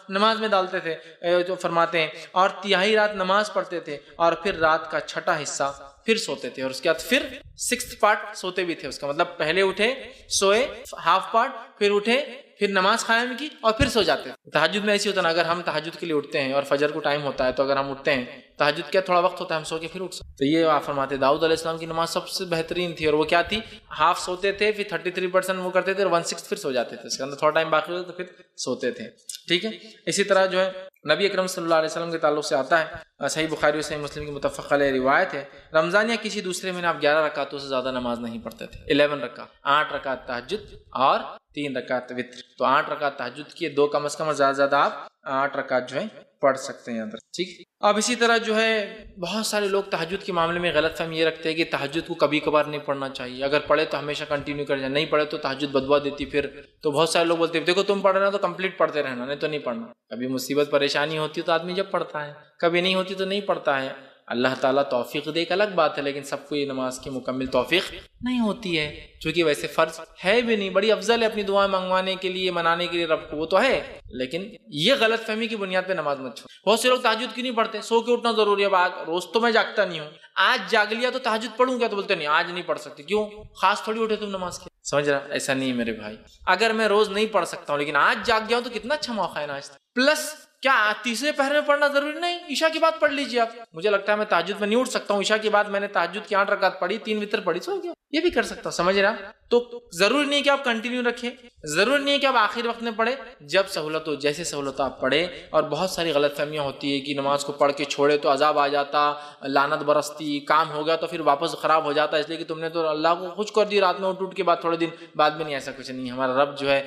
نماز میں ڈالتے تھے جو فرماتے ہیں، اور تہائی رات نماز پڑھتے تھے، اور پھر رات کا چھٹا حصہ پھر سوتے تھے، اور اس کے بعد پھر 6th پارٹ سوتے بھی تھے. اس کا مطلب پہلے اٹھے، سوئے ہاف پارٹ، پھر اٹھے، پھر نماز قائم کی اور پھر سو جاتے. تہجد میں ایسی ہوتا ہے نا، اگر ہم تہجد کے لیے اٹھتے ہیں اور فجر کو ٹائم ہوتا ہے تو اگر ہم اٹھتے ہیں تہجد کیا تھوڑا وقت ہوتا ہے ہم سو کے پھر اٹھ سکتے. تو یہ آپ فرماتے داؤد علیہ السلام کی نماز سب سے بہترین تھی، اور وہ کیا تھی؟ ہاف سوتے تھے، پھر 33% وہ کرتے تھے، اور 1/6 پھر سو جاتے تھے. اس کے اندر تھوڑا ٹائم باقی ہوتا تو پھر سوتے تھے. ٹھیک ہے. اسی طرح جو ہے نبی اکرم صلی اللہ علیہ وسلم کے تعلق سے آتا ہے، صحیح بخاری اور صحیح مسلم کی متفق علیہ روایت ہے، رمضان یا کسی دوسرے مہینے آپ 11 رکعتوں سے زیادہ نماز نہیں پڑھتے تھے. 11 رکعت، 8 رکعت تہجد اور 3 رکعت وتر. تو 8 رکعت تہجد کی 2 کم از کم، اور زیادہ زیادہ آپ 8 رکعت جو ہے پڑھ سکتے ہیں اندر. ٹھیک. اب اسی طرح جو ہے بہت سارے لوگ تہجد کے معاملے میں غلط فہمی یہ رکھتے ہیں کہ تہجد کو کبھی کبھار نہیں پڑھنا چاہیے، اگر پڑھے تو ہمیشہ کنٹینیو کر جائیں، نہیں پڑھے تو تہجد بدوا دیتی. پھر تو بہت سارے لوگ بولتے ہیں دیکھو تم پڑھ رہے ہو تو کمپلیٹ پڑھتے رہنا، نہیں تو نہیں پڑھنا. کبھی مصیبت پریشانی ہوتی ہے تو آدمی جب پڑھتا ہے، کبھی نہیں ہوتی تو نہیں پڑھتا ہے. اللہ تعالیٰ توفیق دے ایک الگ بات ہے، لیکن سب کو یہ نماز کی مکمل توفیق نہیں ہوتی ہے، چونکہ ویسے فرض ہے بھی نہیں. بڑی افضل ہے اپنی دعائیں منگوانے کے لیے، منانے کے لیے رب کو، وہ تو ہے، لیکن یہ غلط فہمی کی بنیاد پہ نماز مت چھوڑ. بہت سے لوگ تہجد کیوں نہیں پڑھتے؟ سو کے اٹھنا ضروری ہے. اب روز تو میں جاگتا نہیں ہوں، آج جاگ لیا تو تہجد پڑھوں گا، تو بولتے نہیں آج نہیں پڑھ سکتے. کیوں؟ خاص تھوڑی اٹھے تم نماز کے. سمجھ رہا؟ ایسا نہیں ہے میرے بھائی. اگر میں روز نہیں پڑھ سکتا ہوں لیکن آج جاگ گیا ہوں تو کتنا اچھا موقع ہے نا آج. پلس کیا تیسرے پہر میں پڑھنا ضروری نہیں؟ عشاء کی بات پڑھ لیجیے آپ. مجھے لگتا ہے میں تہجد میں نہیں اٹھ سکتا ہوں، عشاء کے بعد میں نے تہجد کی 8 رکعت پڑھی، 3 وتر پڑھی، سو گیا. یہ بھی کر سکتا ہوں. سمجھ رہا؟ تو ضروری نہیں کہ آپ کنٹینیو رکھیں، ضروری نہیں ہے کہ آپ آخر وقت میں پڑھیں. جب سہولت ہو، جیسے سہولت آپ پڑھیں. اور بہت ساری غلط فہمیاں ہوتی ہے کہ نماز کو پڑھ کے چھوڑے تو عذاب آ جاتا، لعنت برستی، کام ہو گیا تو پھر واپس خراب ہو جاتا، اس لیے کہ تم نے تو اللہ کو خوش کر دی رات میں اٹھ کے بعد تھوڑے دن بعد میں. نہیں، ایسا کچھ نہیں. ہمارا رب جو ہے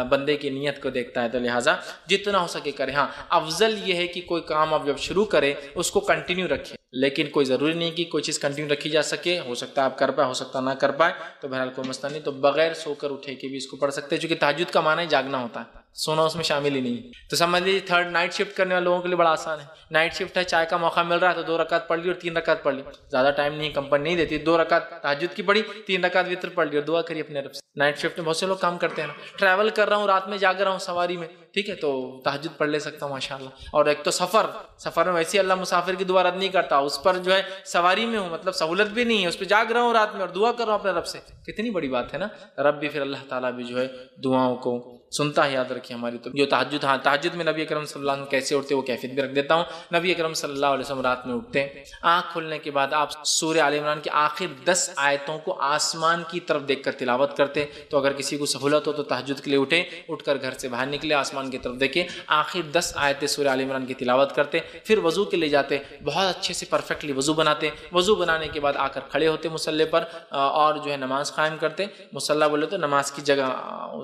بندے کی نیت کو دیکھتا ہے، تو لہٰذا جتنا ہو سکے کرے. ہاں، افضل یہ ہے کہ کوئی کام آپ جب شروع کریں اس کو کنٹینیو رکھیں، لیکن کوئی ضروری نہیں کہ کوئی چیز کنٹینیو رکھی جا سکے. ہو سکتا ہے آپ کر پائے، ہو سکتا نہ کر پائے، تو بہرحال کوئی مسئلہ نہیں. تو بغیر سو کر اٹھے کے بھی اس کو پڑھ سکتے ہیں، چونکہ تہجد کا معنی جاگنا ہوتا ہے، سونا اس میں شامل ہی نہیں. تو سمجھ لیجیے تھرڈ نائٹ شفٹ کرنے والے لوگوں کے لیے بڑا آسان ہے. نائٹ شفٹ ہے، چائے کا موقع مل رہا ہے تو 2 رکعت پڑھ لی اور 3 رکعت پڑھ لی. زیادہ ٹائم نہیں، کمپنی نہیں دیتی، 2 رکعت تہجد کی پڑھی، 3 رکعت وتر پڑھ لی اور دعا کری اپنے رب سے. نائٹ شفٹ میں بہت سے لوگ کام کرتے ہیں نا، ٹریول کر رہا ہوں، رات میں جاگ رہا ہوں سواری میں، ٹھیک ہے، تو تہجد پڑھ لے سکتا ہوں ماشاءاللہ. اور ایک تو سفر میں ویسے اللہ مسافر کی دعا رد نہیں کرتا، اس پر جو ہے سواری میں ہوں، مطلب سہولت بھی نہیں ہے، اس پہ جاگ رہا ہوں رات میں اور دعا کر رہا ہوں اپنے رب سے. کتنی بڑی بات ہے نا. رب بھی پھر اللہ تعالیٰ بھی جو ہے دعاؤں کو سنتا ہے. یاد رکھیے ہماری تو جو تہجد، ہاں تہجد میں نبی اکرم صلی اللہ علیہ وسلم کیسے اٹھتے وہ کیفیت بھی رکھ دیتا ہوں. نبی اکرم صلی اللہ علیہ وسلم رات میں اٹھتے ہیں، آنکھ کھلنے کے بعد آپ سورہ آل عمران کی آخر 10 آیتوں کو آسمان کی طرف دیکھ کر تلاوت کرتے. تو اگر کسی کو سہولت ہو تو تہجد کے لیے اٹھے، اٹھ کر گھر سے باہر نکلے، آسمان کی طرف دیکھے، آخر 10 آیتیں سورہ آل عمران کی تلاوت کرتے، پھر وضو کے لیے جاتے، بہت اچھے سے پرفیکٹلی وضو بناتے. وضو بنانے کے بعد آ کر کھڑے ہوتے مصلی پر اور جو ہے نماز قائم کرتے. مصلی بولے تو نماز کی جگہ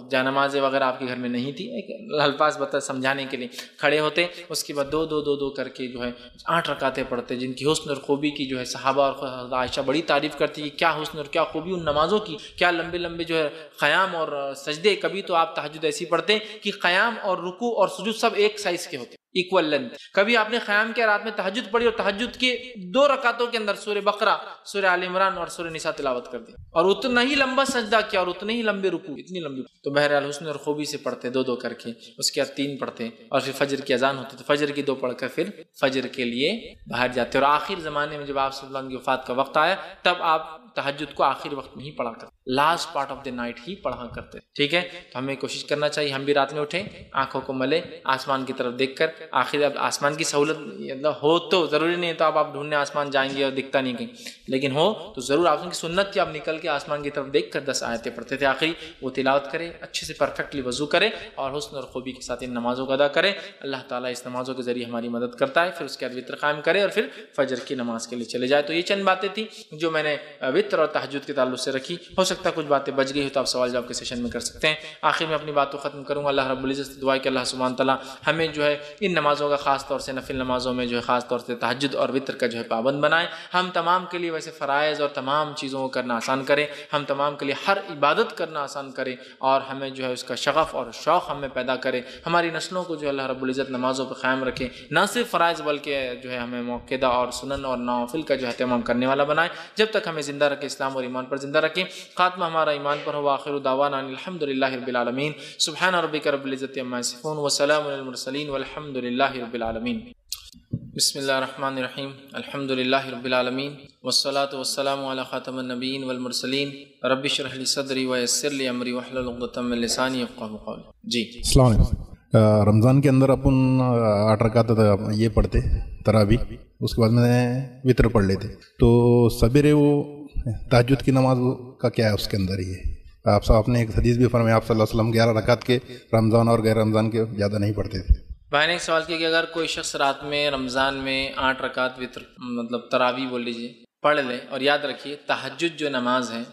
جا نماز وغیرہ آپ کے گھر میں نہیں تھی، ایک الفاظ بتا سمجھانے کے لیے کھڑے ہوتے. اس کے بعد 2 کر کے جو ہے 8 رکعتیں پڑھتے، جن کی حسن اور خوبی کی جو ہے صحابہ اور عائشہ بڑی تعریف کرتی ہے. کیا حسن اور کیا خوبی ان نمازوں کی، کیا لمبے لمبے جو ہے قیام اور سجدے. کبھی تو آپ تہجد ایسی پڑھتے کہ قیام اور رکوع اور سجود سب ایک سائز کے ہوتے، ایکول لینتھ. کبھی آپ نے قیام کیا، رات میں تہجد پڑھی اور تہجد کے 2 رکعتوں کے اندر سورہ بقرہ، سورہ آل عمران اور سورہ نساء تلاوت کر دی، اور اتنا ہی لمبا سجدہ کیا اور اتنے ہی لمبے رکوع، اتنی لمبی. تو بہرحال حسن اور خوبی سے پڑھتے 2 کر کے، اس کے بعد 3 پڑھتے، اور پھر فجر کی اذان ہوتی تو فجر کی 2 پڑھ کر پھر فجر کے لیے باہر جاتے. اور آخر زمانے میں جب آپ صلی اللہ علیہ وسلم کی وفات کا وقت آیا تب آپ تہجد کو آخر وقت میں ہی پڑھا کرتے، last part of the night ہی پڑھا کرتے. ٹھیک ہے، تو ہمیں کوشش کرنا چاہیے ہم بھی رات میں اٹھیں، آنکھوں کو ملے، آسمان کی طرف دیکھ کر. آخر اب آسمان کی سہولت ہو تو ضروری نہیں ہے تو آپ ڈھونڈنے آسمان جائیں گے اور دکھتا نہیں کہیں، لیکن ہو تو ضرور آپ کی سنت کہ آپ نکل کے آسمان کی طرف دیکھ کر 10 آیتیں پڑھتے تھے. آخری وہ تلاوت کرے، اچھے سے پرفیکٹلی وضو کرے اور حسن اور خوبی کے ساتھ ان نمازوں کو ادا کرے. اللہ تعالیٰ اس نمازوں کے ذریعے ہماری مدد کرتا ہے. پھر اس کے بعد وتر قائم کرے اور پھر فجر کی نماز کے لیے چلے جائے. تو یہ چند باتیں تھیں جو میں نے وطر اور تہجد کے تعلق سے رکھی. ہو سکتا ہے کچھ باتیں بچ گئی ہو تو آپ سوال جواب کے سیشن میں کر سکتے ہیں. آخر میں اپنی بات کو ختم کروں گا. اللہ رب العزت سے دعا ہے کہ اللہ سبحانہ تعالیٰ ہمیں جو ہے ان نمازوں کا خاص طور سے نفل نمازوں میں جو ہے خاص طور سے تہجد اور وطر کا جو ہے پابند بنائے. ہم تمام کے لیے ویسے فرائض اور تمام چیزوں کو کرنا آسان کرے. ہم تمام کے لیے ہر عبادت کرنا آسان کرے اور ہمیں جو ہے اس کا شغف اور شوق ہمیں پیدا کرے. ہماری نسلوں کو جو اللہ رب العزت نمازوں پر قائم رکھے. نہ صرف فرائض بلکہ جو ہے ہمیں موقدہ اور سنن اور نوافل کا جو ہے اہتمام کرنے والا بنائے. جب تک ہمیں زندہ رکھے اسلام اور ایمان پر زندہ رکھے. خاتمہ ہمارا ایمان پر ہو. آخر دعوانا الحمد للہ رب العالمین. سبحان ربک رب العزت عما یصفون وسلام علی المرسلین والحمد للہ رب العالمین. بسم اللہ الرحمن الرحیم. الحمد للہ رب العالمین والصلاة والسلام علی خاتم النبیین والمرسلین. رب اشرح لی صدری ویسر لی امری واحلل عقدۃ من لسانی یفقہوا قولی. جی السلام علیکم. رمضان کے اندر اپن 8 رکعت یہ پڑھتے تراویح, اس کے بعد میں وطر پڑھ لیتے, تو سویرے وہ تہجد کی نماز کا کیا ہے اس کے اندر یہ آپ صاحب نے ایک حدیث بھی فرمایا آپ صلی اللہ علیہ وسلم 11 رکعت کے رمضان اور غیر رمضان کے زیادہ نہیں پڑھتے تھے. بھائی نے ایک سوال کیا کہ اگر کوئی شخص رات میں رمضان میں 8 رکعت وطر مطلب تراویح بول لیجیے پڑھ لے, اور یاد رکھیے تہجد جو نماز ہے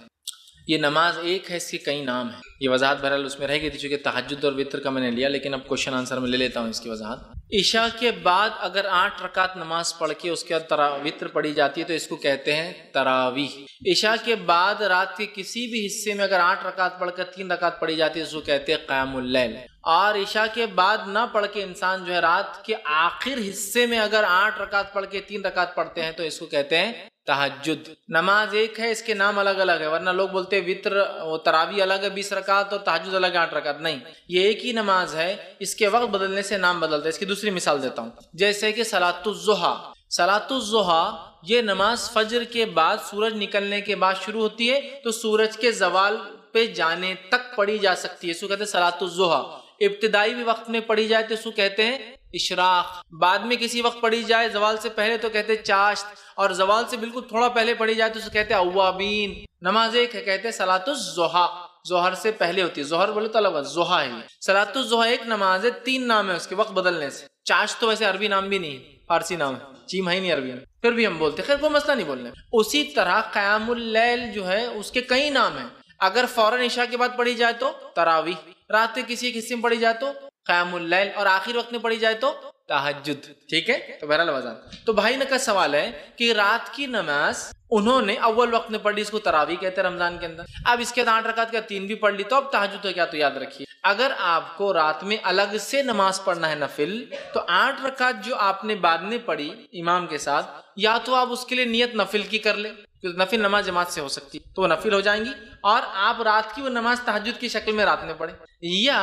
یہ نماز ایک ہے, اس کے کئی نام ہیں. یہ وضاحت بہرحال اس میں رہ گئی تھی چونکہ تہجد اور وطر کا میں نے لیا, لیکن اب کوشچن آنسر میں لے لیتا ہوں اس کی وضاحت. عشاء کے بعد اگر 8 رکعت نماز پڑھ کے اس کے بعد وطر پڑھی جاتی ہے تو اس کو کہتے ہیں تراویح. عشاء کے بعد رات کے کسی بھی حصے میں اگر 8 رکعت پڑھ کر 3 رکعت پڑھی جاتی ہے اس کو کہتے ہیں قیام اللیل. اور عشاء کے بعد نہ پڑھ کے انسان جو ہے رات کے آخر حصے میں اگر 8 رکعت پڑھ کے 3 رکعت پڑھتے ہیں تو اس کو کہتے ہیں تہجد. نماز ایک ہے, اس کے نام الگ الگ ہے, ورنہ لوگ بولتے ہیں وطر و تراویح الگ ہے 20 رکعت اور تہجد الگ ہے 8 رکعت. نہیں, یہ ایک ہی نماز ہے, اس کے وقت بدلنے سے نام بدلتا ہے. اس کی دوسری مثال دیتا ہوں, جیسے کہ صلاۃ الضحیٰ. صلاۃ الضحیٰ یہ نماز فجر کے بعد سورج نکلنے کے بعد شروع ہوتی ہے تو سورج کے زوال پہ جانے تک پڑھی جا سکتی ہے, اس کو کہتے ہیں صلاۃ الضحیٰ. ابتدائی بھی وقت میں پڑھی جائے تو اس کو کہتے ہیں اشراق. بعد میں کسی وقت پڑھی جائے زوال سے پہلے تو کہتے ہیں چاشت, اور زوال سے بالکل تھوڑا پہلے پڑھی جائے تو اسے کہتے ہیں اوابین. نماز ایک ہے, کہتے ہیں صلاۃ الضحیٰ, ظہر سے پہلے ہوتی ہے. ظہر بولے تو الگ ضحیٰ ہے. صلاۃ الضحیٰ ایک نماز ہے, 3 نام ہے اس کے وقت بدلنے سے. چاشت تو ویسے عربی نام بھی نہیں, فارسی نام ہے, چیم ہے ہی نہیں عربی میں, پھر بھی ہم بولتے, خیر کوئی مسئلہ نہیں بولنے. اسی طرح قیام اللیل جو ہے اس کے کئی نام ہیں. اگر فوراً عشاء کے بعد پڑھی جائے تو تراویح, رات کے کسی ایک حصے میں پڑھی جائے تو قیام اللیل, اور آخر وقت میں پڑھی جائے تو تہجد. ٹھیک ہے, تو بہرحال وضاحت. تو بھائی نے کا سوال ہے کہ رات کی نماز انہوں نے اول وقت میں پڑھ لی, اس کو تراویح کہتے ہیں رمضان کے اندر. اب اس کے 8 رکعت کا 3 بھی پڑھ لی تو اب تہجد ہو گیا. تو یاد رکھیے اگر آپ کو رات میں الگ سے نماز پڑھنا ہے نفل, تو 8 رکعت جو آپ نے بعد میں پڑھی امام کے ساتھ, یا تو آپ اس کے لیے نیت نفل کی کر لیں, نفل نماز جماعت سے ہو سکتی تو وہ نفل ہو جائیں گی, اور آپ رات کی وہ نماز تہجد کی شکل میں رات میں پڑھیں. یا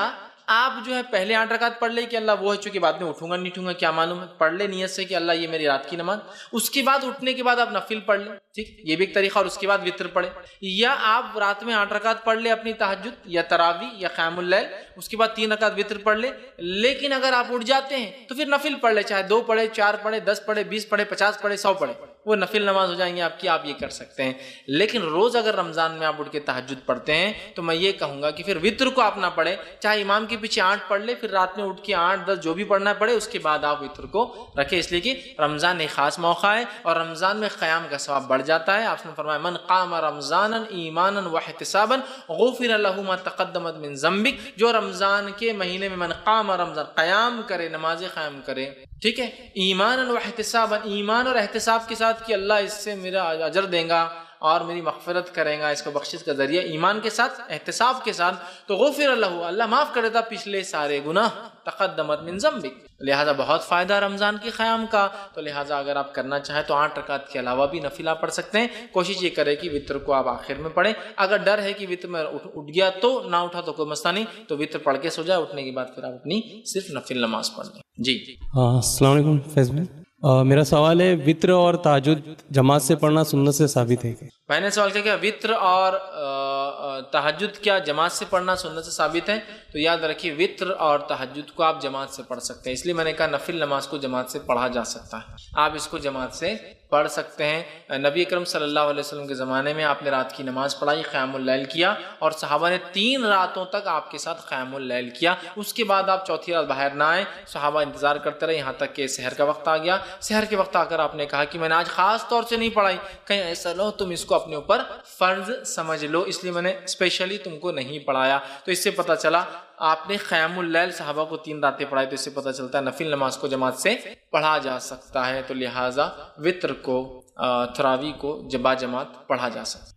آپ جو ہے پہلے 8 رکعت پڑھ لے کہ اللہ وہ ہے چونکہ بعد میں اٹھوں گا نہیں اٹھوں گا کیا معلوم ہے, پڑھ لے نیت سے کہ اللہ یہ میری رات کی نماز. اس کے بعد اٹھنے کے بعد آپ نفل پڑھ لیں, ٹھیک, یہ بھی ایک طریقہ, اور اس کے بعد وطر پڑھیں. یا آپ رات میں 8 رکعت پڑھ لے اپنی تہجد یا تراویح یا قیام اللیل, اس کے بعد 3 رکعت وطر پڑھ لے. لیکن اگر آپ اٹھ جاتے ہیں تو پھر نفل پڑھ لے, چاہے 2 پڑھے, 4 پڑھے, 10 پڑھے, 20 پڑھے, 50 پڑھے, 100 پڑھے, وہ نفل نماز ہو جائیں گی آپ کی, آپ یہ کر سکتے ہیں. لیکن روز اگر رمضان میں آپ اٹھ کے تہجد پڑھتے ہیں تو میں یہ کہوں گا کہ پھر وطر کو آپ نہ پڑھیں, چاہے امام کے پیچھے 8 پڑھ لے, پھر رات میں اٹھ کے 8 10 جو بھی پڑھنا پڑے اس کے بعد آپ وطر کو رکھیں, اس لیے کہ رمضان ایک خاص موقع ہے اور رمضان میں قیام کا ثواب بڑھ جاتا ہے. آپ نے فرمایا من قام رمضانا ایمانا واحتسابا غفر له ما تقدم من ذنبک. جو رمضان کے مہینے میں من قام رمضان قیام کرے, نماز قیام کرے, ٹھیک ہے, ایمانا واحتسابا, ایمان اور احتساب کے ساتھ کہ اللہ اس سے میرا اجر دے گا اور میری مغفرت کرے گا, اس کو بخشش کا ذریعہ ایمان کے ساتھ احتساب کے ساتھ, تو غفر له, اللہ معاف کر دیتا پچھلے سارے گناہ, تقدمت من ذنبک. لہٰذا بہت فائدہ رمضان کی قیام کا. تو لہٰذا اگر آپ کرنا چاہیں تو 8 رکعت کے علاوہ بھی نفل آپ پڑھ سکتے ہیں. کوشش یہ کرے کہ وطر کو آپ آخر میں پڑھیں. اگر ڈر ہے کہ وطر میں اٹھ گیا تو نہ اٹھا تو کوئی مسئلہ نہیں, تو وطر پڑھ کے سو جائے, اٹھنے کے بعد پھر آپ اپنی صرف نفل نماز پڑھ لیں. جی السلام علیکم فیض بھائی, میرا سوال ہے وطر اور تہجد جماعت سے پڑھنا سنت سے ثابت ہے کہ؟ میں نے سوال کیا کہ وطر اور تہجد کیا جماعت سے پڑھنا سنت سے ثابت ہے؟ تو یاد رکھیے وطر اور تہجد کو آپ جماعت سے پڑھ سکتے ہیں, اس لیے میں نے کہا نفل نماز کو جماعت سے پڑھا جا سکتا ہے, آپ اس کو جماعت سے پڑھ سکتے ہیں. نبی اکرم صلی اللہ علیہ وسلم کے زمانے میں آپ نے رات کی نماز پڑھائی, قیام اللیل کیا, اور صحابہ نے 3 راتوں تک آپ کے ساتھ قیام اللیل کیا. اس کے بعد آپ چوتھی رات باہر نہ آئے, صحابہ انتظار کرتے رہے یہاں تک کہ سحر کا وقت آ گیا. سحر کے وقت آ کر آپ نے کہا کہ میں نے آج خاص طور سے نہیں پڑھائی, کہیں ایسا نہ ہو تم اس کو کو اپنے اوپر فرض سمجھ لو، اس لیے میں نے اسپیشلی تم کو نہیں پڑھایا۔ تو اس سے پتہ چلا آپ نے قیام اللیل صحابہ کو 3 راتیں پڑھائی، تو اس سے پتہ چلتا ہے نفل نماز کو جماعت سے پڑھا جا سکتا ہے، تو لہٰذا وطر کو تراویح کو جماعت پڑھا جا سکتا ہے۔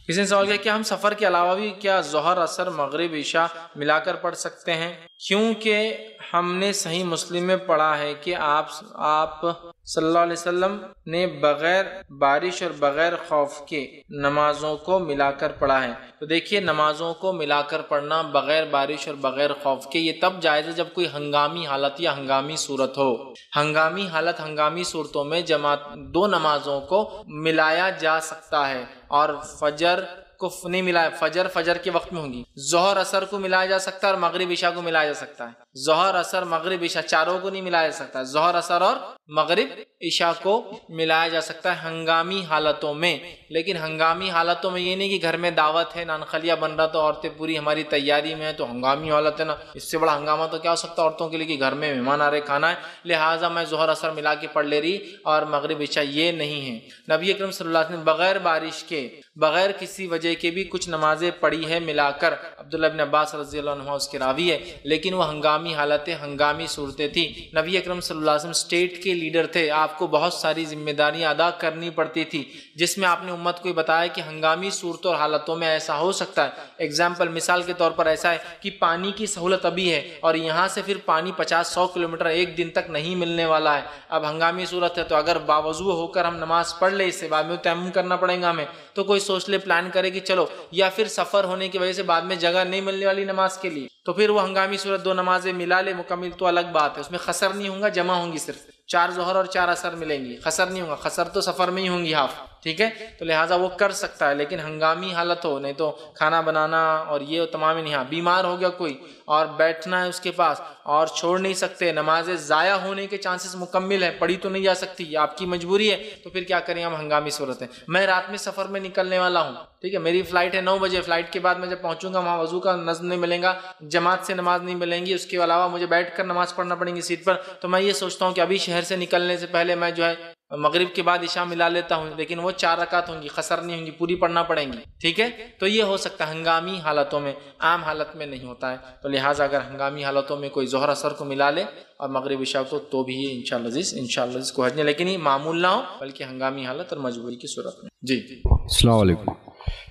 کسی نے سوال کیا کہ ہم سفر کے علاوہ بھی کیا ظہر، عصر، مغرب، عشاء ملا کر پڑھ سکتے ہیں؟ کیونکہ ہم نے صحیح مسلم میں پڑھا ہے کہ آپ صلی اللہ علیہ وسلم نے بغیر بارش اور بغیر خوف کے نمازوں کو ملا کر پڑھا ہے۔ تو دیکھیے نمازوں کو ملا کر پڑھنا بغیر بارش اور بغیر خوف کے یہ تب جائز ہے جب کوئی ہنگامی حالت یا ہنگامی صورت ہو۔ ہنگامی حالت، ہنگامی صورتوں میں جماعت 2 نمازوں کو ملایا جا سکتا ہے، اور فجر کو نہیں ملایا، فجر کے وقت میں ہوگی، ظہر عصر کو ملایا جا سکتا ہے اور مغرب عشاء کو ملایا جا سکتا ہے۔ ظہر عصر مغرب عشاء چاروں کو نہیں ملایا جا سکتا، ظہر عصر اور مغرب عشاء کو ملایا جا سکتا ہے ہنگامی حالتوں میں۔ لیکن ہنگامی حالتوں میں یہ نہیں کہ گھر میں دعوت ہے، نان خلیہ بن رہا تو عورتیں پوری ہماری تیاری میں ہیں تو ہنگامی حالت ہے نا، اس سے بڑا ہنگامہ تو کیا ہو سکتا ہے عورتوں کے لیے کہ گھر میں مہمان آ رہے کھانا ہے، لہٰذا میں ظہر عصر ملا کے پڑھ لے رہی اور مغرب عشاء، یہ نہیں ہے۔ نبی اکرم صلی اللہ علیہ وسلم بغیر بارش کے، بغیر کسی وجہ کے بھی کچھ نمازیں پڑھی ہے ملا کر، عبداللہ بن عباس رضی اللہ عنہ اس کے راوی ہے، لیکن وہ ہنگامی حالتیں، ہنگامی صورتیں تھیں۔ نبی اکرم صلی اللہ علیہ وسلم اسٹیٹ کے لیڈر تھے، آپ کو بہت ساری ذمہ داریاں ادا کرنی پڑتی تھی، جس میں آپ نے امت کو بتایا کہ ہنگامی صورتوں اور حالتوں میں ایسا ہو سکتا ہے۔ ایگزامپل، مثال کے طور پر ایسا ہے کہ پانی کی سہولت ابھی ہے اور یہاں سے پھر پانی 50-100 کلومیٹر ایک دن تک نہیں ملنے والا ہے، اب ہنگامی صورت ہے، تو اگر باوضو ہو کر ہم نماز پڑھ لیں، اس سے بعد میں تیمم کرنا پڑے گا ہمیں، تو کوئی سوچ لے، پلان کرے کہ چلو، یا پھر سفر ہونے کی وجہ سے بعد میں جگہ نہیں ملنے والی نماز کے لیے، تو پھر وہ ہنگامی صورت 2 نمازیں ملا لے مکمل، تو الگ بات ہے، اس میں خسر نہیں ہوگا، جمع ہوں گی، صرف 4 ظہر اور 4 عصر ملیں گی، خسر نہیں ہوگا، خسر تو سفر میں ہی ہوں گی ہاف، ٹھیک ہے، تو لہٰذا وہ کر سکتا ہے۔ لیکن ہنگامی حالت ہو، نہیں تو کھانا بنانا اور یہ تمام نہیں، ہاں بیمار ہو گیا کوئی اور بیٹھنا ہے اس کے پاس اور چھوڑ نہیں سکتے، نمازیں ضائع ہونے کے چانسز مکمل ہے، پڑھی تو نہیں جا سکتی، آپ کی مجبوری ہے، تو پھر کیا کریں ہم؟ ہنگامی صورت ہے، میں رات میں سفر میں نکلنے والا ہوں، ٹھیک ہے، میری فلائٹ ہے 9 بجے، فلائٹ کے بعد میں جب پہنچوں گا وہاں وضو کا نظم نہیں ملے گا، جماعت سے نماز نہیں ملیں گی، اس کے علاوہ مجھے بیٹھ کر نماز پڑھنا پڑیں گی سیٹ پر، تو میں یہ سوچتا ہوں کہ ابھی شہر سے نکلنے سے پہلے میں جو ہے مغرب کے بعد عشاء ملا لیتا ہوں، لیکن وہ 4 رکعت ہوں گی، خسر نہیں ہوں گی، پوری پڑھنا پڑیں گی، ٹھیک ہے، تو یہ ہو سکتا ہے ہنگامی حالتوں میں، عام حالت میں نہیں ہوتا ہے، تو لہٰذا اگر ہنگامی حالتوں میں کوئی ظہر عصر کو ملا لے اور مغرب عشاء کو، تو بھی یہ انشاءاللہ کو حج نہیں، لیکن یہ معمول نہ ہو بلکہ ہنگامی حالت اور مجبوری کی صورت میں۔ جی السلام علیکم،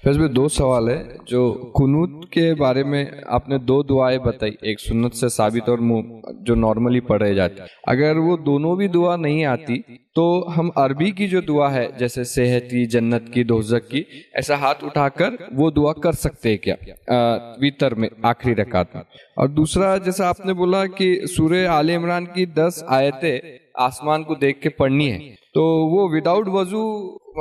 فیض میں 2 سوال ہے۔ جو قنوت کے بارے میں آپ نے 2 دعائیں بتائی، ایک سنت سے ثابت اور جو نارملی پڑھے جاتے، اگر وہ دونوں بھی دعا نہیں آتی تو ہم عربی کی جو دعا ہے جیسے صحت کی، جنت کی، دوزخ کی، ایسا ہاتھ اٹھا کر وہ دعا کر سکتے ہیں کیا ویتر میں آخری رکعت میں؟ اور دوسرا، جیسا آپ نے بولا کہ سورہ آل عمران کی 10 آیتیں آسمان کو دیکھ کے پڑھنی ہے، تو وہ وداؤٹ وضو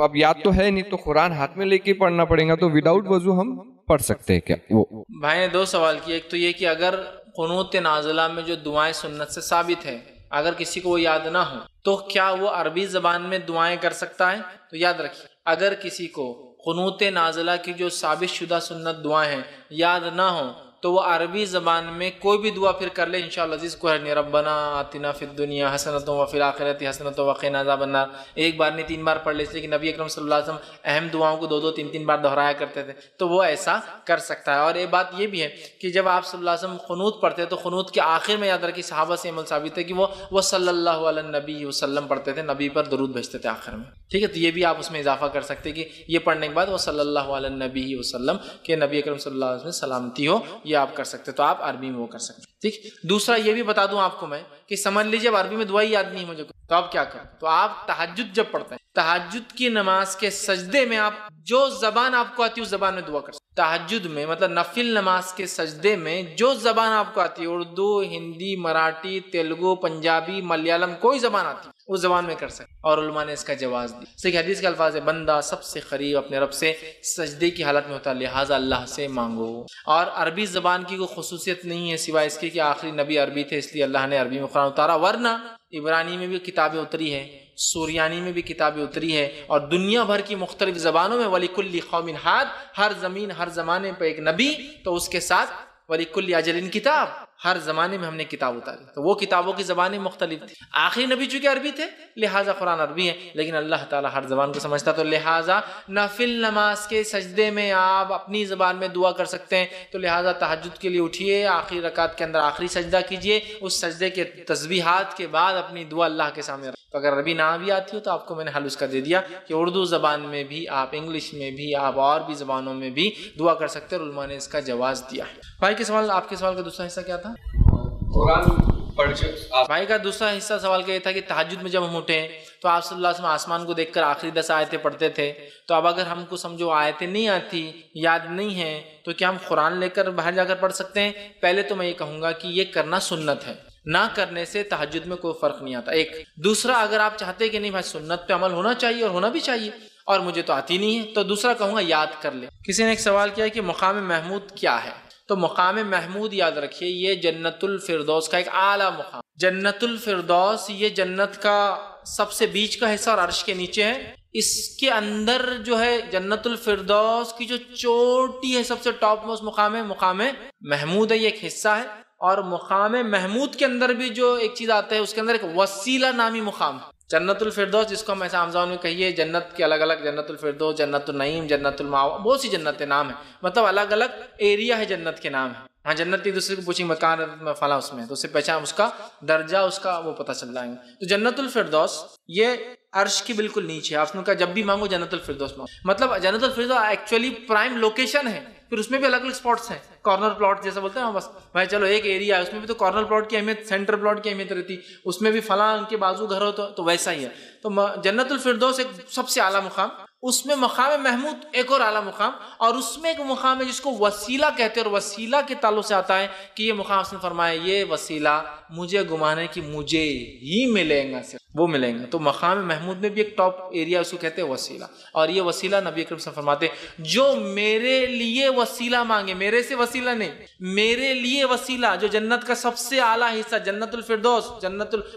اب یاد تو ہے نہیں، تو قرآن ہاتھ میں لے کے پڑھنا پڑے گا، تو وداؤٹ وضو ہم پڑھ سکتے ہیں کیا؟ وہ بھائی نے 2 سوال کیے، ایک تو یہ کہ اگر قنوت نازلہ میں جو دعائیں سنت سے ثابت ہے، اگر کسی کو وہ یاد نہ ہو تو کیا وہ عربی زبان میں دعائیں کر سکتا ہے؟ تو یاد رکھیے، اگر کسی کو قنوت نازلہ کی جو ثابت شدہ سنت دعائیں ہیں یاد نہ ہو تو وہ عربی زبان میں کوئی بھی دعا پھر کر لے انشاءاللہ عزیز کو ہے، ربنا آتنا فی الدنیا حسنۃ وفی الآخرۃ حسنۃ وقنا عذاب النار، ایک بار نہیں 3 بار پڑھ لے، اس لیے کہ نبی اکرم صلی اللہ علیہ وسلم اہم دعاؤں کو 2-2 3-3 بار دہرایا کرتے تھے، تو وہ ایسا کر سکتا ہے۔ اور ایک بات یہ بھی ہے کہ جب آپ صلی اللہ علیہ وسلم قنوت پڑھتے ہیں تو قنوت کے آخر میں یاد رکھیے صحابہ سے عمل ثابت ہے کہ وہ صلی اللہ علیہ النبی وسلم پڑھتے تھے، نبی پر درود بھیجتے تھے آخر میں، ٹھیک ہے، تو یہ بھی آپ اس میں اضافہ کر سکتے کہ یہ پڑھنے کے بعد وہ صلی اللہ علیہ النبی وسلم کہ نبی اکرم صلی اللہ علیہ وسلم سلامتی ہو، یہ آپ کر سکتے، تو آپ عربی میں وہ کر سکتے، ٹھیک۔ دوسرا یہ بھی بتا دوں آپ کو میں کہ سمجھ لیجیے اب عربی میں دعا یاد نہیں مجھے تو آپ کیا کریں، تو آپ تہجد جب پڑھتے ہیں، تہجد کی نماز کے سجدے میں آپ جو زبان آپ کو آتی ہے اس زبان میں دعا کر سکتے۔ تہجد میں مطلب نفل نماز کے سجدے میں جو زبان آپ کو آتی ہے، اردو، ہندی، مراٹھی، تیلگو، پنجابی، ملیالم، کوئی زبان آتی ہے اس زبان میں کر سکتے، اور علماء نے اس کا جواز دی۔ صحیح حدیث کے الفاظ ہے، بندہ سب سے قریب اپنے رب سے سجدے کی حالت میں ہوتا ہے، لہٰذا اللہ سے مانگو۔ اور عربی زبان کی کوئی خصوصیت نہیں ہے سوائے اس کے کہ آخری نبی عربی تھے، اس لیے اللہ نے عربی میں قرآن اتارا، ورنہ عبرانی میں بھی کتابیں اتری ہے، سوریانی میں بھی کتابیں اتری ہے، اور دنیا بھر کی مختلف زبانوں میں وَلِكُلِّ قَوْمٍ ہاد، ہر زمین ہر زمانے پہ ایک نبی، تو اس کے ساتھ وَلِكُلِّ أَجَلٍ کتاب، ہر زمانے میں ہم نے کتاب اتاری، تو وہ کتابوں کی زبانیں مختلف تھی. آخری نبی چونکہ عربی تھے لہٰذا قرآن عربی ہے، لیکن اللہ تعالیٰ ہر زبان کو سمجھتا، تو لہٰذا نفل نماز کے سجدے میں آپ اپنی زبان میں دعا کر سکتے ہیں. تو لہٰذا تہجد کے لیے اٹھیے، آخری رکعت کے اندر آخری سجدہ کیجیے، اس سجدے کے تسبیحات کے بعد اپنی دعا اللہ کے سامنے رکھیں. تو اگر عربی نہ بھی آتی ہو تو آپ کو میں نے حل اس کا دے دیا کہ اردو زبان میں بھی آپ، انگلش میں بھی آپ، اور بھی زبانوں میں بھی دعا کر سکتے ہیں، اور علماء نے اس کا جواز دیا ہے. بھائی کے سوال، آپ کے سوال کا دوسرا حصہ کیا تھا؟ بھائی کا دوسرا حصہ سوال کا یہ تھا کہ تہجد میں جب ہم اٹھیں تو آپ صلی اللہ علیہ وسلم آسمان کو دیکھ کر آخری 10 آیتیں پڑھتے تھے. تو اب اگر ہم کو سمجھو آیتیں نہیں آتی، یاد نہیں ہیں، تو کیا ہم قرآن لے کر باہر جا کر پڑھ سکتے ہیں؟ پہلے تو میں یہ کہوں گا کہ یہ کرنا سنت ہے، نہ کرنے سے تہجد میں کوئی فرق نہیں آتا. ایک دوسرا، اگر آپ چاہتے ہیں کہ نہیں بھائی سنت پہ عمل ہونا چاہیے اور ہونا بھی چاہیے اور مجھے تو آتی نہیں ہے، تو دوسرا کہوں گا یاد کر لیں. کسی نے ایک سوال کیا کہ مقام محمود کیا ہے؟ تو مقام محمود یاد رکھیے، یہ جنت الفردوس کا ایک اعلیٰ مقام. جنت الفردوس یہ جنت کا سب سے بیچ کا حصہ اور عرش کے نیچے ہے. اس کے اندر جو ہے جنت الفردوس کی جو چوٹی ہے، سب سے ٹاپ موسٹ مقام ہے، مقام محمود ہے، یہ ایک حصہ ہے. اور مقام محمود کے اندر بھی جو ایک چیز آتا ہے، اس کے اندر ایک وسیلہ نامی مقام. جنت الفردوس جس کو ہم ایسا عام زبان میں کہیے، جنت کے الگ الگ، جنت الفردوس، جنت النعیم، جنت المأوا، بہت سی جنت نام ہیں، مطلب الگ الگ ایریا ہے جنت کے نام ہیں. ہاں جنت ایک دوسرے کو پوچھیں مکان فلاں اس میں، تو اس سے پہچان اس کا درجہ، اس کا وہ پتہ چل جائیں گے. تو جنت الفردوس یہ عرش کی بالکل نیچے ہے. آپ نے کہا جب بھی مانگو جنت الفردوس مانگو، مطلب جنت الفردوس ایکچولی پرائم لوکیشن ہے. پھر اس میں بھی الگ الگ اسپاٹس ہیں، کارنر پلاٹ جیسا بولتے ہیں. بس بھائی چلو ایک ایریا ہے، اس میں بھی تو کارنر پلاٹ کی اہمیت، سینٹر پلاٹ کی اہمیت رہتی، اس میں بھی فلاں ان کے بازو گھر ہو تو ویسا ہی ہے. تو جنت الفردوس ایک سب سے اعلیٰ مقام، اس میں مقام محمود ایک اور اعلیٰ مقام، اور اس میں ایک مقام ہے جس کو وسیلہ کہتے ہیں. اور وسیلہ کے تعلق سے آتا ہے کہ یہ مقام اس نے فرمایا یہ وسیلہ مجھے گمانے کی مجھے ہی ملیں گا، صرف وہ ملیں گا. تو مقام محمود میں بھی ایک ٹاپ ایریا اس کو کہتے ہیں وسیلہ. اور یہ وسیلہ نبی اکرم صلی اللہ علیہ وسلم فرماتے جو میرے لیے وسیلہ مانگے، میرے سے وسیلہ نہیں، میرے لیے وسیلہ، جو جنت کا سب سے اعلیٰ حصہ جنت الفردوس،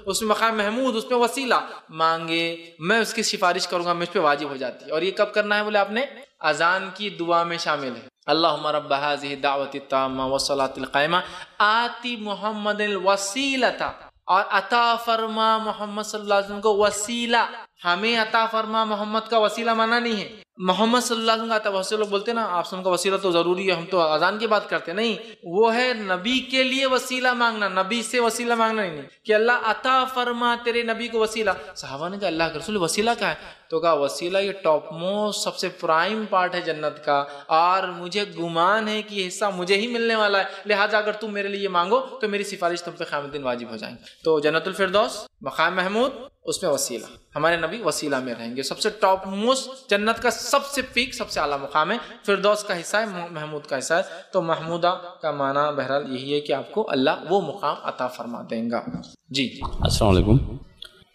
اس میں مقام محمود، اس میں وسیلہ مانگے، میں اس کی سفارش کروں گا، مجھ پہ واجب ہو جاتی ہے. اور یہ کب کرنا ہے؟ بولے آپ نے اذان کی دعا میں شامل ہے. اللہم رب هذه الدعوة التامة والصلاة القائمة آتی محمد الوسیلۃ، اور عطا فرما محمد صلی اللہ علیہ وسلم کو وسیلہ. ہمیں عطا فرما محمد کا وسیلہ مانا نہیں ہے، محمد صلی اللہ علیہ وسلم کا عطا. بہت سے لوگ بولتے ہیں نا آپ کا وسیلہ تو ضروری ہے، ہم تو اذان کی بات کرتے ہیں. نہیں، وہ ہے نبی کے لیے وسیلہ مانگنا، نبی سے وسیلہ مانگنا نہیں کہ اللہ عطا فرما تیرے نبی کو وسیلہ. صحابہ نے کہا اللہ کے رسول وسیلہ کیا ہے؟ تو کہا وسیلہ یہ ٹاپ موسٹ سب سے پرائم پارٹ ہے جنت کا، اور مجھے گمان ہے کہ یہ حصہ مجھے ہی ملنے والا ہے، لہٰذا اگر تم میرے لیے مانگو تو میری سفارش تم پہ قیامت دن واجب ہو جائیں گی. تو جنت الفردوس، مقام محمود، اس میں وسیلہ، ہمارے نبی وسیلہ میں رہیں گے. سب سے ٹاپ موسٹ جنت کا سب سے پیک، سب سے اعلیٰ مقام ہے، فردوس کا حصہ ہے، محمود کا حصہ ہے. تو محمودہ کا معنی بہرحال یہی ہے کہ آپ کو اللہ وہ مقام عطا فرما دیں گا. جی السلام علیکم.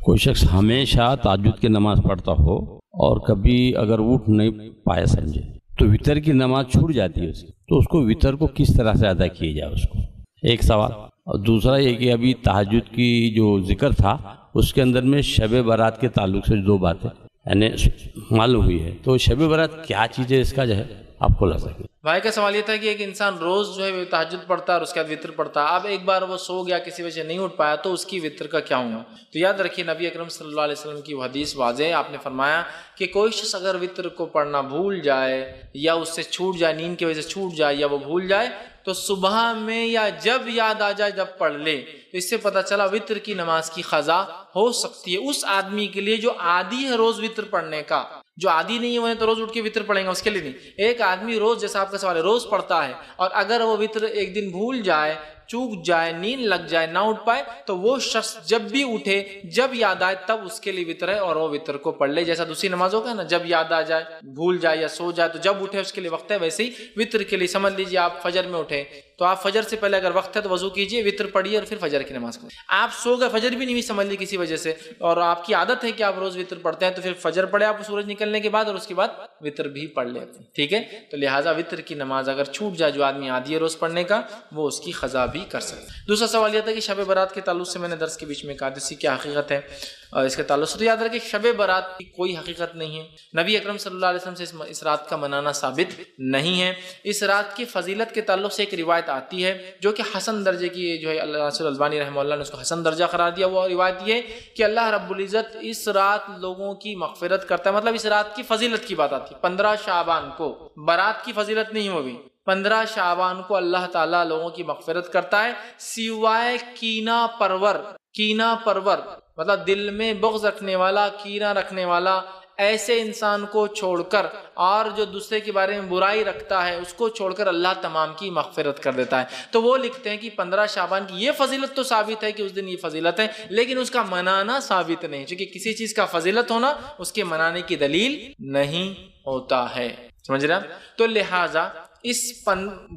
کوئی شخص ہمیشہ تہجد کی نماز پڑھتا ہو اور کبھی اگر اٹھ نہیں پایا سمجھے تو وطر کی نماز چھوٹ جاتی ہے اسے، تو اس کو وطر کو کس طرح سے ادا کیا جائے؟ اس کو ایک سوال. اور دوسرا یہ کہ ابھی تہجد کی جو ذکر تھا اس کے اندر میں شب برات کے تعلق سے 2 باتیں یعنی معلوم ہوئی ہے، تو شب برات کیا چیز ہے، اس کا جو ہے آپ کو لگ سکے. بھائی کا سوال یہ تھا کہ ایک انسان روز جو ہے تہجد پڑھتا ہے اور اس کے بعد وطر پڑھتا ہے، اب ایک بار وہ سو گیا، کسی وجہ سے نہیں اٹھ پایا، تو اس کی وطر کا کیا ہوگا؟ تو یاد رکھیے نبی اکرم صلی اللہ علیہ وسلم کی وہ حدیث واضح ہے. آپ نے فرمایا کہ کوئی شخص اگر وطر کو پڑھنا بھول جائے یا اس سے چھوٹ جائے، نیند کی وجہ سے چھوٹ جائے یا وہ بھول جائے، تو صبح میں یا جب یاد آ جائے جب پڑھ لے. تو اس سے پتہ چلا وطر کی نماز کی قضا ہو سکتی ہے اس آدمی کے لیے جو عادی ہے روز وطر پڑھنے کا. جو عادی نہیں ہے وہ تو روز اٹھ کے وطر پڑھیں گا، اس کے لیے نہیں. ایک آدمی روز، جیسا آپ کا سوال ہے، روز پڑھتا ہے اور اگر وہ وطر ایک دن بھول جائے، چوک جائے، نیند لگ جائے، نہ اٹھ پائے، تو وہ شخص جب بھی اٹھے، جب یاد آئے تب اس کے لیے وطر ہے اور وہ وطر کو پڑھ لے. جیسا دوسری نمازوں کا نا، جب یاد آ جائے، بھول جائے یا سو جائے تو جب اٹھے اس کے لیے وقت ہے، ویسے ہی وطر کے لیے سمجھ لیجیے آپ فجر میں اٹھے تو آپ فجر سے پہلے اگر وقت ہے تو وضو کیجیے، وطر پڑھیے اور پھر فجر کی نماز پڑھیے. آپ سو گئے، فجر بھی نہیں ہوئی سمجھ لی کسی وجہ سے، اور آپ کی عادت ہے کہ آپ روز وطر پڑھتے ہیں، تو پھر فجر پڑھے آپ سورج نکلنے کے بعد اور اس کے بعد وطر بھی پڑھ لیتے ہیں. ٹھیک ہے، تو لہٰذا وطر کی نماز اگر چھوٹ جائے جو آدمی عادی ہے روز پڑھنے کا، وہ اس کی قضا بھی کر سکتے ہیں۔ دوسرا سوال یہ تھا کہ شب برات کے تعلق سے میں نے درس کے بیچ میں کہا تھا اس کی کیا حقیقت ہے، اور اس کے تعلق سے تو یاد رکھیں شب برات کی کوئی حقیقت نہیں ہے، نبی اکرم صلی اللہ علیہ وسلم سے اس رات کا منانا ثابت نہیں ہے۔ اس رات کی فضیلت کے تعلق سے ایک روایت آتی ہے جو کہ حسن درجے کی جو ہے، اللہ ناصر البانی رحمہ اللہ نے اس کو حسن درجہ قرار دیا، وہ روایت یہ کہ اللہ رب العزت اس رات لوگوں کی مغفرت کرتا ہے، مطلب اس رات کی فضیلت کی بات آتی ہے۔ 15 شعبان کو، برات کی فضیلت نہیں ہوگی، 15 شعبان کو اللہ تعالیٰ لوگوں کی مغفرت کرتا ہے سوائے کینہ پرور مطلب دل میں بغض رکھنے والا، کینہ رکھنے والا ایسے انسان کو چھوڑ کر، اور جو دوسرے کے بارے میں برائی رکھتا ہے اس کو چھوڑ کر اللہ تمام کی مغفرت کر دیتا ہے۔ تو وہ لکھتے ہیں کہ 15 شعبان کی یہ فضیلت تو ثابت ہے کہ اس دن یہ فضیلت ہے، لیکن اس کا منانا ثابت نہیں، چونکہ کسی چیز کا فضیلت ہونا اس کے منانے کی دلیل نہیں ہوتا ہے، سمجھ رہے ہیں؟ تو لہٰذا اس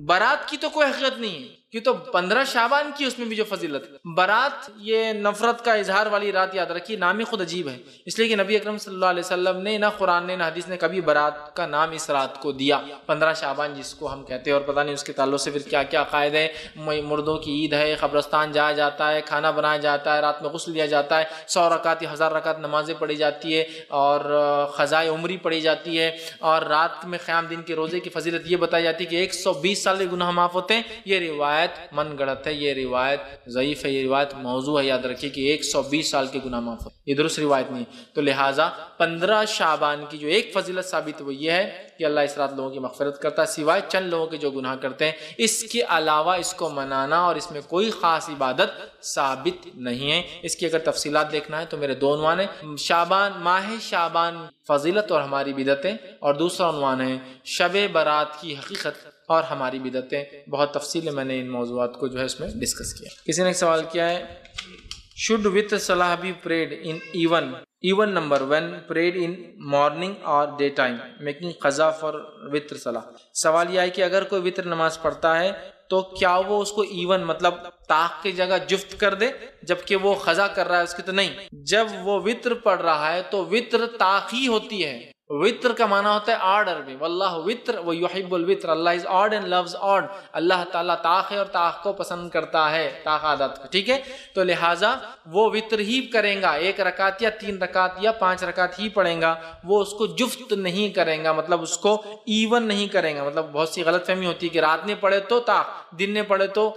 برات کی تو کوئی حقیقت نہیں ہے کہ تو 15 شعبان کی اس میں بھی جو فضیلت ہے۔ برات یہ نفرت کا اظہار والی رات، یاد رکھیے نام ہی خود عجیب ہے، اس لیے کہ نبی اکرم صلی اللہ علیہ وسلم نے نہ قرآن نے نہ حدیث نے کبھی برات کا نام اس رات کو دیا۔ 15 شعبان جس کو ہم کہتے ہیں، اور پتہ نہیں اس کے تعلق سے پھر کیا کیا عقائد ہے، مردوں کی عید ہے، قبرستان جایا جاتا ہے، کھانا بنایا جاتا ہے، رات میں غسل لیا جاتا ہے، 100 رکعت یا 1000 رکعت نمازیں پڑھی جاتی ہے، اور قضائے عمری پڑھی جاتی ہے، اور رات میں قیام دن کے روزے کی فضیلت یہ بتائی جاتی ہے کہ 120 سال کے گناہ معاف ہوتے ہیں۔ یہ روایت من گڑت ہے، یہ روایت ضعیف ہے، یہ روایت موضوع ہے، یاد رکھیے کہ 120 سال کے گناہ معاف ہوتے ہیں، یہ درست روایت نہیں ہے۔ تو لہٰذا 15 شعبان کی جو ایک فضیلت ثابت وہ یہ ہے کہ اللہ اس رات لوگوں کی مغفرت کرتا ہے سوائے چند لوگوں کے جو گناہ کرتے ہیں، اس کے علاوہ اس کو منانا اور اس میں کوئی خاص عبادت ثابت نہیں ہے۔ اس کی اگر تفصیلات دیکھنا ہے تو میرے 2 عنوان ہیں، شعبان، ماہ شعبان فضیلت اور ہماری بدعتیں، اور دوسرا عنوان ہے شب برات کی حقیقت اور ہماری بدعتیں۔ بہت تفصیل میں نے ان موضوعات کو جو ہے اس میں ڈسکس کیا۔ کسی نے ایک سوال کیا ہے، should witr salah be prayed in even number when prayed in morning or daytime making qaza for witr salah؟ سوال یہ ہے کہ اگر کوئی وطر نماز پڑھتا ہے تو کیا وہ اس کو ایون مطلب طاق کی جگہ جفت کر دے جبکہ وہ قضا کر رہا ہے؟ اس کی تو نہیں، جب وہ وطر پڑھ رہا ہے تو وطر طاق ہی ہوتی ہے۔ وطر کا معنی ہوتا ہے آڈ عربی، واللہ وطر و یحب الوطر، اللہ is odd and loves odd, اللہ تعالیٰ طاق ہے اور طاق کو پسند کرتا ہے، طاق عادت کو، ٹھیک ہے؟ تو لہٰذا وہ وطر ہی کریں گا، 1 رکعت یا 3 رکعت یا 5 رکعت ہی پڑھیں گا، وہ اس کو جفت نہیں کریں گا، مطلب اس کو ایون نہیں کریں گا۔ مطلب بہت سی غلط فہمی ہوتی ہے کہ رات میں پڑھے تو طاق، دن میں پڑھے تو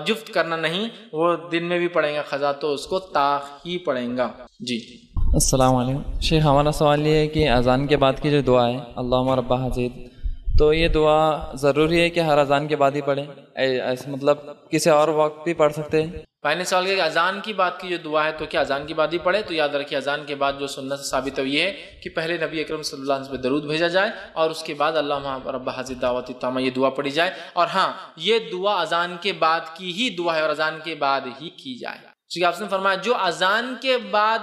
جفت کرنا نہیں، وہ دن میں بھی پڑھیں گا قضا تو اس کو طاق ہی پڑھیں گا۔ جی السلام علیکم شیخ، ہمارا سوال یہ ہے کہ اذان کے بعد کی جو دعا ہے اللہم رب حزید، تو یہ دعا ضروری ہے کہ ہر اذان کے بعد ہی پڑھیں، مطلب کسی اور وقت بھی پڑھ سکتے ہیں؟ پہلے سوال کہ اذان کی بات کی جو دعا ہے تو کیا اذان کی بعد ہی پڑھے؟ تو یاد رکھیے اذان کے بعد جو سنت سے ثابت ہے یہ ہے کہ پہلے نبی اکرم صلی اللہ علیہ وسلم پہ درود بھیجا جائے اور اس کے بعد اللہم رب حزید دعوت التامہ یہ دعا پڑھی جائے، اور ہاں یہ دعا اذان کے بعد کی ہی دعا ہے اور اذان کے بعد ہی کی جائے، کیونکہ آپ نے فرمایا جو اذان کے بعد